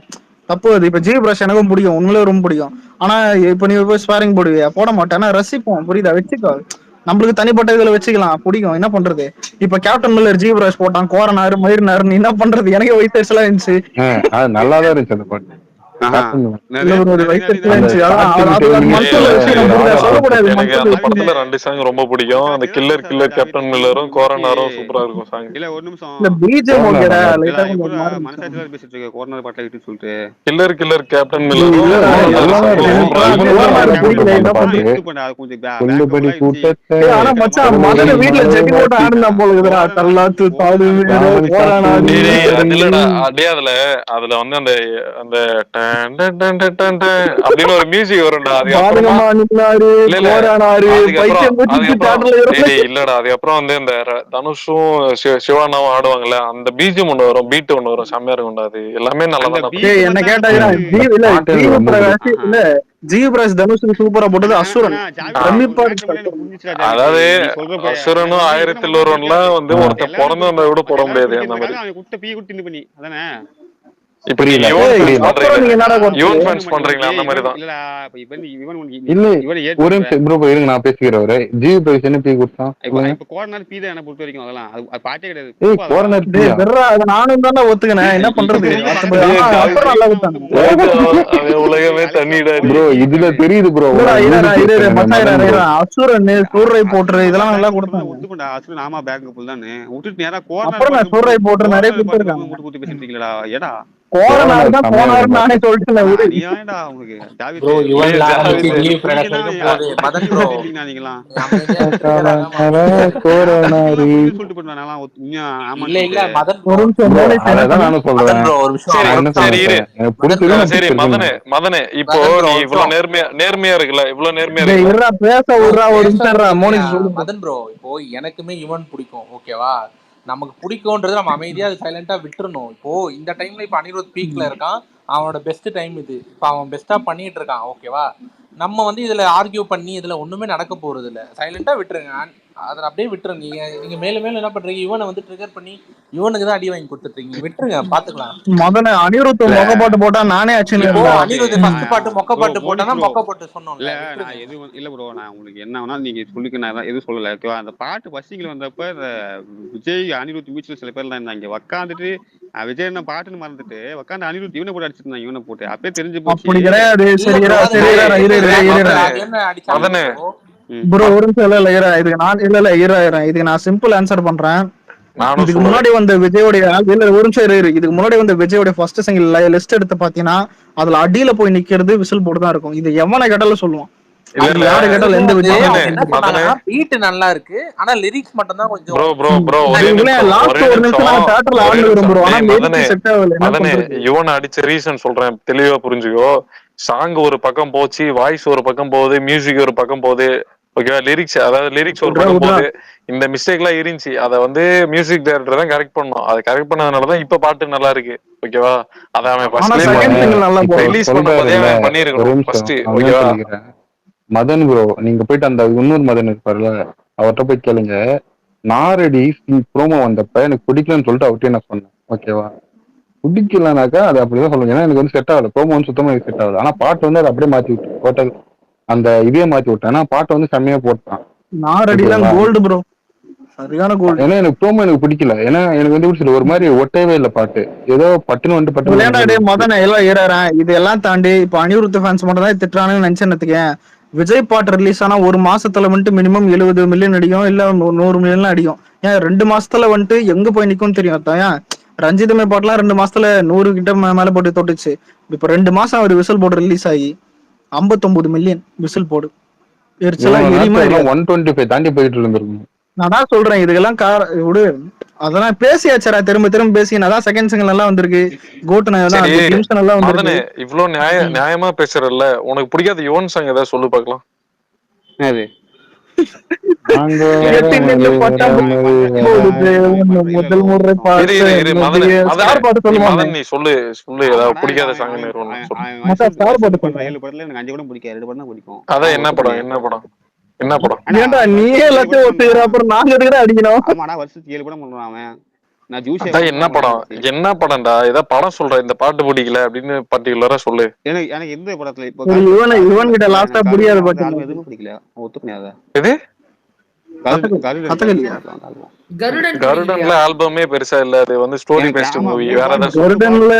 தப்பு அது. இப்ப ஜி பிரஷ் எனக்கும் பிடிக்கும், உண்மையிலே ரொம்ப பிடிக்கும். ஆனா இப்ப நீ போய் ஸ்பாரிங் போடுவியா? போட மாட்டேன். ஆனா ரசிப்போம், புரியுதா? வச்சுக்கோ, நம்மளுக்கு தனிப்பட்ட இதுல வச்சுக்கலாம், பிடிக்கும். என்ன பண்றது? இப்ப கேப்டன் மில்லர் ஜி பிரஷ் போட்டான், கோரனாரு மயிர்னாரு, நீ என்ன பண்றது? எனக்கு வயிற்று எல்லாம் இருந்துச்சு, நல்லாதான் இருந்துச்சு அந்த பாட்டு. ரெண்டு சாங் ரொம்ப பிடிக்கும். அந்த கில்லர் கேப்டன் மில்லரும் கோரனாரும் சூப்பரா இருக்கும் சாங். இல்ல ஒரு நிமிஷம், கோரனார் பாட்டை விட்டு சொல்லிட்டு கில்லர் கேப்டன் மில்லரும் வீட்டுல ஜெட்டி போட்டு ஆடுனா போல தல்லாத்து பாடு. அதுல வந்து அந்த அப்படின்னு ஒரு மியூசிக் வரும்டா. இல்லடா, அதுக்கப்புறம் வந்து இந்த தனுஷும் சிவானாவும் ஆடுவாங்கல்ல, அந்த பிஜிஎம் ஒண்ணு வரும், பீட் ஒண்ணு வரும், செம்மையா இருக்கும்டா. அது எல்லாமே நல்லா. என்ன கேட்டா ஜீவராஜ் தனுஷுக்கு சூப்பரா போட்டது அசுரன். அதாவது அசுரனும் 1001 வந்து ஒருத்தர் பிறந்து வந்தா கூட போட முடியாது அந்த மாதிரி. இப்ப நீங்க ஒரு நிமிஷம் ப்ரோ இருங்க, நான் பேசிக்கிறவரு. ஜி பிரைஸ் என்ன பீ கொடுத்தான்? கோரனார் பீ தான் என்ன பொறுத்த வரைக்கும் அதெல்லாம் அது பாட்டே கிடையாது. நானும் தானே ஒத்துக்கினேன், என்ன பண்றது? உலகமே தண்ணிடா ப்ரோ, இதுல தெரியுது ப்ரோ. அசுரன் சூரை போட்டுரு இதெல்லாம் நல்லா கொடுத்தாங்க. ஒத்துக்கொண்டா அசுரன் ஆமா பேக்கப் தானே விட்டுட்டு நேரா கோரனார் அப்புறம் சூரை போட்டு நிறைய கொடுத்துருக்காங்க. முட்டு குத்தி பேசிட்டீங்களா? ஏடா கோரனார் தான் போனாரு நானே சொல்லிட்டேன். ஏன்டா உங்களுக்கு டாவிட் ப்ரோ இவன் லீவ் பிரடக்ஷன் போடு மதன் ப்ரோ நீங்களா கோரனார் சொல்லிட்டு பண்ணானலாம் ஆமா இல்ல மதன் அதான் நானும் சொல்றேன் ப்ரோ. ஒரு விஷயம் சரி மதனே இப்போ நீ இவ்வளவு நேர்மையா இருக்குல்ல, இவ்வளவு நேர்மையா இருடா பேச விடுறா ஒரு நிமிஷம். மோனிஷ் சொல்லு மதன் ப்ரோ. இப்போ எனக்குமே இவன் பிடிக்கும், ஓகேவா? நமக்கு பிடிக்கும்ன்றது நம்ம அமைதியா சைலண்டா விட்டுறணும். இப்போ இந்த டைம்ல இப்ப அனிருத் பீக்ல இருக்கான், அவனோட பெஸ்ட் டைம் இது. இப்ப அவன் பெஸ்டா பண்ணிட்டு இருக்கான், ஓகேவா? நம்ம வந்து இதுல ஆர்கியூ பண்ணி இதுல ஒண்ணுமே நடக்க போறது இல்ல. சைலண்டா விட்டுருங்க, அதை அப்படியே விட்டுருங்க. நீங்க மேலும் என்ன பண்றீங்க? இவனை வந்து ட்ரிகர் பண்ணி இவனுக்கு தான் அடி வாங்கி கொடுத்துட்டீங்க. விட்டுருங்க, பாத்துக்கலாம். முதல்ல அனிருத் மொக்க பாட்டு போட்டா நானே அனிருத் ஃபர்ஸ்ட் பாட்டு மொக்க பாட்டு போட்டானா மொக்க பாட்டு சொன்னோம்ல. நான் எதுவும் இல்ல ப்ரோ, நான் உங்களுக்கு என்ன வேணா நீங்க சொல்லிக்க, நான் எதுவும் சொல்லல. அந்த பாட்டு பஸ்டிங்ல வந்தப்ப விஜய் அனிருத் மியூச்சுவல் சில பேர் தான் இருந்தாங்க. உட்காந்துட்டு விஜய் என்ன பாட்டுன்னு மறந்துட்டு உட்காந்து அனிருத் இவனை போட்டு அடிச்சிருந்தாங்க. இவனை போட்டு அப்பயே தெரிஞ்சு போச்சு. ப்ரோ ஒரு நிமிஷம் இதுக்கு நான் சிம்பிள் ஆன்சர் பண்றேன். இதுக்கு முன்னாடி வந்த விஜயோடைய ஒரு நிமிஷம் இதுக்கு முன்னாடி வந்த விஜயோட ஃபர்ஸ்ட் சிங்கிள் லிஸ்ட் எடுத்து பாத்தீங்கன்னா அதுல அடியில போய் நிக்கிறது விசில் போட்டு தான் இருக்கும். இது எவனை கேட்டால சொல்லுவான். யாரு கேட்டாலும் எந்த பீட் நல்லா இருக்கு, ஆனா லிரிக்ஸ் மட்டும் தான் கொஞ்சம் இவனை அடிச்ச ரீசன் சொல்றேன், தெளிவா புரிஞ்சுக்கோ. சாங் ஒரு பக்கம் போச்சு, வாய்ஸ் ஒரு பக்கம் போகுது, மியூசிக் ஒரு பக்கம் போகுது, ஓகேவா? லிரிக்ஸ் ஒரு பக்கம் போகுது. இந்த மிஸ்டேக் எல்லாம் இருந்துச்சு, அதை வந்து மியூசிக் டைரக்டர் தான் கரெக்ட் பண்ணணும். அதை கரெக்ட் பண்ணதுனாலதான் இப்ப பாட்டு நல்லா இருக்கு, ஓகேவா? அதை அவன் ரிலீஸ் பண்ணும்போதே அவன் பண்ணிருக்கணும் ஃபர்ஸ்ட், ஓகேவா? மதன் ப்ரோ, நீங்க போயிட்டு அந்த இன்னொரு மதன் இருப்பார்ல, அவர்கிட்ட போய் கேளுங்க. நாரடி ப்ரோமோ வந்தப்ப எனக்கு பிடிக்கலன்னு சொல்லிட்டு அவர்கிட்ட நான் சொன்னேன், ஓகேவா? பிடிக்கலனாக்கா அது அப்படிதான் சொல்லுங்க. ஏன்னா எனக்கு வந்து செட் ஆகல, ப்ரோமோ வந்து சுத்தமா எனக்கு செட் ஆகல. ஆனா பாட்டு வந்து அதை அப்படியே மாத்தி விட்டு போட்டது, அந்த இதே மாத்தி விட்டேன். ஆனா பாட்டு வந்து செம்மையா போட்டான். கோல்டு ப்ரோ, சரியான கோல்டு. ஏன்னா எனக்கு ப்ரோமோ எனக்கு பிடிக்கல. ஏன்னா எனக்கு வந்து ஒரு மாதிரி ஒட்டவே இல்லை பாட்டு, ஏதோ பட்டுன்னு வந்து பட்டு மதன் எல்லாம் ஏறாறேன். இதெல்லாம் தாண்டி இப்ப அனிருத் ஃபேன்ஸ் மட்டும் தான் திட்டுறானுன்னு நினைச்சேன்னு. விஜய் பாட்டு ரிலீஸ் ஆனா ஒரு மாசத்துல வந்துட்டு மினிமம் 70 மில்லியன் அடிக்கும், இல்ல 100 மில்லியன் அடிக்கும். ஏன் 2 மாசத்துல வந்துட்டு எங்க போய் நிக்கும் தெரியும். ரஞ்சிதமே பாட்டுலாம் 2 மாசத்துல 100 கிட்ட மேல போட்டு தொட்டுச்சு. இப்ப 2 மாசம் அவர் விசில் போட்டு ரிலீஸ் ஆகி 59 மில்லியன் விசில் போடு. எரிச்சலா எரியுமா? 125 தாண்டி போயிட்டு இருந்திருக்கும். நான் தான் சொல்றேன் இதுக்கெல்லாம் விடு. அதெல்லாம் பேசியாச்சரா, திரும்ப திரும்ப பேசி நான் செகண்ட் சிங்கிள் எல்லாம் வந்திருக்கு. கோட்டு நிமிஷம் எல்லாம் வந்திருக்கு. இவ்வளவு நியாயமா பேசுறல்ல, உனக்கு பிடிக்காத யுவன் சாங் ஏதாவது சொல்லு பாக்கலாம். என்னது நீ சொல்லு ஏதாவது பிடிக்காத சாங் 7 படத்துல எனக்கு 5 படம் பிடிக்காது, 2 படம் தான் பிடிக்கும். அதான் என்ன படம் ஏன்டா நீயே எல்லாத்தையும் ஒத்துக்கிற, அப்புறம் நாங்க எதுக்குடா அடிக்கணும்? ஆமாடா, வருஷத்துக்கு 7 படம் பண்றான் அவன். நான் ஜூஸ் என்ன படம்டா? ஏதா படம் சொல்றேன், இந்த பாட்டு பிடிக்கல அப்படின்னு பர்டிகுலரா சொல்லு. எனக்கு எந்த படத்துல இப்போ இவன் கிட்ட லாஸ்டா புரியாத பாட்டு எதுவும் பிடிக்கல, ஒத்துக்கலையா? எது கருடன்ல ஆல்பமே பெருசா இல்ல, அது வந்து ஸ்டோரி பேஸ்ட் மூவி. வேற ஏதாவது கருடன்ல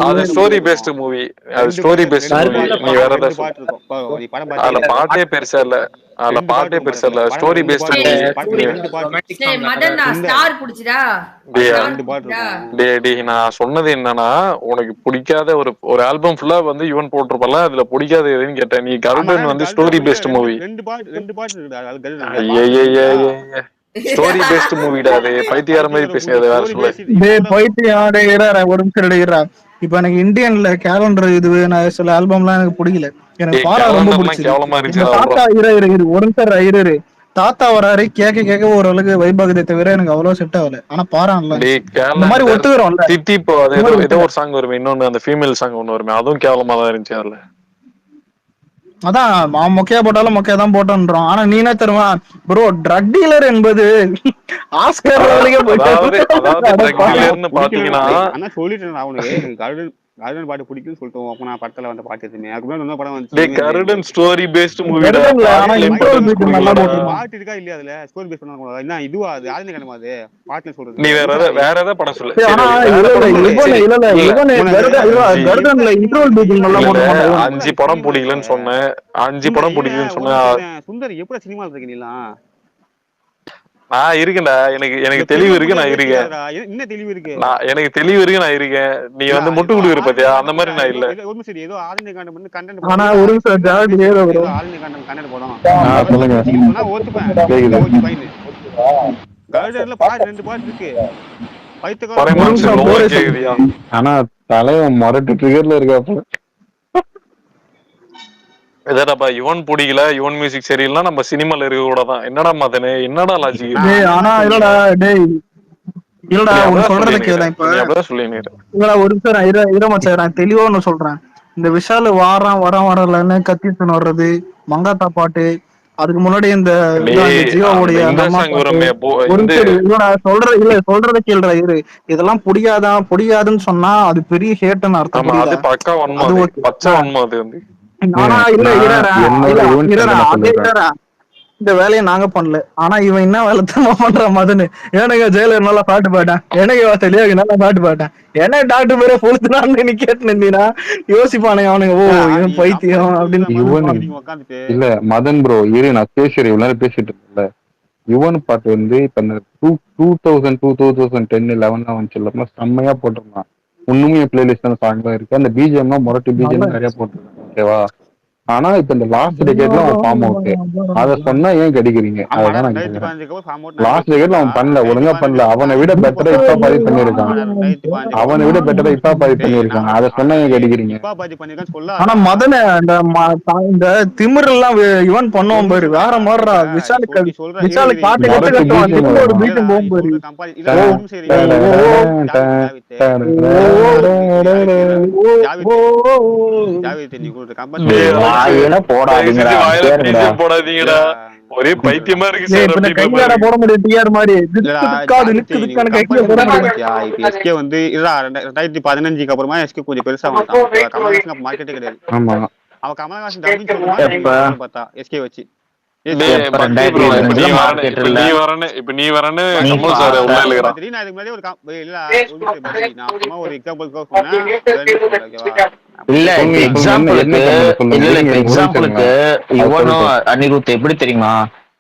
அது ஸ்டோரி பேஸ்ட் மூவி, அது ஸ்டோரி பேஸ்ட் மூவி. நீ வேற ஏதாவது அதுல பாட்டே பெருசா இல்ல, ஸ்டோரி பேஸ்ட் மூவி. நான் சொன்னது என்னன்னா, உனக்கு பிடிக்காத ஒரு ஆல்பம் ஃபுல்லா வந்து யுவன் போட்டிருப்பல, அதுல பிடிக்காத எதுன்னு கேட்டேன். நீ கருடன் வந்து story based movie. Story based மூவிடா அது. பைத்தியார மாதிரி பேசுறது வேற சொல்லு. ஒரு நிமிஷம் எடுக்கிறா. இப்ப எனக்கு இந்தியன்ல கேலண்டர் இதுவே நான் சில ஆல்பம்லாம் எனக்கு பிடிக்கல. எனக்கு பாரா ரொம்ப பிடிச்சது. தாத்தா ஒரு நிமிஷம் தாத்தா வராரு, கேட்க ஓரளவுக்கு வைபாகத்தை தவிர எனக்கு அவ்வளவு செட் ஆகல. ஆனா பாரா இந்த மாதிரி ஒத்துக்கிறோம்ல. தித்திப்போ அது ஏதோ ஒரு சாங் வருமே, இன்னொன்னு அந்த ஃபீமேல் சாங் ஒண்ணு வருமே, அதுவும் கேவலமா தான் இருந்துச்சு. அதுல அதான் மொக்கையா போட்டாலும் மொக்கையா தான் போட்டோன்றோம். ஆனா நீ என்ன தருவா ப்ரோ, ட்ரக் டீலர் என்பது ஆஸ்கர் லெவலுக்கே போயிட்டு பாத்தீங்கன்னா சொல்லிட்டேன் அவனுக்கு கருடன் பாட்டு பிடிக்குன்னு சொல்லிட்டோம். அப்ப நான் படத்துல வந்த பாட்டு எதுவுமே அதுக்கு படம் வந்து கருடன் ஸ்டோரி பேஸ்ட் மூவிடா. பாட்டு இருக்கா இல்லையா அதுல? ஸ்டோரி பேஸ்ட் பண்ணா என்ன இதுவா? அது ஆதினி கணமா அது பாட்டுல சொல்றது. நீ வேற ஏதாவது படம் சொல்லு. 5 படம் பிடிக்கலன்னு சொன்னேன், 5 படம் பிடிக்கலன்னு சொன்னேன். சுந்தர் எப்படி சினிமால இருக்க நீலாம்? நான் இருக்கேன்டா, எனக்கு தெளிவு இருக்கு, நான் இருக்கேன். என்ன தெளிவு இருக்கு? எனக்கு தெளிவு இருக்கு, நான் இருக்கேன். நீ வந்து முட்டு கொடுக்குற பாத்தியா, அந்த மாதிரி நான் இல்ல. சரி, ஏதோ ஆதினி காண்டம் வந்து கண்டென்ட் ஆனா ஒரு நிமிஷம் ஆதினி காண்டம் கண்டென்ட் போடும் சொன்னா ஓத்துப்பேன். Okay fine. கருடன்ல பாட்டு 2 பாட்டு இருக்கு. பைத்தியக்காரன். ஆனா தலைவன் மொரட்டு ட்ரிகர்ல இருக்காப்ல. எதாடா யுவன் பிடிக்கல, யுவன் மியூசிக் சரியில்லைன்னா நம்ம சினிமால இருக்க கூட தான். என்னடா மதனே, என்னடா லாஜிக்? ஆனா இல்லடா உன் சொல்றத கேளு. இப்ப இல்லடா ஒரு நிமிஷம் நான் தெளிவா ஒண்ணு சொல்றேன். இந்த விஷால் வரலன்னு கத்திட்டு வர்றது, மங்காத்தா பாட்டு, அதுக்கு முன்னாடி இந்த ஜீவாவுடைய சொல்றத கேள்றா இரு. இதெல்லாம் பிடிக்காதுன்னு சொன்னா அது பெரிய ஹேட்னு அர்த்தம். ஆனா இந்த வேலையை நாங்க பண்ணல. ஆனா இவன் என்ன வேலை தான் பண்றான் மதனு. எனக்கு ஜெயிலர் நல்லா பாட்டு பாட்டேன், எனக்கு தெளிவாக நல்லா பாட்டு பாட்டேன், என்ன டாக்டர் பேரே பொழுதுனான்னு நீ கேட்டுனா யோசிப்பானுங்க அவனுங்க. ஓ இவன் பைத்தியம் அப்படின்னு. இல்ல மதன் ப்ரோ இரு, நான் பேசுறேன், இவ்வளவு நேரம் பேசிட்டு இருக்கேன்ல. யுவன் பாட்டு வந்து இப்ப 2010-11 வந்துச்சு, செம்மையா போட்டிருந்தான். இன்னுமே என் பிளேலிஸ்ட் அந்த சாங் தான் இருக்கு. அந்த பிஜிஎம் மொரட்டு பிஜிஎம் நிறைய போட்டிருக்கேன், ஓகேவா? ஆனா இப்ப இந்த லாஸ்ட் டிகேட்ல அவன் ஃபார்ம் அவுட். அத சொன்னா ஏன் கிடைக்கிறீங்க? அதான் நான் கேக்குறேன். லாஸ்ட் டிகேட்ல அவன் பண்ணல, ஒழுங்கா பண்ணல. அவனை விட பெட்டரா இப்ப பதிவு பண்ணிருக்கான். அத சொன்னா ஏன் கிடைக்கிறீங்க? ஆனா மதன இந்த திமிர் எல்லாம் இவன் பண்ணுவான் பாரு, வேற மாதிரிடா. விஷாலு பாட்டு கட்டுவான், ஒரு பீட்டும் போகும் பாரு. போடாதீங்கடா, ஒரே பைத்தியமா இருக்கு. போட முடியும் டிஆர் மாதிரி. எஸ்கே வந்து 2015 அப்புறமா எஸ்கே கொஞ்சம் பெருசா வந்துட்டான். கமலஹாசன் மார்க்கெட்டே கிடையாது. அவன் கமலஹாசன் டப்பிங் பார்த்தா எஸ்கே வச்சு அனிருத் எப்படி தெரியுமா?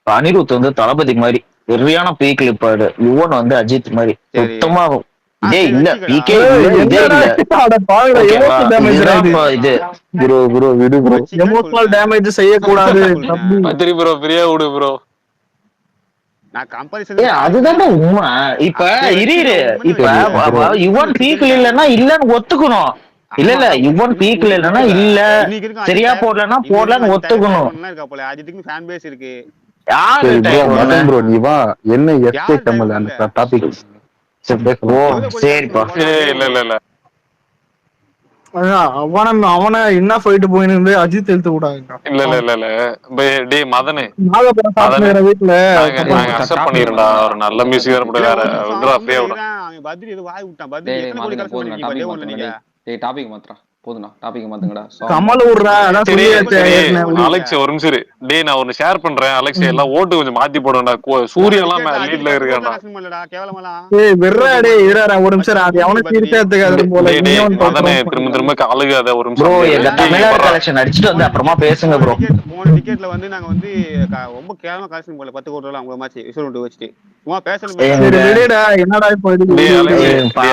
அனிருத் வந்து தளபதி மாதிரி வெறியான பீக் இருப்பாரு. யுவன் வந்து அஜித் மாதிரி சுத்தமா டேய் இல்ல பிகே இல்ல இதே என்னடா இல்ல அட பாவிடா ஓகேவா எமோஷனல் டேமேஜ் இதுதான் இது. இப்போ இது ப்ரோ விடு ப்ரோ. எமோஷனல் டேமேஜ் செய்யக்கூடாது தம்பி. பத்திரி ப்ரோ ஃப்ரீயா விடு ப்ரோ. நான் கம்பரிசன் அதுதானே உண்மை. இப்ப இரு இப்ப யுவன் பீக்ல இல்லன்னா இல்லன்னு ஒத்துக்கணும். இல்ல யுவன் பீக்ல இல்லன்னா இல்ல சரியா போடலன்னா போடலன்னு ஒத்துக்கணும். இருக்கா போல அதுக்கு ஃபேன் பேஸ் இருக்கு. யாரு மதன் ப்ரோ நீ வா என்ன எஸ்கே கமல் அந்த டாபிக். ஓ சரிப்பா. இல்ல அவனை என்ன ஃபைட் போயின்னு இருந்து அஜித் எழுத்து விடாங்க. இல்ல டேய் மதனே நாகபுரம் சாப்பிடுற வீட்டுல நாங்க அக்செப்ட் பண்ணிரண்டா. ஒரு நல்ல மியூசிக் வேற போட வேற விட்றா ஃப்ரீயா விடு. அவன் பத்ரி ஏதோ வாய் விட்டான். பத்ரி எத்தனை கோடி கலெக்ஷன் பண்ணிருக்கீங்க டே ஒன்ல நீங்க. டேய் டாபிக் மாத்துறா போதும்டா டாபிக் மாத்துங்கடா. கமல் விடுறா அதான் சரி சொல்லியாச்சு. அலெக்ஸ் ஒரு நிமிஷம் இரு. டேய் நான் ஒன்னு ஷேர் பண்றேன் அலெக்ஸ் எல்லாம் ஓட்டு கொஞ்சம் மாத்தி போடுடா. சூர்யா எல்லாம் லீட்ல இருக்கான்டா. ஏய் வெறடா டேய் இருடா ஒரு நிமிஷம் அது அவன தீர்த்தத்துக்கு போல. மதனே திரும்ப அழுகாத ஒரு நிமிஷம். ப்ரோ எங்க தமிழ்நாடு கலெக்ஷன் அடிச்சிட்டு வந்து அப்புறமா பேசுங்க ப்ரோ. போன டிக்கெட்ல வந்து நாங்க வந்து ரொம்ப கேவலமா கலெக்ஷன் போல 10 கோடி அவங்க மாதிரி விசுவல் விட்டு வச்சிட்டு சும்மா பேசணும். சரி விடுடா என்னடா இப்போ இது. டேய்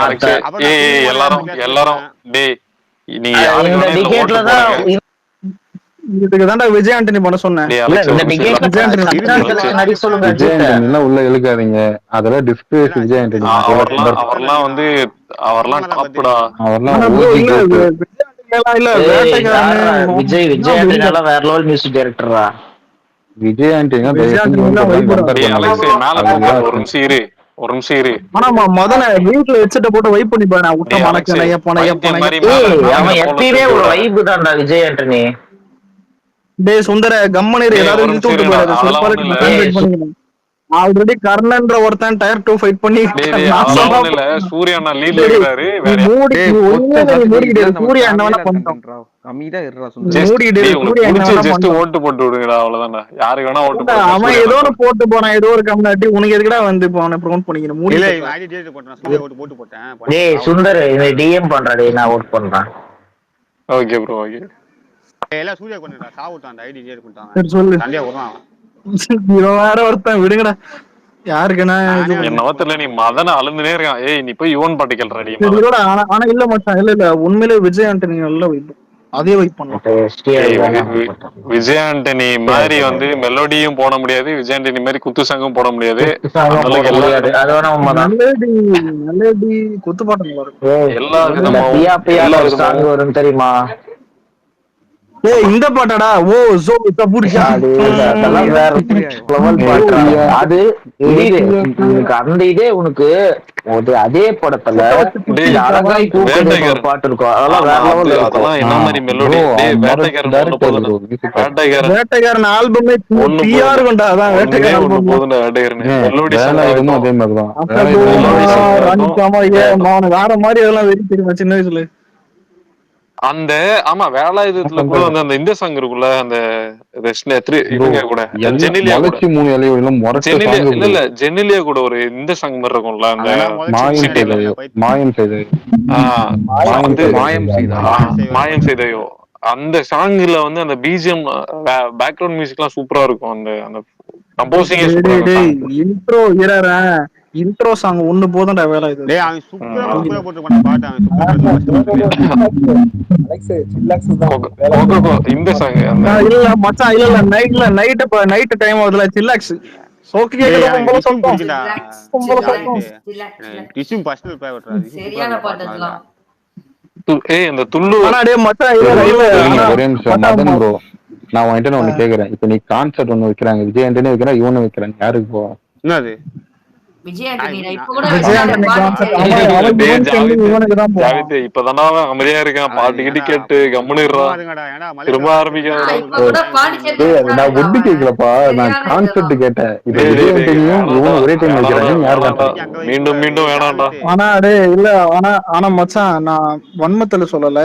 அலெக்ஸ் ஏய் எல்லாரும் டேய் நீ யாருக்கு இந்த டிக்கெட்ல தான் இதுக்கு தான்டா விஜய் ஆண்டனி பண்ண சொன்னேன். இந்த டிக்கெட்ல கலெக்ஷன் அடி சொல்லுங்க. விஜய் ஆண்டனி உள்ள இழுக்காதீங்க. அதெல்லாம் டிஸ்பிளேஸ் விஜய் ஆண்டனி. அவர்லாம் வந்து அவர்லாம் டாப்டா. அவர்லாம் விஜய் ஆண்டனி எல்லாம் வேற லெவல் மியூசிக் டைரக்டரா. விஜய் ஆண்டனி ஒரு நிமிஷம் இரு. ஆனா மதன வீட்டுல வச்சுட்டு போட்டு வைப் பண்ணி பாரு. விட்ட மணக்கனைய போனைய அவன் எப்பயுமே ஒரு வைப் தான்டா விஜய் ஆண்டனி. டேய் சுந்தர கம்மனீர் எல்லாரும் இழுத்து விட்டு போறாரு. சொல்பாருக்கு ஆல்ரெடி கர்ணன்ற ஒருத்தன் டயர் 2 ஃபைட் பண்ணி சூர்யா அண்ணா லீட்ல இருக்காரு. சூர்யா என்ன வேணா பண்ணிட்டோம். கம்மிதா இருடா ஜஸ்ட் ஓட்டு போட்டு விடுங்கடா அவ்வளவுதான்டா. யாருக்கு வேணா ஓட்டு போடு. அவன் ஏதோ ஒரு போட்டு போறான் ஏதோ ஒரு கம்னாட்டி. உனக்கு எதுக்குடா வந்து இப்போ அவனை ப்ரோமோட் பண்ணிக்கணும். மூடி இல்ல ஐடி டேட் போட்டேன் சூர்யா ஓட்டு போட்டு போட்டேன். டேய் சுந்தர் இந்த டிஎம் பண்றா டேய் நான் ஓட் பண்றேன். Okay bro okay. எல்லாம் சூர்யா கொண்டுடா சாவுட்டான் அந்த ஐடி டேட் பண்ணிட்டான். சரி சொல்லு. சண்டையா வரான். இவன் வேற ஒருத்தன் விடுங்கடா. யாருக்குன்னா என்னவோ தெரியல நீ மதன அழுந்துனே இருக்கான். ஏய் நீ போய் யுவன் பாட்டு கேள்றடி. ஆனா இல்ல மச்சான் இல்ல உண்மையிலே விஜய் ஆண்டனி நல்லா வைப் அதே வைப் பண்ணலாம். விஜய் ஆண்டனி மாதிரி வந்து மெலோடியும் போட முடியாது. விஜய் ஆண்டனி மாதிரி குத்து சாங்கும் போட முடியாது. மெலோடி குத்து பாட்டு எல்லா சாங் வரும் தெரியுமா. ஏய் இந்த பாட்டடா ஓ ஜோ தபுர்ஜா அதெல்லாம் வேற லெவல் பாட்டு. அது அந்த இதே உனக்கு அதே படத்துல அழகாய் பூக்குது ஒரு பாட்டு இருக்கும். அதெல்லாம் வேற லெவல் இருக்கும். என்ன மாதிரி மெலோடி. வேட்டைக்காரன் ஆல்பமே பிஆர் கொண்டா. அதான் வேட்டைக்காரன் ஆல்பம் போதுடா. வேட்டைக்காரன் மெலோடி சாங் அதே மாதிரி தான். ராணிகாமா அவனுக்கு வேற மாதிரி அதெல்லாம் வெறி தெரியுமா சின்ன வயசுல. அந்த ஆமா வேலாயுதத்துல கூட வந்து அந்த இந்த சாங் இருக்குல்ல அந்த இவங்க கூட ஜெனிலியா இல்ல ஜெனிலியா கூட ஒரு இந்த சாங் மாதிரி இருக்கும்ல அந்த மாயம் செய்தையோ அந்த சாங்ல வந்து அந்த பிஜிஎம் பேக்ரவுண்ட் மியூசிக் எல்லாம் சூப்பரா இருக்கும். அந்த அந்த கம்போசிங் இன்ட்ரோ இன்ட்ரோ சாங் ஒண்ணு போதும்டா வேலை இது. டேய் அவன் சூப்பரா போட்டு பண்ண பாட்டு அவன் சூப்பரா இந்த சாங் இல்ல மச்சான் இல்ல நைட் டைம் ஆகுதுல சில்லாக்ஸ் சோக்கு கேக்குது ரொம்ப டிஷும் பர்சனல் பிரைவேட் சரியான பாட்டு அதெல்லாம். ஏய் அந்த துள்ளு டேய் மச்சான் இல்ல ஒரே நிமிஷம் மதன் ப்ரோ நான் உன்கிட்ட ஒண்ணு கேக்குறேன். இப்ப நீ கான்செர்ட் ஒண்ணு வைக்கிறாங்க விஜய் ஆண்டனி வைக்கிறா இவனு வைக்கிறாங்க யாருக்கு போ. என்னது விஜய் ஆண்டனி இப்ப கூட இப்பதானா அமைதியா இருக்கான். பாட்டு கிட்டி கேட்டு கம்முனிடுறான். திரும்ப ஆரம்பிக்காத. நான் ஒட்டு கேட்கலப்பா நான் கான்செப்ட் கேட்டேன். இப்ப விஜய் ஆண்டனியும் இவனும் ஒரே டைம் வைக்கிறாங்க யாரு மீண்டும் வேணாம்டா. ஆனா டே இல்ல ஆனா மச்சான் நான் வன்மத்துல சொல்லல.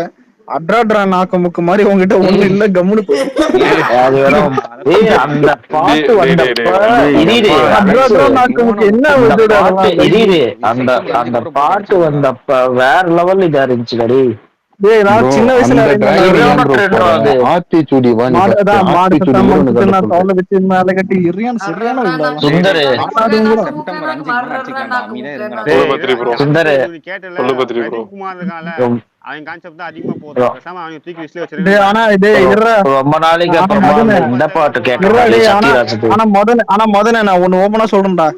அட்ராட்ரா நாக்கமுக்கு மாதிரி உங்ககிட்ட ஒண்ணு இல்ல கம்முனு அந்த பாட்டு அந்த பாட்டு வந்தப்ப வேற லெவல் இதா இருந்துச்சு. டேய் நான் Bro, சின்ன வயசுல அந்த இறங்கினேன்டா. டிராகன் சரியான ஏன் ப்ரோ trend போற அது. ஆத்திச்சூடி வா நீ மாடு first. அதான் மாடு ஆத்திச்சூடி சத்தம் கூட உனக்கு போட்டு கதை நான் சொல்றேன். தவளை வச்சு மேல கட்டி இரியான் சரியான வில்லா சுந்தரு செப்டம்பர் மூக்கனா 5க்கு மேல அடிச்சுக்கலாம்டா அமைதியா இருங்கடா. சொல்லு பத்ரி ப்ரோ. சுந்தரு. நீ கேட்டல சொல்லு பத்ரி ப்ரோ. ரஜினிகுமார் இருக்கான்ல ரொம்- அவன் கான்செப்ட் தான் அதிகமா போடுறான். பேசாம அவன் தூக்கி லிஸ்ட்ல டேய் வச்சிருக்கேன். ஆனா டேய் இருடா ரொம்ப நாளைக்கு ஆனா அப்புறமா மதனே அந்த இந்த பாட்டு இருடா கேட்கறாரு டேய் சத்யராஜ். ஆனா மதனே நான் ஒண்ணு ஓப்பனா சொல்றேன்டா.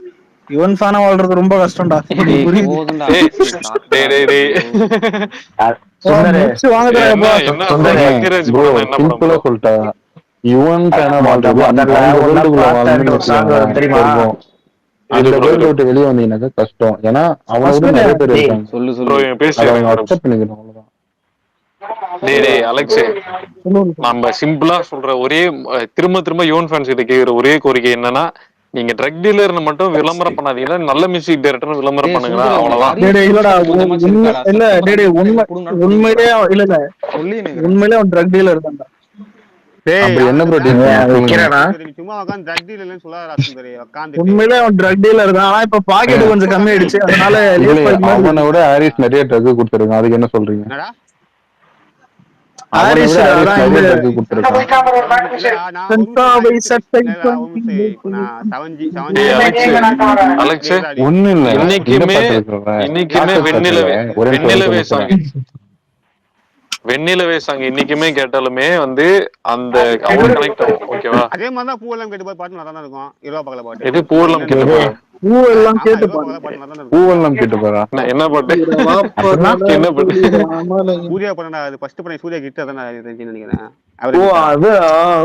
யுவன் ஃபேனா வாழ்றது ரொம்ப கஷ்டம்டா. எனக்கு புரியுது. போதும்டா டேய் டேய் டேய் டேய். சுந்தரு முடிச்சு என்ன வாங்குறாங்கப்பா. என்ன ப்ரோ ஏன் சத்யராஜ் ப்ரோ படம் என்ன படம் சிம்பிளா ப்ரோ? சொல்லிட்டா யுவன் ஃபேனா வாழ்றது அந்த முதல்ல ஒன்னா வேர்ல்டுக்குள்ள பார்த்த ஒரு சாங் வாழ்ந்துன்னு வரும் தெரியுமா? இருக்கும். இது அந்த ப்ரோ வேர்ல்டு விட்டு வெளியே வந்தீங்கன்னாக்கா கஷ்டம். ஏன்னா அவனை விட நிறைய பேர் டேய் இருக்காங்க. சொல்லு ப்ரோ சொல்லு. இவன் பேசி அதை இருங்க அவங்க ஒரு நிமிஷம். அக்செப்ட் பண்ணிக்கணும் அவ்வளவுதான். டேய் அலெக்ஸ், நம்ம சிம்பிளா சொல்ற ஒரே திரும்ப திரும்ப யுவன் ஃபேன்ஸ் கிட்ட கேக்குற ஒரே கோரிக்கை என்னன்னா, நீங்க ட்ரக் டீலர்னு மட்டும் விளம்பரம் பண்ணாதீங்கன்னா, நல்ல மியூசிக் டைரக்டர் விளம்பரம் டேய் பண்ணுங்கடா, சுந்தரு உனக்கு அவ்வளவுதான். அறிவு டேய் இல்லடா கொஞ்சமாச்சும் உண்மை இருக்காடா? இல்ல செப்டம்பர் டேய் 5க்கு மேல என்ன புடுங்கனாலும் உண்மையிலேயே இல்ல சொல்லினுக்கிறேன். உண்மையிலேயே அவன் ட்ரக் டீலர் தான்டா. டேய் அப்படி என்ன ப்ரோ டீல் விக்கிறேனா? சும்மா உட்காந்து ட்ரக் டீலர்னு சொல்லாதடா சுந்தரி. உட்காந்துட்டு உண்மையிலேயே அவன் ட்ரக் டீலர் தான். ஆனா இப்ப பாக்கெட் கொஞ்சம் கம்மி ஆயிடுச்சு. அதனால இல்ல லேட் பாக்கெட் அவனை மாதிரி விட ஹாரிஸ் நிறைய ட்ரக் கொடுத்துருக்கான். அதுக்கு என்ன சொல்றீங்க? என்னடா அவனை ஹாரிஸ் விட ஹாரிஸ் அதான் நிறைய இந்த ட்ரக் கொடுத்துருக்கான். இல்லடா நான் ஒரு நிமிஷம் சந்தாவை நான் சட்டை இப்போ நான் டேய் அலெக்ஸ் ஒண்ணு இல்ல இந்த இன்னைக்குமே பாட்டு இருக்குல்ல இன்னைக்குமே காக்கஸ் வெண்ணிலவே பாட்டுல ஒரே வெண்ணிலவே நிமிஷம் சாங் வெண்ணிலவே சாங் இன்னைக்குமே கேட்டாலுமே வந்து அந்த அவ்வளவு கனெக்ட் ஆகும். ஓகேவா? அதே மாதிரி தான் பூவெல்லாம் கேட்டு போய் பாட்டு நல்லா தான் இருக்கும். இருவா பக்கல பாட்டு எது பூவெல்லாம் கேட்டு போறேன். பூவெல்லாம் கேட்டு இருவா பக்கல பாட்டு நல்லா தான் இருக்கும். பூவெல்லாம் கேட்டு போறா. என்ன பாட்டு? என்ன பாட்டு? சூர்யா படம்டா அது. ஃபர்ஸ்ட் படம் சூர்யா கிட்ட அதான் நினைக்கிறேன். ஓ அது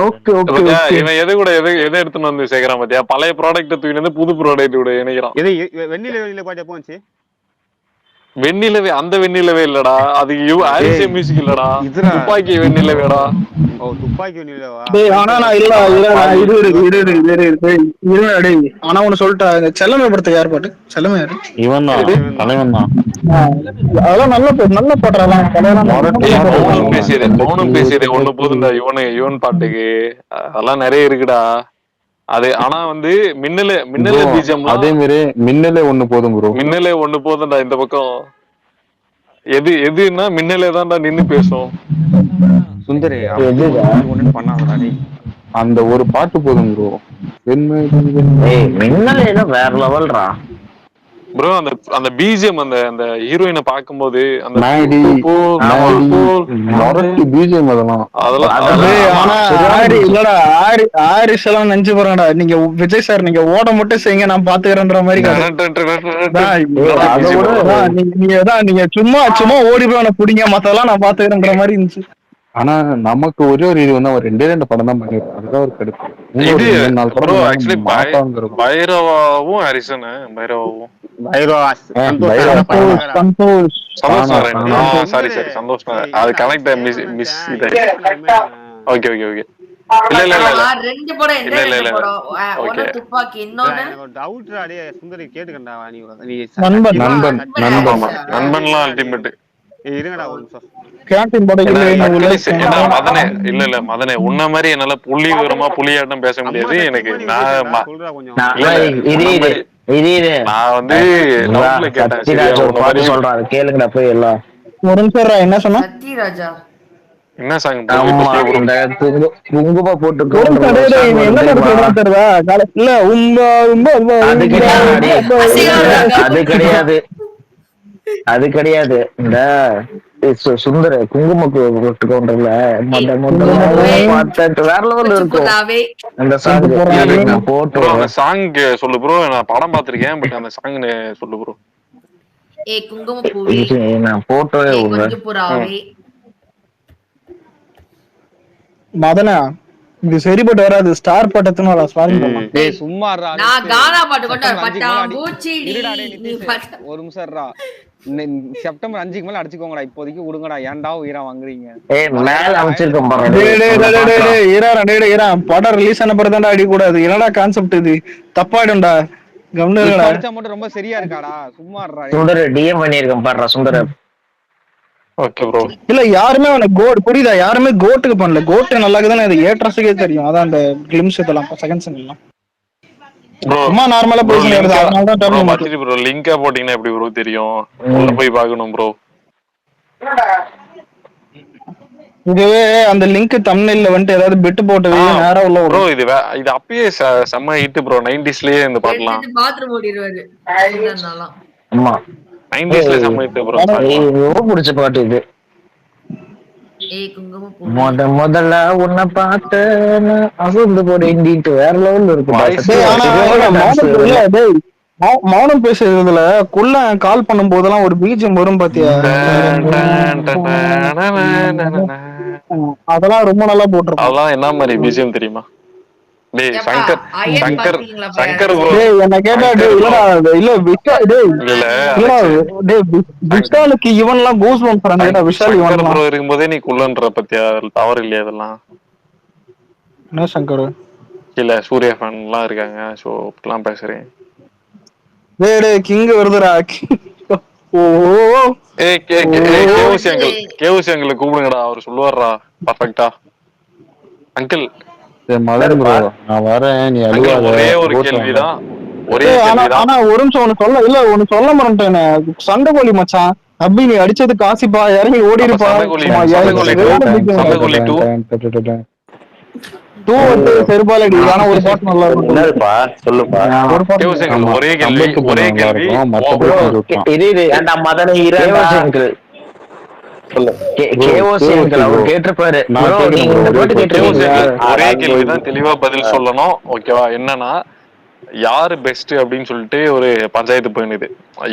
ஓகே ஓகே பாத்தியா, ஓகே. இவன் எது கூட எதை எடுத்துன்னு வந்து சேர்க்கிறான் பாத்தியா? பழைய ப்ராடக்ட் தூக்கி வந்து புது ப்ராடக்ட் கூட இணைக்கிறான். எது வெண்ணில பாட்டு எப்போ வந்துச்சு? வெண்ணிலவே அந்த வெண்ணிலவே இல்லடா, அது ஆரிசிய மியூசிக் இல்லடா, துப்பாக்கி வெண்ணிலவேடா. ஓ துப்பாக்கி வெண்ணிலவா? டேய் ஆனா நான் இல்ல இருடா டேய். ஆனா ஒண்ணு சொல்லிட்டேன். இந்த செல்லமே படத்துக்கு யார் பாட்டு? செல்லமே யாரு? இவன் தான் தலைவன் தான். அதெல்லாம் நல்ல பாடுறான். மௌனம் பேசியது ஒண்ணு போதும்டா. யுவன் பாட்டுக்கு அதெல்லாம் நிறைய இருக்குடா. அது ஆனா வந்து மின்னலே பீஜம் அதே மாதிரி மின்னலே ஒண்ணு போதும் ப்ரோ. மின்னலே ஒண்ணு போதும்டா. இந்த பக்கம் எதுன்னா மின்னலே தான்டா நின்னு பேசும். சுந்தரி ஒண்ணு பண்ணாதடா டேய். அந்த ஒரு பாட்டு போதும் ப்ரோ. ஏய் மின்னலே வேற லெவல்ரா ப்ரோ. அந்த பிஜிஎம் அந்த ஹீரோயினை பாக்கும்போது அந்த பிஜிஎம் ஆரிஸ் எல்லாம் நினைச்சு போறாங்கடா. நீங்க விஜய் சார் நீங்க ஓட மட்டும் செய்யுங்க நான் பாத்துக்கிறேன்ற மாதிரி நீங்க சும்மா ஓடி போய் புடிங்க மத்தெல்லாம் நான் பாத்துக்கிறேன்ற மாதிரி இருந்துச்சு. ஆனா நமக்கு ஒரே ஒரு இது வந்து அவர் 2 படம் தான் பண்ணிருக்காரு. அதுதான் ஒரு கடுப்பு. பைரவாவும் ஹரிசன் பைரவாவும் சாரி சந்தோஷ் அது connect miss. Okay okay okay. இல்ல ரெண்டு படம் எந்த படம்? ஒன்னு துப்பாக்கி, இன்னொன்னு டவுட்ரா டேய் சுந்தரி கேட்டுக்கண்டா. நீ நண்பன்லாம் அல்டிமேட். இருங்கடா ஒரு நிமிஷம். கேண்டின் படம் மதனே இல்ல மதனே உன்ன மாதிரி என்னால புள்ளி விவரமா புள்ளியாட்டம் பேச முடியாது. எனக்கு நான் வந்து டவுட்ல கேட்டேன். சொல்றாரு கேளுங்கடா போய் எல்லாம். ஒரு நிமிஷம் என்ன சொன்னா? சத்யராஜா என்ன சாங்? குங்கும போட்டு அது கிடையாது அது கிடையாது. இந்த சுந்தர குங்கும போட்டுக்கோன்றல வேற லெவல்ல இருக்கும் அந்த சாங். போட்டு அந்த சாங் சொல்லு ப்ரோ. நான் படம் பாத்திருக்கேன் பட் அந்த சாங் சொல்லு ப்ரோ. ஏ குங்கும பூவே நான் போட்டோவே கொஞ்சம் புறாவே. மதனா இது சரிப்பட்டு வராது. ஸ்டார் பட்டத்துன்னு ஸ்பாரிங் பண்ணலாம். டேய் சும்மாடா. நான் கானா பாட்டு கொண்டு பட்டாம்பூச்சி ஒரு நிமிஷம் இருடா. செப்டம்பர் 5க்கு மேல அடிச்சுக்கோங்கடா. இப்போதைக்கு விடுங்கடா. ஏன்டா உயிரா வாங்குறீங்க? படம் ரிலீஸ் ஆன பிறகு தான்டா அடிக்க கூடாது. என்னடா கான்செப்ட் இது? தப்பாயிடும்டா. கவனிடா. அடிச்சா மட்டும் ரொம்ப சரியா இருக்காடா. சும்மாடா. சுந்தர டிஎம் பண்ணிருக்கேன் பாருடா சுந்தர. Okay bro. இல்ல யாருமே அவன கோட் புரியுதா? யாருமே கோட்டுக்கு பண்ணல. கோட் நல்லாக்கு தானே அது ஏட்ரஸுக்கே தெரியும். அதான் அந்த கிளிம்ஸ் இதெல்லாம் செகண்ட்ஸ் எல்லாம் சும்மா நார்மலா போய் வருது. அதனால தான் டைம் மாத்திட்டு ப்ரோ லிங்கா போட்டீங்கன்னா எப்படி ப்ரோ தெரியும்? உள்ள போய் பார்க்கணும் ப்ரோ. இதுவே அந்த லிங்க் தம்ப்நெயில்ல வந்துட்டு ஏதாவது பிட் போட்டு நேரா உள்ள ப்ரோ வரும். இது அப்பயே செம்ம ஹிட் ப்ரோ. 90ஸ்லயே இந்த பாட்டுலாம் எடுத்துட்டு பாத்ரூம் ஓடிடுவாரு இருந்தாலும். ஆமா 90ஸ்ல செம்ம ஹிட் ப்ரோ. ரொம்ப பிடிச்ச பாட்டு இது. ஏய் குங்கும முதல்ல உன்னை பார்த்து அசந்து போடிட்டு வேற லெவல்ல இருக்கு பாட்டு. மௌனம் பேசுறதுல குள்ள கால் பண்ணும் போதெல்லாம் ஒரு பீஜம் வரும் பாத்தியா, அதெல்லாம் ரொம்ப நல்லா போட்டிருக்கோம். அதெல்லாம் என்ன மாதிரி பிஜிஎம் தெரியுமா? டேய் சங்கர் சங்கர் சங்கர் ப்ரோ என்ன கேட்டா இல்ல விஷாலுக்கு இவன்லாம் கூஸ் பம்ப் கேட்டா விஷால் சங்கர் ப்ரோ இருக்கும்போதே நீ குள்ளன்ற பத்தியா? தவறு இல்லையா இதெல்லாம்? என்ன சங்கர் இல்ல சூர்யா ஃபேன் எல்லாம் இருக்காங்க, சோ இப்பெல்லாம் பேசுறேன். டேய் கிங் வருதுடா. ஓ ஏய் கேஓசி அங்கிள் கூப்பிடுங்கடா, அவர் சொல்லுவாருடா பர்ஃபெக்ட்டா. அங்கிள் மதன் ப்ரோ நான் வரேன், நீ அழுவாத. ஒரே ஒரு கேள்விதான். ஆனா ஒரு நிமிஷம் ஒன்னு சொல்ல மறந்துட்டேனே. சண்டைகோழி மச்சான் அப்படி நீ அடிச்சது காசிப்பா, இறங்கி ஓடி இருப்பா. செருப்பாலடி. ஆனா ஒரு பாட்டு நல்லா இருக்கும். சொல்லுப்பா. ஒரே கேள்வி ஒரே கேள்விதான், தெளிவா பதில் சொல்லணும் ஓகேவா? என்னன்னா யாரு பெஸ்ட் அப்படின்னு சொல்லிட்டு ஒரு பஞ்சாயத்து போயிடுது.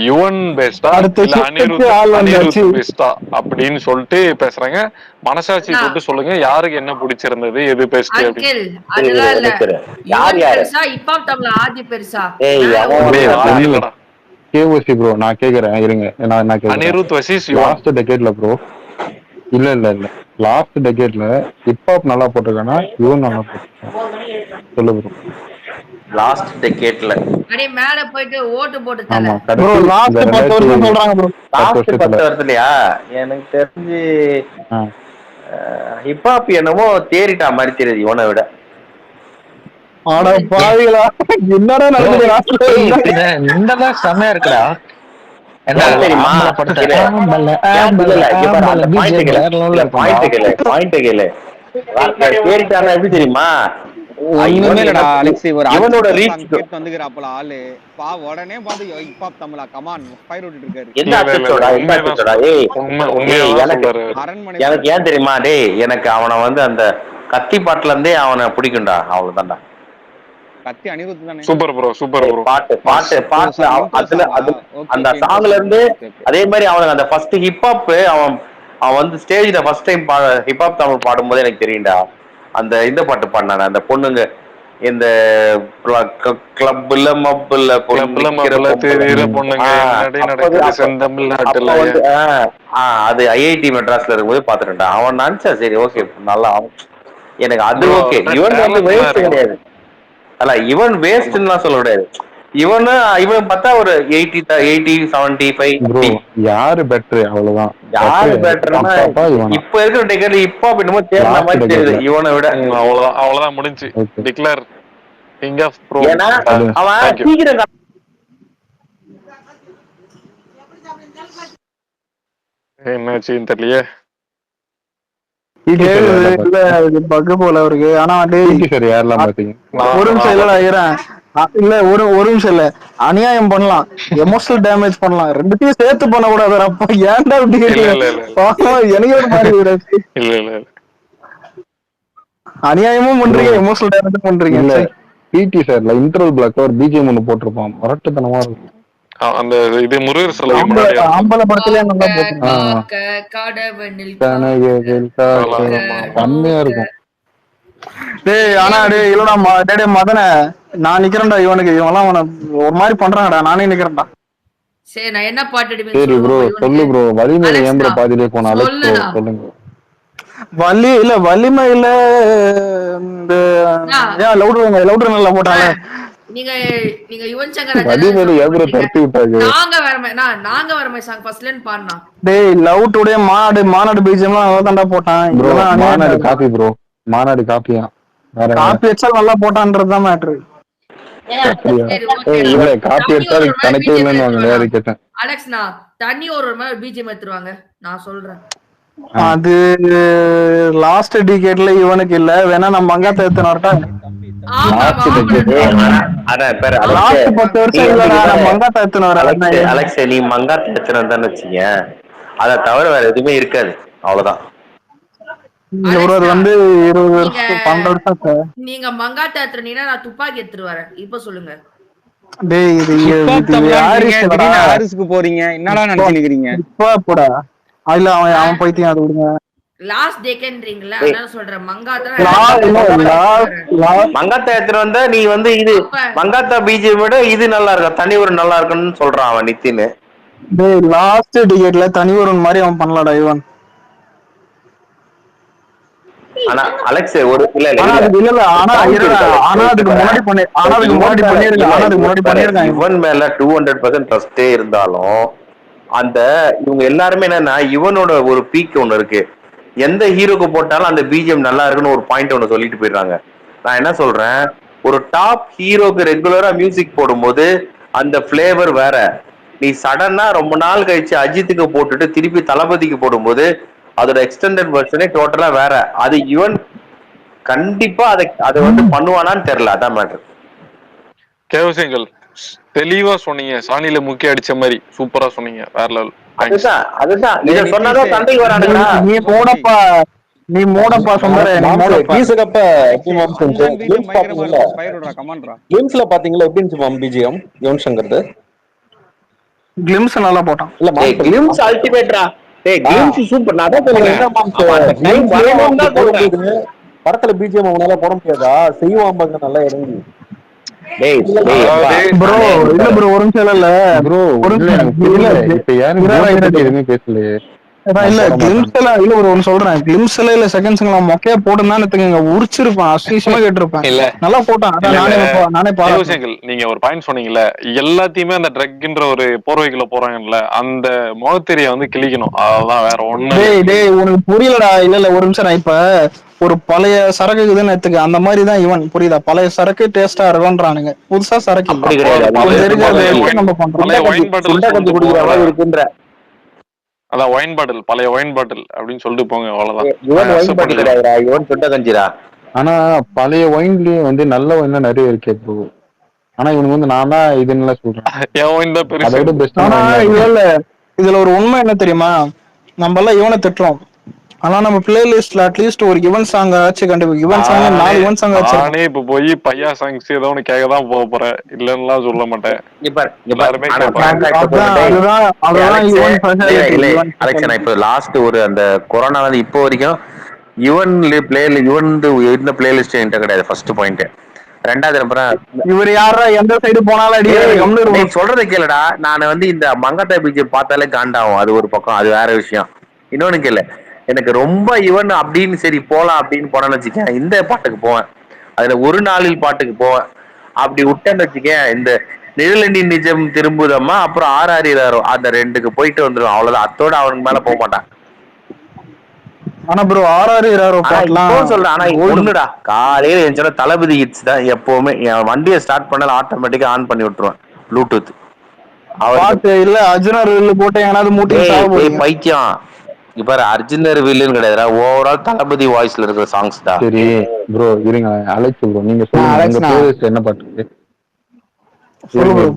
யுவன் பெஸ்டா இல்ல அனிருத் பெஸ்டா அப்படின்னு சொல்லிட்டு பேசுறாங்க. மனசாட்சி போட்டு சொல்லுங்க, யாருக்கு என்ன பிடிச்சிருந்தது, எது பெஸ்ட் அப்படின்னு. கேஓசி ப்ரோ நான் கேக்குறேன் இருங்க, நான் அனிருத் வர்சஸ் லாஸ்ட் டெக்கேட்ல ப்ரோ. இல்ல லாஸ்ட் டெக்கேட்ல ஹிப்ஹாப் நல்லா போட்டிருக்கானா யுவன் நல்லா போட்டிருக்கான் சொல்லு ப்ரோ. லாஸ்ட் டெக்கேட்ல அடே மேல போயிட்டு ஓட்டு போட்டு தல. ஆமா ப்ரோ லாஸ்ட் 10 வருஷம் சொல்றாங்க ப்ரோ. லாஸ்ட் 10 வருஷத்துலயா? எனக்கு தெரிஞ்சு ஹிப்ஹாப் என்னமோ தேறிட்டா மாதிரி தெரியுது இவனை விட. ஆட பாவிகளா, என்னடா நடக்குது? இந்த செமையா இருக்குடா. என்ன தெரியுமா? தேறிட்டானா எப்படி தெரியுமா? ஒண்ணுமே இல்லடா அலெக்ஸ், ஒரு இவனோட ரீச் கேட்டு வந்துக்கிறாப்பல ஆளு பா, உடனே பார்த்து ஹிப்ஹாப் தமிழா கமான் ஃபயர் விட்டுட்டு இருக்காரு. என்ன அச்சோடா என்ன அச்சோடா? எனக்கு ஏன் தெரியுமா டேய், எனக்கு அவனை வந்து அந்த கத்தி பாட்டுல இருந்தே அவனை பிடிக்கும்டா, அவ்வளவுதான்டா. கத்தி அனிருத் தானே. Super bro super bro. பாட்டு அதுல அந்த சாங்ல இருந்து அதே மாதிரி அவனுக்கு அந்த ஃபர்ஸ்ட் ஹிப்ஹாப் அவன் வந்து ஸ்டேஜ்ல ஃபர்ஸ்ட் டைம் ஹிப்ஹாப் தமிழ் பாடும்போது எனக்கு தெரியும்டா. அந்த இந்த பாட்டு பாடினானே அந்த பொண்ணுங்க, இந்த கிளப்ல மப்புல அது ஐஐடி மெட்ராஸ்ல இருக்கும்போது பாத்துட்டேன்டா. அவன் நினைச்சா சரி ஓகே நல்லா, எனக்கு அது ஓகே. இவன் வந்து வேஸ்ட் கிடையாது, அல்ல இவன் வேஸ்ட்லாம் சொல்ல முடியாது. இவன் பார்த்தா ஒரு 80 75 யாரு பெட்டர் அவ்வளவுதான். யாரு பெட்டர்னா இப்ப இருக்கிற டெக்கேட்ல ஹிப்ஹாப் என்னமோ தேர்ந்த மாதிரி தெரியுது இவனை விட. அவ்வளவுதான் முடிஞ்சு டிக்ளேர் கிங் ஆஃப் ப்ரோ. ஏன்னா அவன் சீக்கிரம் என்னாச்சுன்னு தெரியலையே. பக்கு போல அவருக்கு. ஆனா ஒரு நிமிஷம் இல்ல ஒரு நிமிஷம் இல்ல, அநியாயம் பண்ணலாம், எமோஷனல் டேமேஜ் பண்ணலாம், ரெண்டுத்தையும் சேர்த்து பண்ண கூடாது. அப்ப ஏன்டா இப்படி எனக்கு ஒரு மாதிரி அநியாயமும் பண்றீங்க, எமோஷனல் டேமேஜ் பண்றீங்க. பிடி சார்ல இன்டர்வல் பிளாக் ஒரு பிஜிஎம் ஒண்ணு போட்டிருப்பான், மரட்டுத்தனமா இருக்கும். அந்த இது முருகர் சிலை ஆம்பளை படத்துல நல்லா செம்மையா இருக்கும். டேய் ஆனா டேய் இல்லடா டேய் மதனே, நான் நிக்கிறேன்டா. இவனுக்கு இவன்லாம் அவனை ஒரு மாதிரி பண்றாங்கடா, நானே நிக்கிறேன்டா. சரி நான் என்ன பாட்டு அடிப்பேன் சரி ப்ரோ சொல்லு ப்ரோ. வலிமை ஏன் ப்ரோ பாதியிலே போன அலெக்ஸ் ப்ரோ சொல்லுங்க. வலிமை இல்ல இந்த லவுடர் நல்லா போட்டாங்க. நீங்க யுவன் சங்கர் வலிமை ஏன் ப்ரோ தட்டி விட்டாங்க. நாங்க வரமே சாங் ஃபர்ஸ்ட்ல இருந்து பாடுனா. டேய் லவ் டுடே மாநாடு பீஜம்லாம் நல்லா தான்டா போட்டான். ப்ரோ மாநாடு காப்பி ப்ரோ, மாநாடு காப்பியா காப்பி அடிச்சா நல்லா போட்டான்றதுதான் மேட்ரு. இல்ல காப்பி அடிச்சா கணக்கே இல்லைன்னு வாங்க. அலெக்ஸ் நான் தண்ணி ஒரு மாதிரி பிஜிஎம் எடுத்துருவாங்க நான் சொல்றேன். அது லாஸ்ட் டிகேட்ல இவனுக்கு இல்ல, வேணா நம்ம மங்காத்த எடுத்துன்னு வரட்டா? லாஸ்ட் டிக்கெட் அதான் பேரு லாஸ்ட் 10 வருஷம் இல்லடா, நம்ம மங்காத்த எடுத்துன்னு வரேன். அலெக்ஸ், நீ மங்காத்த எடுத்துன்னு வச்சுக்க, அதை தவிர வேற எதுவுமே இருக்காது, அவ்வளவுதான். இல்ல bro, அது வந்து 20 நீங்க வருஷம் 12 வருஷம் சார். நீங்க மங்காத்தா எடுத்துனீங்கன்னா நான் துப்பாக்கி எடுத்துட்டு வரேன். இப்ப சொல்லுங்க. டேய் இது திடீர்னு ஆரிஸ்க்கு போறீங்க, என்னடா நினைச்சுக்கிறீங்க? இப்ப போடா இல்ல, அவன் பைத்தியம், அது விடுங்க. லாஸ்ட் டேக்கன்றீங்களா, அதனால சொல்றேன் மங்காத்தா மங்காத்தா எடுத்துட்டு வந்தா நீ வந்து இது மங்காத்தா பிஜிஎம் விட இது நல்லா இருக்கும், தனி ஒரு நல்லா இருக்குன்னு சொல்றான் அவன் நித்தின். டேய் லாஸ்ட் டிகேட்ல தனி ஒரு மாதிரி அவன் பண்ணலடா இவன். ஆனா அலெக்ஸ் ஒரு இல்ல இவன் மேல 200% ட்ரஸ்டே இருந்தாலும் அந்த இவங்க எல்லாருமே என்னன்னா இவனோட ஒரு பீக் ஒண்ணு இருக்கு, எந்த ஹீரோக்கு போட்டாலும் அந்த பிஜிஎம் நல்லா இருக்குன்னு ஒரு பாயிண்ட் ஒண்ணு சொல்லிட்டு போயிடுறாங்க. நான் என்ன சொல்றேன், ஒரு டாப் ஹீரோக்கு ரெகுலரா மியூசிக் போடும்போது அந்த பிளேவர் வேற. நீ சடனா ரொம்ப நாள் கழிச்சு அஜித்துக்கு போட்டுட்டு திருப்பி தளபதிக்கு போடும்போது அதோட எக்ஸ்டெண்டட் வெர்ஷனே டோட்டலா வேற. அது ஈவன் கண்டிப்பா அதை வந்து பண்ணுவானான்னு தெரியல, அதான் மேட்டர். கேவசிங்கள் தெளிவா சொன்னீங்க, சாணியில முக்கிய அடிச்ச மாதிரி சூப்பரா சொன்னீங்க, வேற லெவல். அதுதான் இத சொன்னதும் சண்டைக்கு வரானுடா. நீ மூடப்பா சொன்னற, நீ மூடப்பா பீஸ்கப்ப கிளிம்ஸ்ல பாத்தீங்களா எப்படி இருந்துச்சு மாம் பிஜிஎம் யுவன் சங்கர்து? கிளிம்ஸ் நல்லா போட்டான். இல்ல கிளிம்ஸ் அல்டிமேட்ரா. டேய் கிளிம்ஸ் சூப்பர். நான் அத சொல்றேன், படத்துல பிஜிஎம் அவனால போட முடியாதா? செய்வான் பாருங்க நல்லா இறங்கி. டேய் ப்ரோ இல்ல ப்ரோ, ஒரு நிமிஷம் இல்ல ப்ரோ, ஒரு நிமிஷம் இப்ப யாரும் எதுவுமே பேசலையே. இல்ல கிளிம்ஸ்ல இல்ல ஒரு ஒன்னு சொல்றேன், கிளிம்ஸ்ல இல்ல செகண்ட்ஸ்ல மொக்கையா போட்டுனான்னு உரிச்சிருப்பான், அசிசமா கேட்டிருப்பான். இல்ல நல்லா போட்டான், நானே கேவசிங்கள் நீங்க ஒரு பாயிண்ட் சொன்னீங்கல்ல, எல்லாத்தையுமே அந்த ட்ரக்ன்ற ஒரு போர்வைக்குள்ள போறாங்கல்ல, அந்த முகத்தெரிய வந்து கிழிக்கணும், அதான் வேற ஒண்ணு. டேய் உனக்கு புரியலடா. இல்ல ஒரு நிமிஷம், நான் இப்ப ஒரு பழைய சரக்கு இதுன்னு எடுத்துக்க, அந்த மாதிரி தான் இவன், புரியுதா? பழைய சரக்கு டேஸ்டா இருக்கும்ன்றானுங்க, புதுசா சரக்கு அப்படி கிடையாது. நம்ம பண்றோம் இருக்குன்ற அதான் ஒயின் பாட்டில், பழைய ஒயின் பாட்டில் அப்படின்னு சொல்லிட்டு போங்க, அவ்வளவுதான். ஆனா பழைய ஒயின்லயும் வந்து நல்ல ஒயின் நிறைய இருக்கு ப்ரோ. ஆனா இவனுக்கு வந்து நான் தான் இதுன்னு சொல்றேன், என் ஒயின் தான் பெருசு. அதோட பெஸ்ட். இதுல ஒரு உண்மை என்ன தெரியுமா, நம்ம எல்லாம் இவனை திட்டுறோம், ஆனா நம்ம பிளேலிஸ்ட்ல அட்லீஸ்ட் ஒரு யுவன் சாங் ஆச்சு கண்டிப்பா. யுவன் சாங் 4 யுவன் சாங் ஆச்சு. நானே இப்ப போய் பையா சாங்ஸ் ஏதோ ஒன்னு கேட்க தான் போறேன், இல்லன்னா சொல்ல மாட்டேன். இப்ப லாஸ்ட் ஒரு அந்த கொரோனா வந்து இப்போ வரைக்கும் யுவன் இருந்த பிளேலிஸ்ட் என்கிட்ட கிடையாது. First point. ரெண்டாவது இவர் யாரா எந்த சைடு போனாலும் சொல்றதை கேளுடா. நான் வந்து இந்த மங்காத்தா பீச் பார்த்தாலே காண்டாகும், அது ஒரு பக்கம், அது வேற விஷயம். இன்னொன்னு கேளு, எனக்கு ரொம்ப இவன் அப்படின்னு சரி போலாம் அப்படின்னு போனேன்னு வச்சுக்கேன், இந்த பாட்டுக்கு போவேன், அதுல ஒரு நாளில் பாட்டுக்கு போவேன். அப்படி விட்டேன்னு வச்சுக்கேன், இந்த நிழலணி நிஜம் திரும்புதம்மா அப்புறம் ஆறாரிராரோ அந்த 2க்கு போயிட்டு வந்துடும், அவ்வளவுதான். அத்தோட அவனுக்கு மேல போக மாட்டான். ஆனா ப்ரோ சொல்றேன், ஆனா ஒண்ணுடா, காலையில என் தளபதி ஹிட்ஸ் தான் எப்பவுமே. என் வண்டியை ஸ்டார்ட் பண்ணல ஆட்டோமேட்டிக்கா ஆன் பண்ணி விட்டுருவேன் ப்ளூடூத். இல்ல அர்ஜுனர் போட்டு எங்கனாவது மூட்டி பைத்தியம். இப்ப அர்ஜுனர் வில்லுன்னு கிடையாது, ஓவரால் தளபதி வாய்ஸ்ல இருக்கிற சாங்ஸ் தான். சரி ப்ரோ இருங்க, அலெக்ஸ் ப்ரோ நீங்க சொல்லுங்க, பிளேலிஸ்ட் என்ன பாட்டு இருக்கு?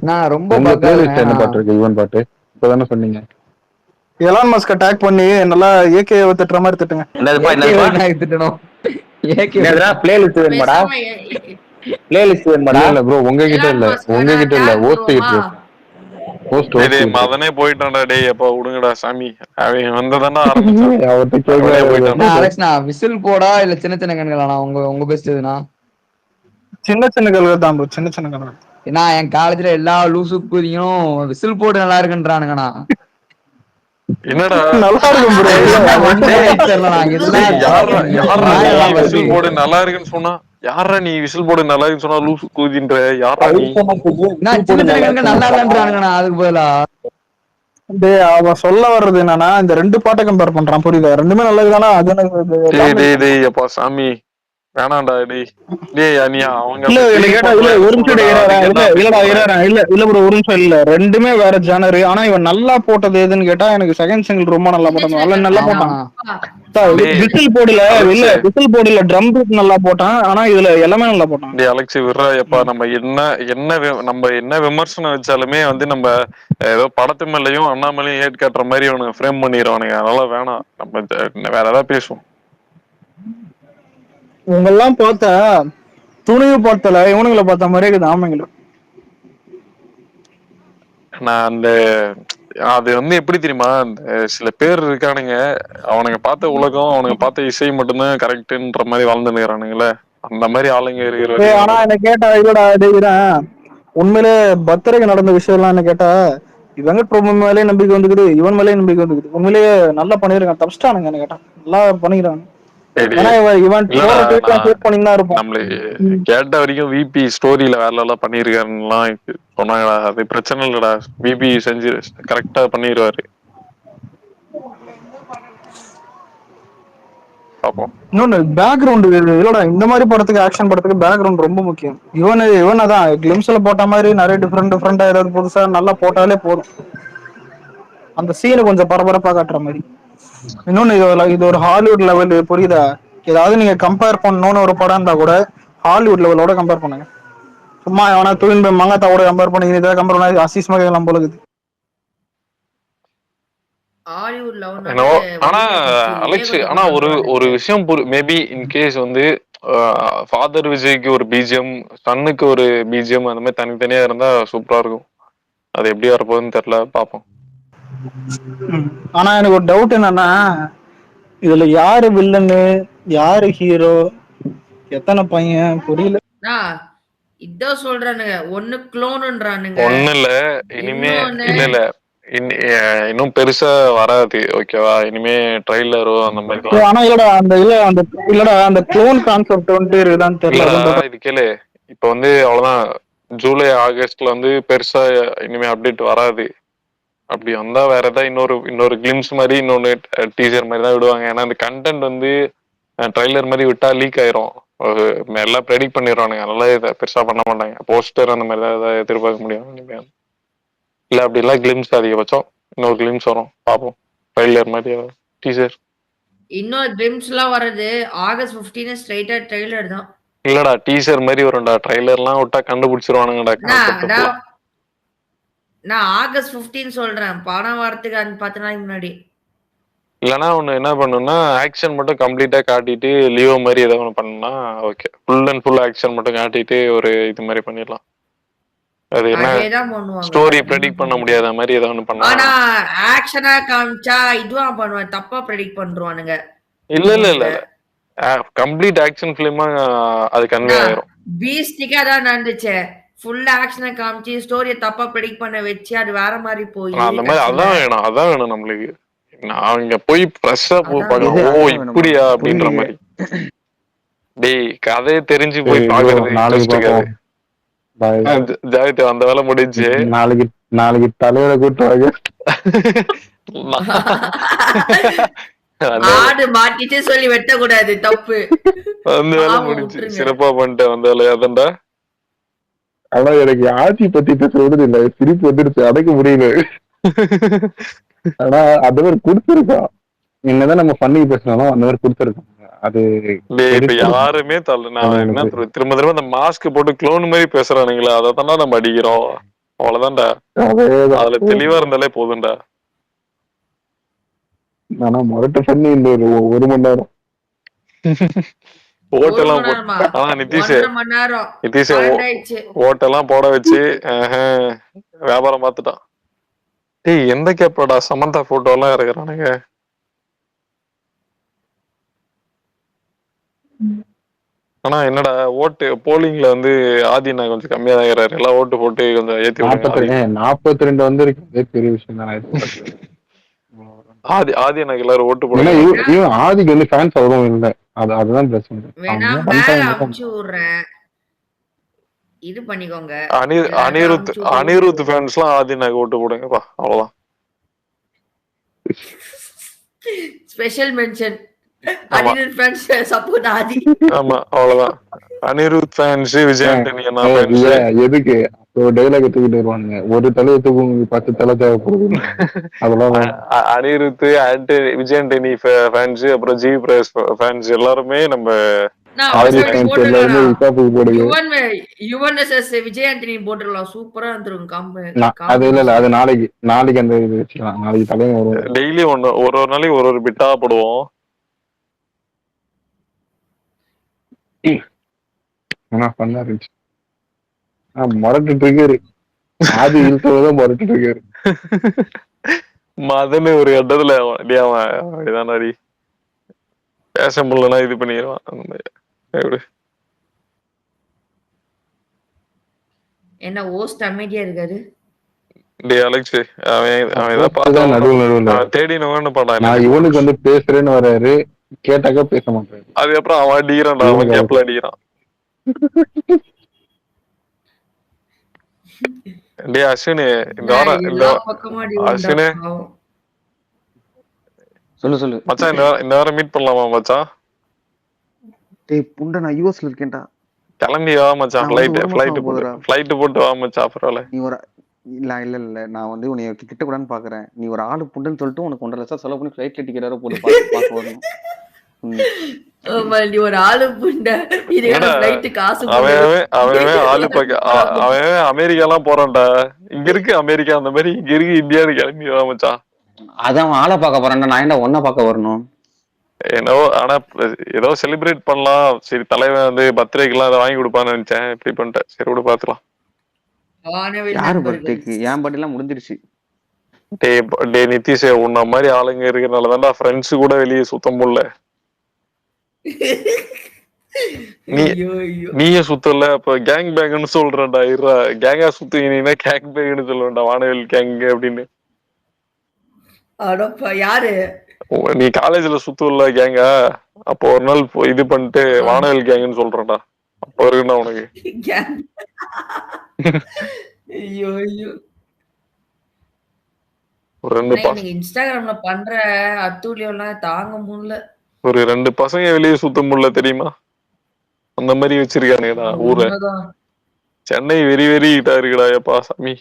நான் ரொம்ப பிளேலிஸ்ட் என்ன பாட்டு இருக்கு? யுவன் பாட்டு இப்பதானே சொன்னீங்க. எலான் மஸ்க் அட்டாக் பண்ணி நல்லா ஏகே திட்டுற மாதிரி திட்டுங்க. திட்டணும் பிளேலிஸ்ட் வேணுமாடா? பிளேலிஸ்ட் வேணுமாடா? இல்ல ப்ரோ உங்ககிட்ட இல்ல ஹோஸ்ட் இருக்கு. மதனே போயிட்டான்டா. டேய் அப்ப விடுங்கடா சாமி, அவன் வந்ததானே விசில் போடா இல்ல சின்ன சின்ன கண்களா? உங்க பெஸ்ட் எதுனா? சின்ன சின்ன கண்கள் தான் ப்ரோ, சின்ன சின்ன கண்கள். ஏன்னா என் காலேஜ்ல எல்லா லூசு கூதியும் விசில் போடு நல்லா இருக்குன்றானுங்கண்ணா. என்னடா நல்லா இருக்கும் ப்ரோ, விசில் போடு நல்லா இருக்குன்னு சொன்னா யாரா நீ? விசில் போடு நல்லா இருக்குன்னு சொன்னா லூசு கூதின்ற யாரா நீ? சின்ன சின்ன கண்கள் நல்லா இல்லன்றானுங்கண்ணா. அதுக்கு பதிலா அவன் சொல்ல வர்றது என்னன்னா, இந்த 2 பாட்டை கம்பேர் பண்றான், புரியுதா? ரெண்டுமே நல்லது தானா? அது அப்பா சாமி வேணாம்டா டேய் அனியா அவங்க இல்ல அப்படி என்ன feel கேட்டா இல்ல பண்ணலாம் ஒரு நிமிஷம் சொல்லுடா. இறாரா அதுக்கு இல்ல என்ன அப்படி இல்லடா சொல்ற? இறாரா இல்ல ப்ரோ ஒரு நிமிஷம் இல்ல ரெண்டுமே வேற ஜானர். ஆனா இவன் நல்லா போட்டது எதுன்னு கேட்டா எனக்கு செகண்ட் சிங்கிள் ரொம்ப நல்லா போட்டான். நல்லா போட்டான். டேய் விசில் போடல அலெக்ஸ், இல்ல விசில் போடல ட்ரம் பீட் நல்லா போட்டான். ஆனா இதுல எல்லாமே நல்லா போட்டான். டேய் அலெக்ஸ் விட்றா எப்பா. நம்ம என்ன விமர்சனம் வச்சாலுமே வந்து நம்ம ஏதோ படத்து மேலயும் அண்ணாமலையும் ஏட் காட்டுற மாதிரி அவனுக்கு ஃப்ரேம் பண்ணிடுவானுங்க. அதனால வேணாம், நம்ம வேற ஏதாவது பேசுவோம். உங்கெல்லாம் பார்த்தா துணிவு பார்த்தல இவனுங்களை பார்த்த மாதிரியே இருக்குது ஆமைங்கள. நான் அந்த அது வந்து எப்படி தெரியுமா, அந்த சில பேர் இருக்கானுங்க அவனுங்க பார்த்த உலகம் அவனுங்க பார்த்த இசை மட்டும்தான் கரெக்டுன்ற மாதிரி வாழ்ந்துருக்கிறானுங்களே. அந்த மாதிரி ஆளுங்க இருக்கிற ஆனா என்ன கேட்டா இல்லடா டேய்றேன் உண்மையிலே பர்த்டேக்கு நடந்த விஷயம் எல்லாம் என்ன கேட்டா வெங்கட் பிரபு மேலே நம்பிக்கை வந்துக்குது, இவன் மேலே நம்பிக்கை வந்துக்குது. உண்மையிலேயே நல்லா பண்ணிருக்கான். தப்பிச்சிட்டானுங்க என்ன கேட்டா நல்லா பண்ணிக்கிறாங்க. ஏன்னா இவன் போற ட்வீட்லாம் ஷேர் பண்ணிட்டு தான் இருப்பான். நம்மளுக்கு கேட்ட வரைக்கும் விபி ஸ்டோரியில வேற எல்லாம் பண்ணிருக்காருலாம் சொன்னாங்கடா. அது பிரச்சனை இல்லடா, விபி செஞ்சு கரெக்டா பண்ணிடுவாரு. பாப்போம். இன்னொன்னு பேக்ரவுண்ட் இல்லடா இந்த மாதிரி படத்துக்கு ஆக்ஷன் படத்துக்கு பேக்ரவுண்ட் ரொம்ப முக்கியம். இவன் அதான் கிளிம்ஸ்ல போட்ட மாதிரி நிறைய டிஃப்ரெண்டா ஏதாவது புதுசா நல்லா போட்டாலே போதும். அந்த சீனை கொஞ்சம் பரபரப்பா காட்டுற மாதிரி. இன்னொன்னு இது ஒரு ஹாலிவுட் லெவல் புரியுதா? ஏதாவது நீங்க கம்பேர் பண்ணணும்னு ஒரு படம் இருந்தா கூட ஹாலிவுட் லெவலோட கம்பேர் பண்ணுங்க. சும்மா எவனா தூயின் போய் மங்காத்தாவோட கம்பேர் பண்ணி இதை கம்பேர் பண்ணி அசிஸ்மா கேட்கலாம் போல இருக்குது. ஆனா அலெக்ஸ், ஆனா ஒரு விஷயம் மேபி இன்கேஸ் வந்து ஃபாதர் விஜய்க்கு ஒரு பிஜிஎம், சன்னுக்கு ஒரு பிஜிஎம், அந்த மாதிரி தனித்தனியா இருந்தா சூப்பரா இருக்கும். அது எப்படி வரப்போகுதுன்னு தெரியல, பாப்போம். ஆனா எனக்கு ஒரு டவுட் என்னன்னா இதுல யாரு வில்லன்னு யாரு ஹீரோ எத்தனை பையன் புரியல. இதான் சொல்றானுங்க ஒண்ணு க்ளோன்ன்றானுங்க. ஒண்ணு இல்ல இனிமே இல்ல இன்னும் பெருசா வராது ஓகேவா. இனிமே ட்ரைலரோ அந்த மாதிரி. ஆனா இல்லடா அந்த க்ளோன் கான்செப்ட் வந்து இருக்குதான்னு தெரியல. இது கேளு, இப்ப வந்து அவ்வளவுதான். ஜூலை ஆகஸ்ட்ல வந்து பெருசா இனிமே அப்டேட் வராது. அப்படி வந்தா வேற ஏதாவது இன்னொரு கிளிம்ஸ் மாதிரி இன்னொன்னு டீசர் மாதிரி தான் விடுவாங்க. ஏன்னா அந்த கண்டென்ட் வந்து ட்ரைலர் மாதிரி விட்டா லீக் ஆயிரும். எல்லாம் ப்ரெடிக்ட் பண்ணிடுவானுங்க. அதனால இதை பெருசா பண்ண மாட்டாங்க. போஸ்டர் அந்த மாதிரி தான் ஏதாவது எதிர்பார்க்க முடியும் இனிமே. இல்ல அப்படி எல்லாம் கிளிம்ஸ் அதிகபட்சம் இன்னொரு கிளிம்ஸ் வரும், பாப்போம். ட்ரைலர் மாதிரி டீசர். இன்னொரு கிளிம்ஸ் எல்லாம் வருது ஆகஸ்ட் 15 ஸ்ட்ரைட்டா ட்ரைலர் தான். இல்லடா டீசர் மாதிரி வரும்டா. ட்ரைலர்லாம் விட்டா கண்டுபிடிச்சிருவானுங்கடா. நான் ஆகஸ்ட் 15 சொல்றேன். படம் வரதுக்கு 10 நாளைக்கு முன்னாடி. இல்லைன்னா ஒண்ணு என்ன பண்ணுன்னா ஆக்ஷன் மட்டும் கம்ப்ளீட்டா காட்டிட்டு லியோ மாதிரி ஏதாவது ஒன்று பண்ணா okay. Full and full action மட்டும் காட்டிட்டு ஒரு இது மாதிரி பண்ணிடலாம். அது என்ன ஸ்டோரி ப்ரெடிக்ட் பண்ண முடியாத மாதிரி ஏதாவது ஒன்று பண்ணா. ஆனா ஆக்ஷனா காமிச்சா இதுவா பண்ணுவேன், தப்பா ப்ரெடிக்ட் பண்றானுங்க. இல்ல கம்ப்ளீட் ஆக்ஷன் ஃபிலிமா அது கன்வே ஆயிரும். பீஸ்டிக்கா தான் நடந்துச்சு. ஃபுல் ஆக்ஷனை காமிச்சு ஸ்டோரியை தப்பா ப்ரெடிக்ட் பண்ண வச்சு அது வேற மாதிரி போய் அந்த மாதிரி அதான் வேணும் நம்மளுக்கு. நான் இங்க போய் ஃப்ரெஷ்ஷா பார்க்கணும். ஓ இப்படியா அப்படின்ற மாதிரி. டேய் கதையை தெரிஞ்சு போய் பாக்குறது ஜாகித். அந்த வேலை முடிஞ்சு நாளைக்கு தலைவரை கூட்டு வாங்க. ஆடு மாட்டிட்டு சொல்லி வெட்ட கூடாது, தப்பு. அந்த வேலை முடிஞ்சு சிறப்பா பண்ணிட்டேன் அந்த வேலையை. அதான்டா. ஆனா எனக்கு ஆட்சி பத்தி பேசுறது இல்ல, சிரிப்பு வந்துருச்சு, அடக்க முடியல. ஆனா அந்த மாதிரி குடுத்திருக்கான். என்னதான் நம்ம பண்ணி பேசினாலும் அந்த மாதிரி குடுத்திருக்காங்க. அது இப்ப யாருமே நான் திரும்ப அந்த மாஸ்க் போட்டு க்ளோன் மாதிரி பேசுறானுங்களா, அதை தானே நம்ம அடிக்கிறோம். அவ்வளவுதான்டா. அதுல தெளிவா இருந்தாலே போதும்டா. ஆனா முரட்டு பண்ணி இந்த ஒரு மணி நேரம் ஓட்டெல்லாம் ஓட்டெல்லாம் போட வச்சு வியாபாரம் பார்த்துட்டான். டேய் எந்த கேப்படா சமந்தா போட்டோ எல்லாம் இருக்கிறானுங்க. ஆனா என்னடா ஓட்டு போலிங்ல வந்து ஆதினா கொஞ்சம் கம்மியா தான் இருக்கிறாரு. எல்லாம் ஓட்டு போட்டு கொஞ்சம் ஏத்தி 42 வந்து பெரிய விஷயம் தான். ஆதி எனக்கு எல்லாரும் ஓட்டு போடுங்க. ஆதிக்கு வந்து ஃபேன்ஸ் அவ்வளவு இல்லை, அதுதான் பிரச்சனை. இது பண்ணிக்கோங்க. அனிருத் ஃபேன்ஸ்லாம் ஆதி எனக்கு ஓட்டு போடுங்கப்பா, அவ்வளவுதான். Special mention Anirudh fans support Aadhi. ஆமா அவ்வளவுதான். அனிருத் ஃபேன்ஸ், விஜய் ஆண்டனி அண்ணா ஃபேன்ஸ். எதுக்கு டைலாக் தூக்கிட்டு வருவானுங்க, ஒரு தலையை தூக்கு 10 தலை தேவைப்படுது. அதெல்லாம் அனிருத், விஜய் ஆண்டனி ஃபேன்ஸ், அப்புறம் ஜி பிரகாஷ் ஃபேன்ஸ் எல்லாருமே நம்ம யுவன் வெர்சஸ் விஜய் ஆண்டனி போட்டுடலாம். சூப்பரா இருந்துரும். அது இல்ல, அது நாளைக்கு அந்த இது வச்சுக்கலாம். நாளைக்கு தலைமை வரும். டெய்லி ஒரு நாளைக்கு ஒரு பிட்டா போடுவோம். பண்ணா இருந்துச்சு. மொரட்டுட்டு இருக்காரு, ஆதி இழுத்ததான் மொரட்டுட்டு இருக்காரு. மதன்னு ஒரு கட்டத்துல அப்படிதானடி பேச முடியலன்னா இது பண்ணிடுவான். அந்த மாதிரி என்ன ஹோஸ்ட் அமைதியா இருக்காரு. டேய் அலெக்ஸ், அவன் நடுவுல தேடி பண்ணா. நான் இவனுக்கு வந்து பேசுறேன்னு வர்றாரு, கேட்டாக்கா பேச மாட்டேன். அதுக்கப்புறம் அவன் அடிக்கிறான்டா, அவன் கேப்ல அடிக்கிறான். டேய் அஸ்வினு, இந்த வாரம் அஸ்வினு சொல்லு மச்சான், இந்த வாரம் மீட் பண்ணலாமா மச்சான்? டேய் புண்டை, நான் யூஎஸ்ல இருக்கேன்டா. கிளம்பி வா மச்சான், ஃளைட் போட்டு வா மச்சான். அப்புறம் நீ ஒரு இல்ல நான் வந்து உன்னை திட்டக்கூடாதுன்னு பாக்குறேன். நீ ஒரு ஆளு புண்டுன்னு சொல்லிட்டு உனக்கு 1.5 லட்சம் செலவு பண்ணி ஃளைட்ல டிக்கெட் வேற போட்டு பார்க்க வரணும். நீ ஒரு ஆளு புண்டை, காசு அவன் ஆளு அவன் அமெரிக்கா எல்லாம் போறான்டா. இங்க இருக்கு அமெரிக்கா, அந்த மாதிரி இங்க இருக்கு இந்தியாவுக்கு கிளம்பி வா மச்சான். அதான் ஆளை பார்க்க போறேன்டா, நான் என்ன ஒன்ன பார்க்க வரணும்? என்னவோ, ஆனா ஏதோ செலிப்ரேட் பண்ணலாம். சரி, தலைவன் வந்து பர்த்டேக்கு எல்லாம் அதை வாங்கி கொடுப்பான்னு நினைச்சேன். இப்படி பண்ணிட்டேன். சரி விட பாத்துக்கலாம். யாரு பர்த்டேக்கு? என் பர்த்டே எல்லாம் முடிஞ்சிருச்சு. டே நிதிஷ், உன்ன மாதிரி ஆளுங்க இருக்கிறனால தான்டா ஃப்ரெண்ட்ஸ் கூட வெளியே சுத்தம் முடியல. நீயே சுத்தல, அப்ப கேங் பேங்க்னு சொல்றேன்டா. இருடா, கேங்கா சுத்துவீங்கன்னா கேங் பேங்க்னு சொல்லுவேன்டா, வானவில் கேங் அப்படின்னு. யாரு நீ காலேஜ்ல சுத்துவல கேங்கா, அப்போ ஒரு நாள் இது பண்ணிட்டு வானவில் கேங்னு சொல்றேன்டா. அப்ப இருக்குண்ணா உனக்கு. ஒரு 2 இன்ஸ்டாகிராம்ல பண்ற அத்தூலியம் எல்லாம் தாங்க முடியல. ஒரு 2 பசங்க வெளியே சுத்த முடியல தெரியுமா? அந்த மாதிரி வச்சிருக்கானுங்கடா ஊரை. சென்னை வெரி வெரி இதா இருக்குடா. எப்பா சாமி,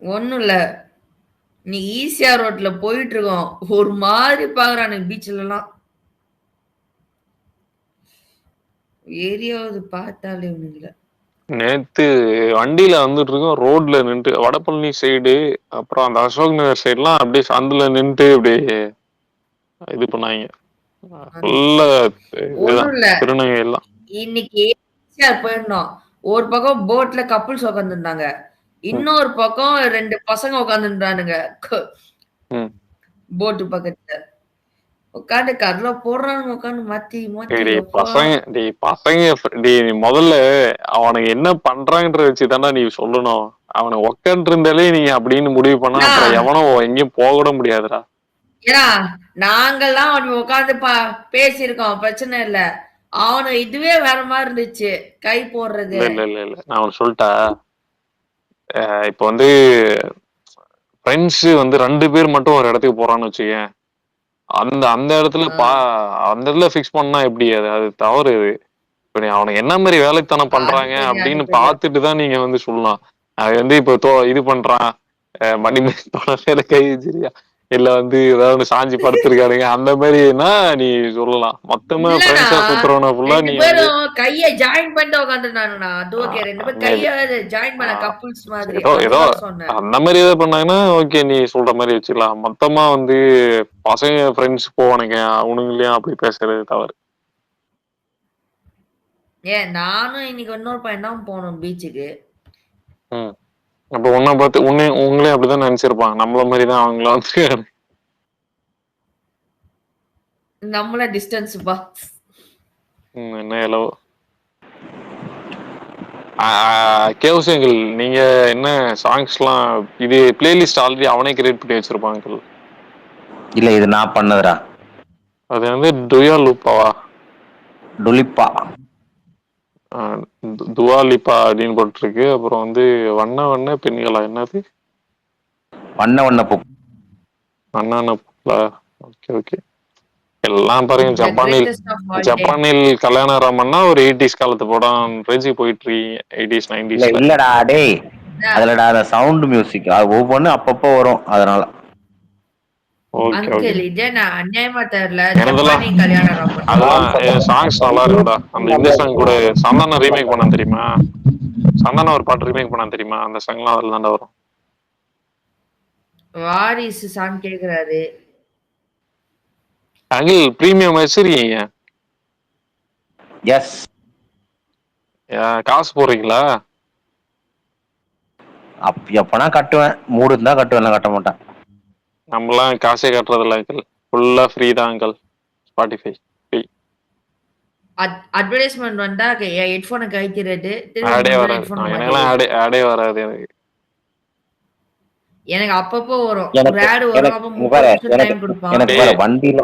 ஒண்ணும் இல்ல, நீ ஈசிஆர் ரோட்ல போயிட்டு இருக்கோம், ஒரு மாதிரி பாக்குறானு பீச்ல எல்லாம். ஏரியாவது பார்த்தாலே ஒண்ணு இல்ல. நேத்து வண்டியில வந்துட்டு இருக்கோம், ரோட்ல நின்று வடபழனி சைடு, அப்புறம் அந்த அசோக் நகர் சைடு எல்லாம் அப்படியே சந்துல நின்று அப்படியே இது பண்ணாங்க. திருநங்கை எல்லாம் இன்னைக்கு போயிருந்தோம். ஒரு பக்கம் போட்ல கப்புள்ஸ் உட்காந்துருந்தாங்க, இன்னொரு பக்கம் 2 பசங்க உட்காந்துருந்தானுங்க போட்டு பக்கத்துல உட்காந்து கடல போடுறானுங்க. உட்காந்து மாத்தி பசங்க முதல்ல அவனுக்கு என்ன பண்றாங்கன்ற வச்சுதானே நீ சொல்லணும். அவனை உட்காந்து இருந்தாலே நீங்க அப்படின்னு முடிவு பண்ணா அப்புறம் எவனோ எங்கேயும் போக கூட முடியாதுடா. ஏன்னா நாங்கெல்லாம் உட்காந்து பேசியிருக்கோம், பிரச்சனை இல்ல. அவனு இதுவே வேற மாதிரி இருந்துச்சு, கை போடுறது. இல்ல நான் அவன் சொல்லிட்டா, இப்ப வந்து ஃப்ரெண்ட்ஸ் வந்து 2 பேர் மட்டும் ஒரு இடத்துக்கு போறான்னு வச்சுக்கேன், அந்த இடத்துல அந்த இடத்துல பிக்ஸ் பண்ணா எப்படி? அது தவறு. இப்ப அவனுக்கு என்ன மாதிரி வேலைத்தனம் பண்றாங்க அப்படின்னு பாத்துட்டு தான் நீங்க வந்து சொல்லலாம். அது வந்து இப்ப இது பண்றான், மணி கை வச்சிருக்கியா, இல்ல வந்து ஏதாவது சாஞ்சி படுத்திருக்கானுங்க, அந்த மாதிரினா நீ சொல்லலாம். மொத்தமா ஃப்ரெண்ட்ஸா சுத்துறவன ஃபுல்லா நீ கைய ஜாயின் பண்ணிட்டு உட்கார்ந்துட்டானுடா. அது ஓகே, 2 பேர் கைய ஜாயின் பண்ண கப்புள்ஸ் மாதிரி ஏதோ அந்த மாதிரி ஏதாவது பண்ணாங்கன்னா ஓகே, நீ சொல்ற மாதிரி வச்சுக்கலாம். மொத்தமா வந்து பசங்க ஃப்ரெண்ட்ஸ் போவானுங்க, அவனுங்களையும் அப்படி பேசுறது தவறு. நானும் இன்னைக்கு இன்னொரு பையன் தான் போனோம் பீச்சுக்கு. அப்ப உன்னை பார்த்து உங்களே அப்படிதான் நினைச்சிருப்பாங்க, நம்மள மாதிரிதான் அவங்கள வந்து நம்மள டிஸ்டன்ஸ் பா. என்ன எலவோ கேவ்சங்கள், நீங்க என்ன சாங்ஸ்லாம் இது பிளேலிஸ்ட் ஆல்ரெடி அவனே கிரியேட் பண்ணி வச்சிருப்பாங்க? இல்ல, இது நான் பண்ணதுடா. அது வந்து டுயா லூப்பாவா? டுலிப்பா, துவாலிப்பா அப்படின்னு போட்டிருக்கு. அப்புறம் வந்து வண்ண வண்ண பெண்களா, என்னது வண்ண வண்ண பூ, வண்ண பூக்களா? Okay okay. எல்லாம் பாருங்க The greatest of all time. ஜப்பானில் கல்யாணராமன்னா ஒரு 80s காலத்து படம் ரேஞ்சி போயிட்டு இருக்கீங்க 80s 90s இல்லடா டேய் அதுலடா அந்த சவுண்ட் மியூசிக் ஒவ்வொன்றும் அப்பப்போ வரும் அதனால. அங்கிள் இதே நான் அநியாயமா தெரியல. எனதெல்லாம் ஜப்பானி கல்யாணராமன். அதெல்லாம் சாங்ஸ் நல்லா இருக்குடா. அந்த இந்த சாங் கூட சந்தானம் ரீமேக் பண்ண தெரியுமா? சந்தானம் ஒரு பாட்டு ரீமேக் பண்ண தெரியுமா? அந்த சாங்லாம் அதுல தான்டா வரும். வாரிசு சாங் கேக்குறாரு. அகில் பிரீமியம் வச்சிருக்கீங்க? எஸ். காசு போடுறீங்களா? எப்பனா கட்டுவேன், மூடு இருந்தா கட்டுவேன், கட்ட மாட்டேன். நம்மலாம் காசே கட்டுறதில்ல அங்கிள், ஃபுல்லா ஃப்ரீ தான் அங்கிள். Spotify free. அட்வர்டைஸ்மென்ட் வந்தா ஹெட்போனை கழிக்கிறது. ஆடே வராது. எனக்கெல்லாம் ஆடே வராது எனக்கு அப்பப்போ வரும். எனக்கு ஒரு ஆட் வரும். அப்ப 30 நிமிஷம் டைம் கொடுப்பான். எனக்கு வண்டியில